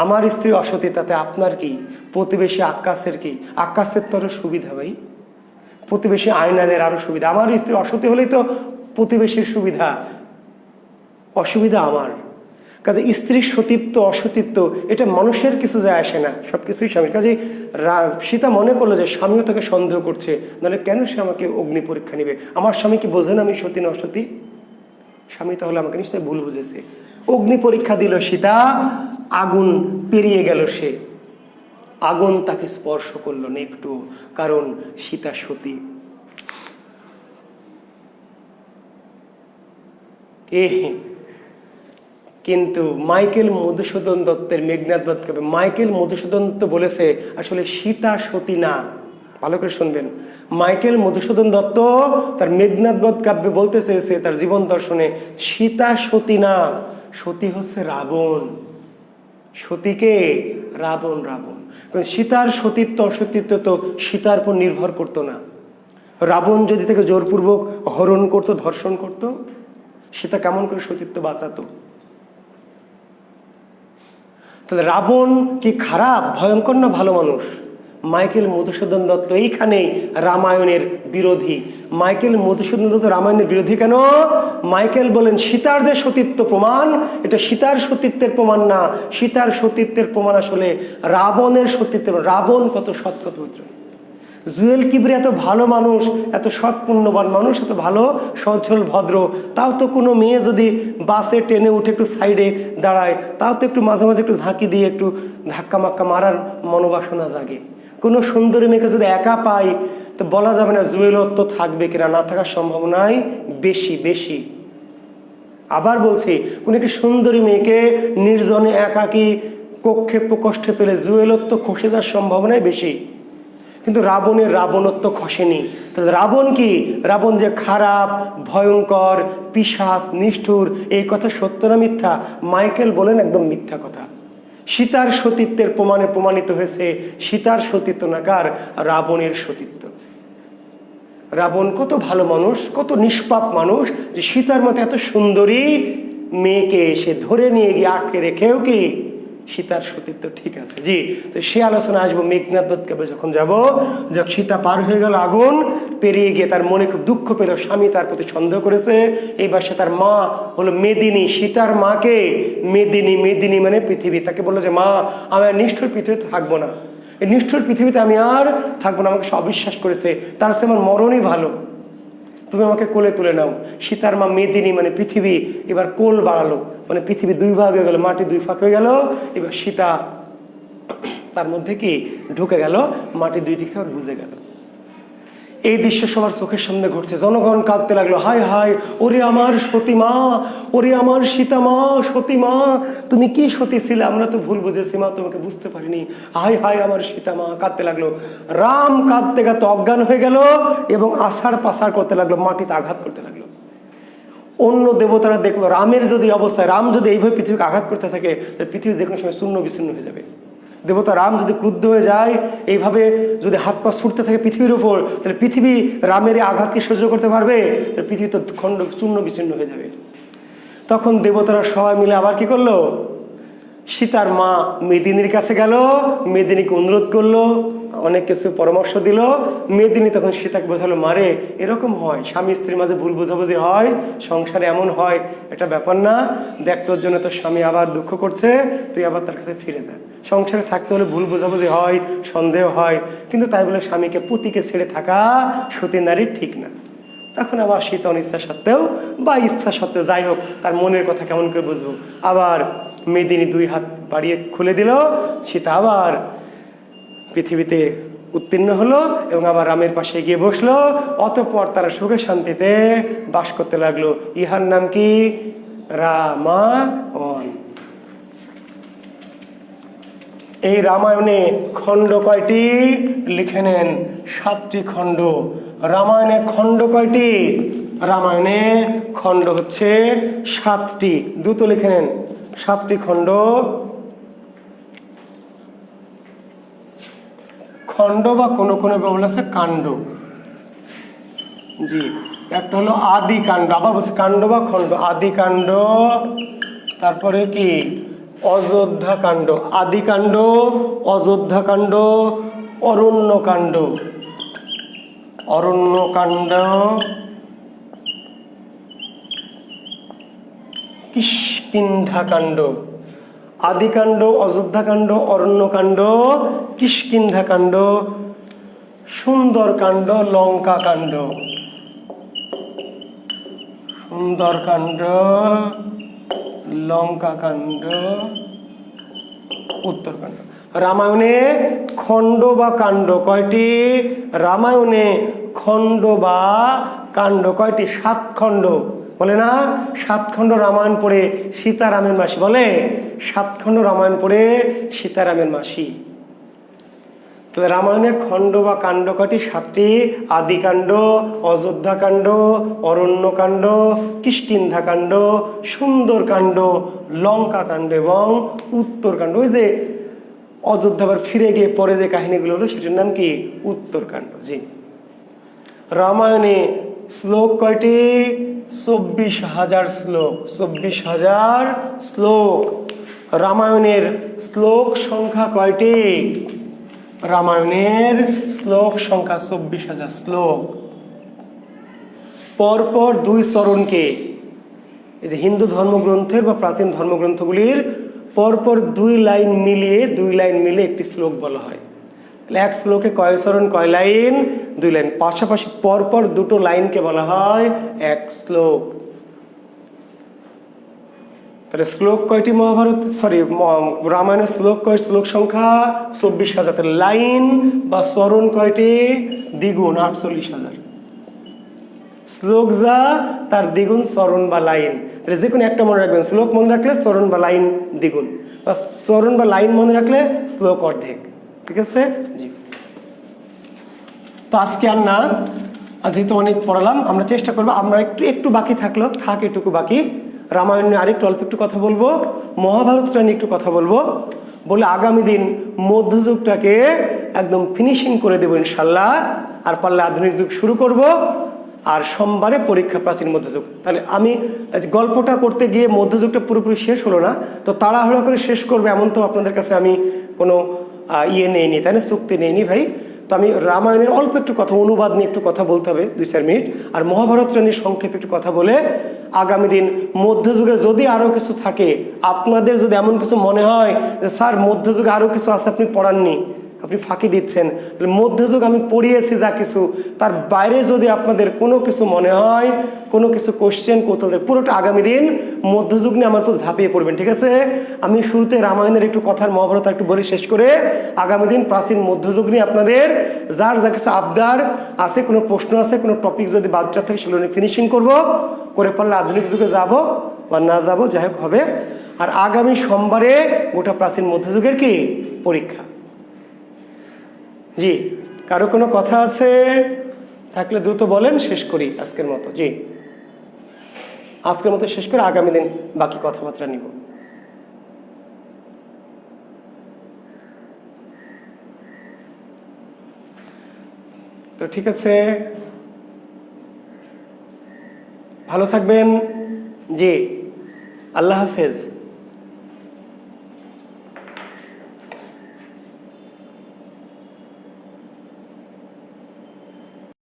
আমার স্ত্রী অসতী, তাতে আপনার কি? প্রতিবেশী আকাশের কি? আকাশের তো আরো সুবিধা ভাই, প্রতিবেশী আয়নাদের আরো সুবিধা। আমার স্ত্রী অসতী হলেই তো প্রতিবেশীর সুবিধা, অসুবিধা আমার। কাজে স্ত্রীর সতীত্ব অসতীত্ব এটা মানুষের কিছু যায় আসে না, সবকিছুই স্বামীর। কাজে সীতা মনে করলো যে স্বামীও তাকে সন্দেহ করছে, নাহলে কেন সে আমাকে অগ্নি পরীক্ষা নিবে? আমার স্বামী কি বোঝেন আমি সতী না অসতী? স্বামী তাহলে আমাকে নিশ্চয়ই ভুল বুঝেছে। অগ্নি পরীক্ষা দিল সীতা, আগুন পেরিয়ে গেল সে, আগুন তাকে স্পর্শ করলো না একটু, কারণ সীতা সতী। কিন্তু মাইকেল মধুসূদন দত্তের মেঘনাদ বধ কাব্যে মাইকেল মধুসূদন দত্ত বলেছে আসলে সীতা সতী না। ভালো করে শুনবেন, মাইকেল মধুসূদন দত্ত তার মেঘনাদ বধ কাব্যে বলতে চেয়েছে, তার জীবন দর্শনে, সীতা সতী না, সতী হচ্ছে রাবণ। সতীকে রাবণ, রাবণ। সীতার সতীত্ব অসতীত্ব তো সীতার উপর নির্ভর করতো না। রাবণ যদি তাকে জোরপূর্বক হরণ করতো, ধর্ষণ করতো, সীতা কেমন করে সতীত্ব বাঁচাতো? তাহলে রাবণ কি খারাপ, ভয়ঙ্কর, না ভালো মানুষ? মাইকেল মধুসূদন দত্ত এইখানেই রামায়ণের বিরোধী। মাইকেল মধুসূদন দত্ত রামায়ণের বিরোধী কেন? মাইকেল বলেন সীতার যে সতীত্ব প্রমাণ, এটা সীতার সতীত্বের প্রমাণ না, সীতার সতীত্বের প্রমাণ আসলে রাবণের সতীত্বের। রাবণ কত সৎ, কত পবিত্র। জুয়েল কিবরিয়া এত ভালো মানুষ, এত সৎ পুণ্যবান মানুষ, এত ভালো সচ্ছল ভদ্র, তাও তো কোনো মেয়ে যদি বাসে ট্রেনে উঠে একটু সাইডে দাঁড়ায়, তাও তো একটু মাঝে মাঝে একটু ঝাঁকি দিয়ে একটু ধাক্কা মাক্কা মারার মনোবাসনা জাগে। কোনো সুন্দরী মেয়েকে যদি একা পাই, তো বলা যাবে না জুয়েলত্ব থাকবে কিনা, না থাকার সম্ভাবনাই বেশি বেশি। আবার বলছি, কোন একটি সুন্দরী মেয়েকে নির্জনে একাকী কক্ষে প্রকোষ্ঠে পেলে জুয়েলত্ব খসে যাওয়ার সম্ভাবনাই বেশি। কিন্তু রাবণের রাবণত্ব খসেনি। তাহলে রাবণ কি? রাবণ যে খারাপ, ভয়ঙ্কর, পিশাচ, নিষ্ঠুর, এই কথা সত্য না মিথ্যা? মাইকেল বলেন একদম মিথ্যা কথা। সীতার সতীত্বের প্রমাণে প্রমাণিত হয়েছে সীতার সতীত্ব না, কার? রাবণের সতীত্ব। রাবণ কত ভালো মানুষ, কত নিষ্পাপ মানুষ, যে সীতার মতো এত সুন্দরী মেয়েকে সে ধরে নিয়ে গিয়ে আটকে রেখেও কি সীতার সতীত্ব ঠিক আছে। জি, তো সে আলোচনা আসবো মেঘনাদ বধ কাব্যে যখন যাব। যখন সীতা পার হয়ে গেল আগুন পেরিয়ে গিয়ে তার মনে খুব দুঃখ পেল, স্বামী তার প্রতি সন্দেহ করেছে। এইবার সে তার মা হলো মেদিনী, সীতার মাকে মেদিনী, মেদিনী মানে পৃথিবী, তাকে বললো যে মা আমি আর নিষ্ঠুর পৃথিবীতে থাকবো না, এই নিষ্ঠুর পৃথিবীতে আমি আর থাকবো না, আমাকে সে অবিশ্বাস করেছে, তার সে আমার মরণই ভালো, তুমি আমাকে কোলে তুলে নাও। সীতার মা মেদিনী মানে পৃথিবী এবার কোল বাড়ালো, মানে পৃথিবী দুই ভাগ হয়ে গেল, মাটি দুই ফাঁক হয়ে গেল। এবার সীতা তার মধ্যে কি ঢুকে গেল, মাটি দুই দিকে আবার বুঝে গেল। এই দৃশ্য সবার চোখের সামনে ঘটছে, জনগণ কাঁদতে লাগলো, হায় হায় ওরে আমার সতী মা, ওরে আমার সীতা মা, সতী মা তুমি কি সতী ছিলে, আমরা তো ভুল বুঝেছি মা, তোমাকে বুঝতে পারিনি, হায় হায় আমার সীতা মা। কাঁদতে লাগলো। রাম কাঁদতে কাঁদতে অজ্ঞান হয়ে গেল এবং আছাড় পাছাড় করতে লাগলো, মাটিতে আঘাত করতে লাগলো। অন্য দেবতারা দেখলো রামের যদি অবস্থায়, রাম যদি এইভাবে পৃথিবীকে আঘাত করতে থাকে তাহলে পৃথিবী যে কোনো সময় শূন্য বিচ্ছিন্ন হয়ে যাবে। দেবতা রাম যদি ক্রুদ্ধ হয়ে যায়, এইভাবে যদি হাত পা ছুটতে থাকে পৃথিবীর উপর, তাহলে পৃথিবী রামের এই আঘাতকে সহ্য করতে পারবে? তাহলে পৃথিবী তো খণ্ড চূর্ণ বিচ্ছিন্ন হয়ে যাবে। তখন দেবতারা সবাই মিলে আবার কি করলো, সীতার মা মেদিনীর কাছে গেল, মেদিনীকে অনুরোধ করলো, অনেক কিছু পরামর্শ দিল। মেদিনী তখন সীতাকে বোঝালো, মারে এরকম হয়, স্বামী স্ত্রীর মাঝে ভুল বোঝাবুঝি হয়, সংসারে এমন হয়, এটা ব্যাপার না, দেখ তোর জন্য তোর স্বামী আবার দুঃখ করছে, তুই আবার তার কাছে ফিরে যা। সংসারে থাকতে হলে ভুল বোঝাবুঝি হয়, সন্দেহ হয়, কিন্তু তাই বলে স্বামীকে পতিকে ছেড়ে থাকা সতী নারীর ঠিক না। তখন আবার সীতা অনিচ্ছা সত্ত্বেও বা ইচ্ছা সত্ত্বেও, যাই হোক, তার মনের কথা কেমন করে বুঝবো, আবার মেদিনী দুই হাত বাড়িয়ে খুলে দিল, সীতা আবার পৃথিবীতে উত্তীর্ণ হলো এবং আবার রামের পাশে গিয়ে বসলো। অতঃপর তারা সুখে শান্তিতে বাস করতে লাগলো। ইহার নাম কি? রামায়ণ। এই রামায়ণে খণ্ড কয়টি লিখে নেন? 7টি খণ্ড। রামায়ণে খণ্ড কয়টি? রামায়ণে খণ্ড হচ্ছে 7টি। দ্রুত লিখে নেন, 7টি খণ্ড। খণ্ড বা কোনো কোনো বলা আছে কাণ্ড। জি, একটা হলো আদি কাণ্ড, আবার বলছে কাণ্ড বা খণ্ড। আদি কাণ্ড, তারপরে কি অযোধ্যা কাণ্ড, আদি কাণ্ড, অযোধ্যা কাণ্ড, অরণ্য কাণ্ড, অরণ্য কাণ্ড, কিষ্কিন্ধা কাণ্ড। আদি কাণ্ড, অযোধ্যা কাণ্ড, অরণ্য কাণ্ড, কিষ্কিন্ধা কাণ্ড, সুন্দর কাণ্ড, লঙ্কা কাণ্ড। সুন্দর কাণ্ড, লঙ্কা কাণ্ড, উত্তরকাণ্ড। রামায়ণে খণ্ড বা কাণ্ড কয়টি? রামায়ণে খণ্ড বা কাণ্ড কয়টি? 7 খণ্ড। বলে না 7 খণ্ড রামায়ণ পড়ে সীতারামের মাসি, বলে 7 খণ্ড রামায়ণ পড়ে সীতারামের মাসি। তাহলে রামায়ণে খণ্ড বা কাণ্ড কয়টি? 7টি। আদি কাণ্ড, অযোধ্যা কাণ্ড, অরণ্য কাণ্ড, কিষ্কিন্ধা কাণ্ড, সুন্দর কাণ্ড, লঙ্কা কাণ্ড এবং উত্তরকাণ্ড। ওই যে অযোধ্যা আবার ফিরে গিয়ে পরে যে কাহিনীগুলো হলো সেটার নাম কি? উত্তরকাণ্ড। জি। রামায়ণে শ্লোক কয়টি? 24,000 শ্লোক। 24,000 শ্লোক। রামায়ণের শ্লোক সংখ্যা কয়টি? রামায়ণের শ্লোক সংখ্যা 24,000 শ্লোক। পরপর 2 চরণকে, এই যে হিন্দু ধর্মগ্রন্থের বা প্রাচীন ধর্মগ্রন্থগুলির পরপর 2 লাইন মিলিয়ে, 2 লাইন মিলে একটি শ্লোক বলা হয়। তাহলে এক শ্লোকে কয় চরণ, কয় লাইন? 2 লাইন। পাশাপাশি পরপর 2টো লাইনকে বলা হয় এক শ্লোক। তাহলে শ্লোক কয়টি মহাভারত, রামায়ণের শ্লোক কয়? শ্লোক সংখ্যা 24,000। তাহলে লাইন বা চরণ কয়টি? দ্বিগুণ, 48,000। শ্লোক যা তার দ্বিগুণ চরণ বা লাইন। তাহলে যে কোনো একটা মনে রাখবেন, শ্লোক মনে রাখলে চরণ বা লাইন দ্বিগুণ, বা চরণ বা লাইন মনে রাখলে শ্লোক অর্ধেক। ঠিক আছে? জি। তো আজকে আর না, যেহেতু অনেক পড়ালাম, আমরা চেষ্টা করবো, আমরা একটু বাকি থাকলো, এটুকু বাকি। রামায়ণ নিয়ে আরেকটু অল্প একটু কথা বলবো, মহাভারতটা নিয়ে একটু কথা বলবো, বলে আগামী দিন মধ্যযুগটাকে একদম ফিনিশিং করে দেবো ইনশাল্লাহ। আর পারলে আধুনিক যুগ শুরু করব। আর সোমবারে পরীক্ষা প্রাচীন মধ্যযুগ। তাহলে আমি গল্পটা করতে গিয়ে মধ্যযুগটা পুরোপুরি শেষ হলো না, তো তাড়াহুড়া করে শেষ করবে এমন তো আপনাদের কাছে আমি কোনো ইয়ে নেইনি, তাই না, চুক্তি নেইনি ভাই। তো আমি রামায়ণের অল্প একটু কথা, অনুবাদ নিয়ে একটু কথা বলতে হবে 2-4 মিনিট, আর মহাভারতটা নিয়ে সংক্ষেপে একটু কথা বলে আগামী দিন মধ্যযুগের যদি আরও কিছু থাকে, আপনাদের যদি এমন কিছু মনে হয় যে স্যার মধ্যযুগে আরও কিছু আছে আপনি পড়াননি, আপনি ফাঁকি দিচ্ছেন, তাহলে মধ্যযুগ আমি পড়িয়েছি যা কিছু, তার বাইরে যদি আপনাদের কোনো কিছু মনে হয়, কোনো কিছু কোশ্চেন কৌতূহল, পুরোটা আগামী দিন মধ্যযুগ নিয়ে আমার উপর ঝাঁপিয়ে পড়বেন, ঠিক আছে? আমি শুরুতে রামায়ণের একটু কথার, মহাভারত একটু বলে শেষ করে আগামী দিন প্রাচীন মধ্যযুগ নিয়ে আপনাদের যার যা কিছু আবদার আছে, কোনো প্রশ্ন আছে, কোনো টপিক যদি বাদটা থাকে সেগুলো নিয়ে ফিনিশিং করবো, করে পারলে আধুনিক যুগে যাব বা না যাব, যাই হোক হবে। আর আগামী সোমবারে গোটা প্রাচীন মধ্যযুগের কি পরীক্ষা। জি, কারো কোনো কথা আছে থাকলে দ্রুত বলেন, শেষ করি আজকের মতো। জি, আজকের মতো শেষ করে আগামী দিন বাকি কথাবার্তা নিব। তো ঠিক আছে, ভালো থাকবেন। জি, আল্লাহ হাফেজ।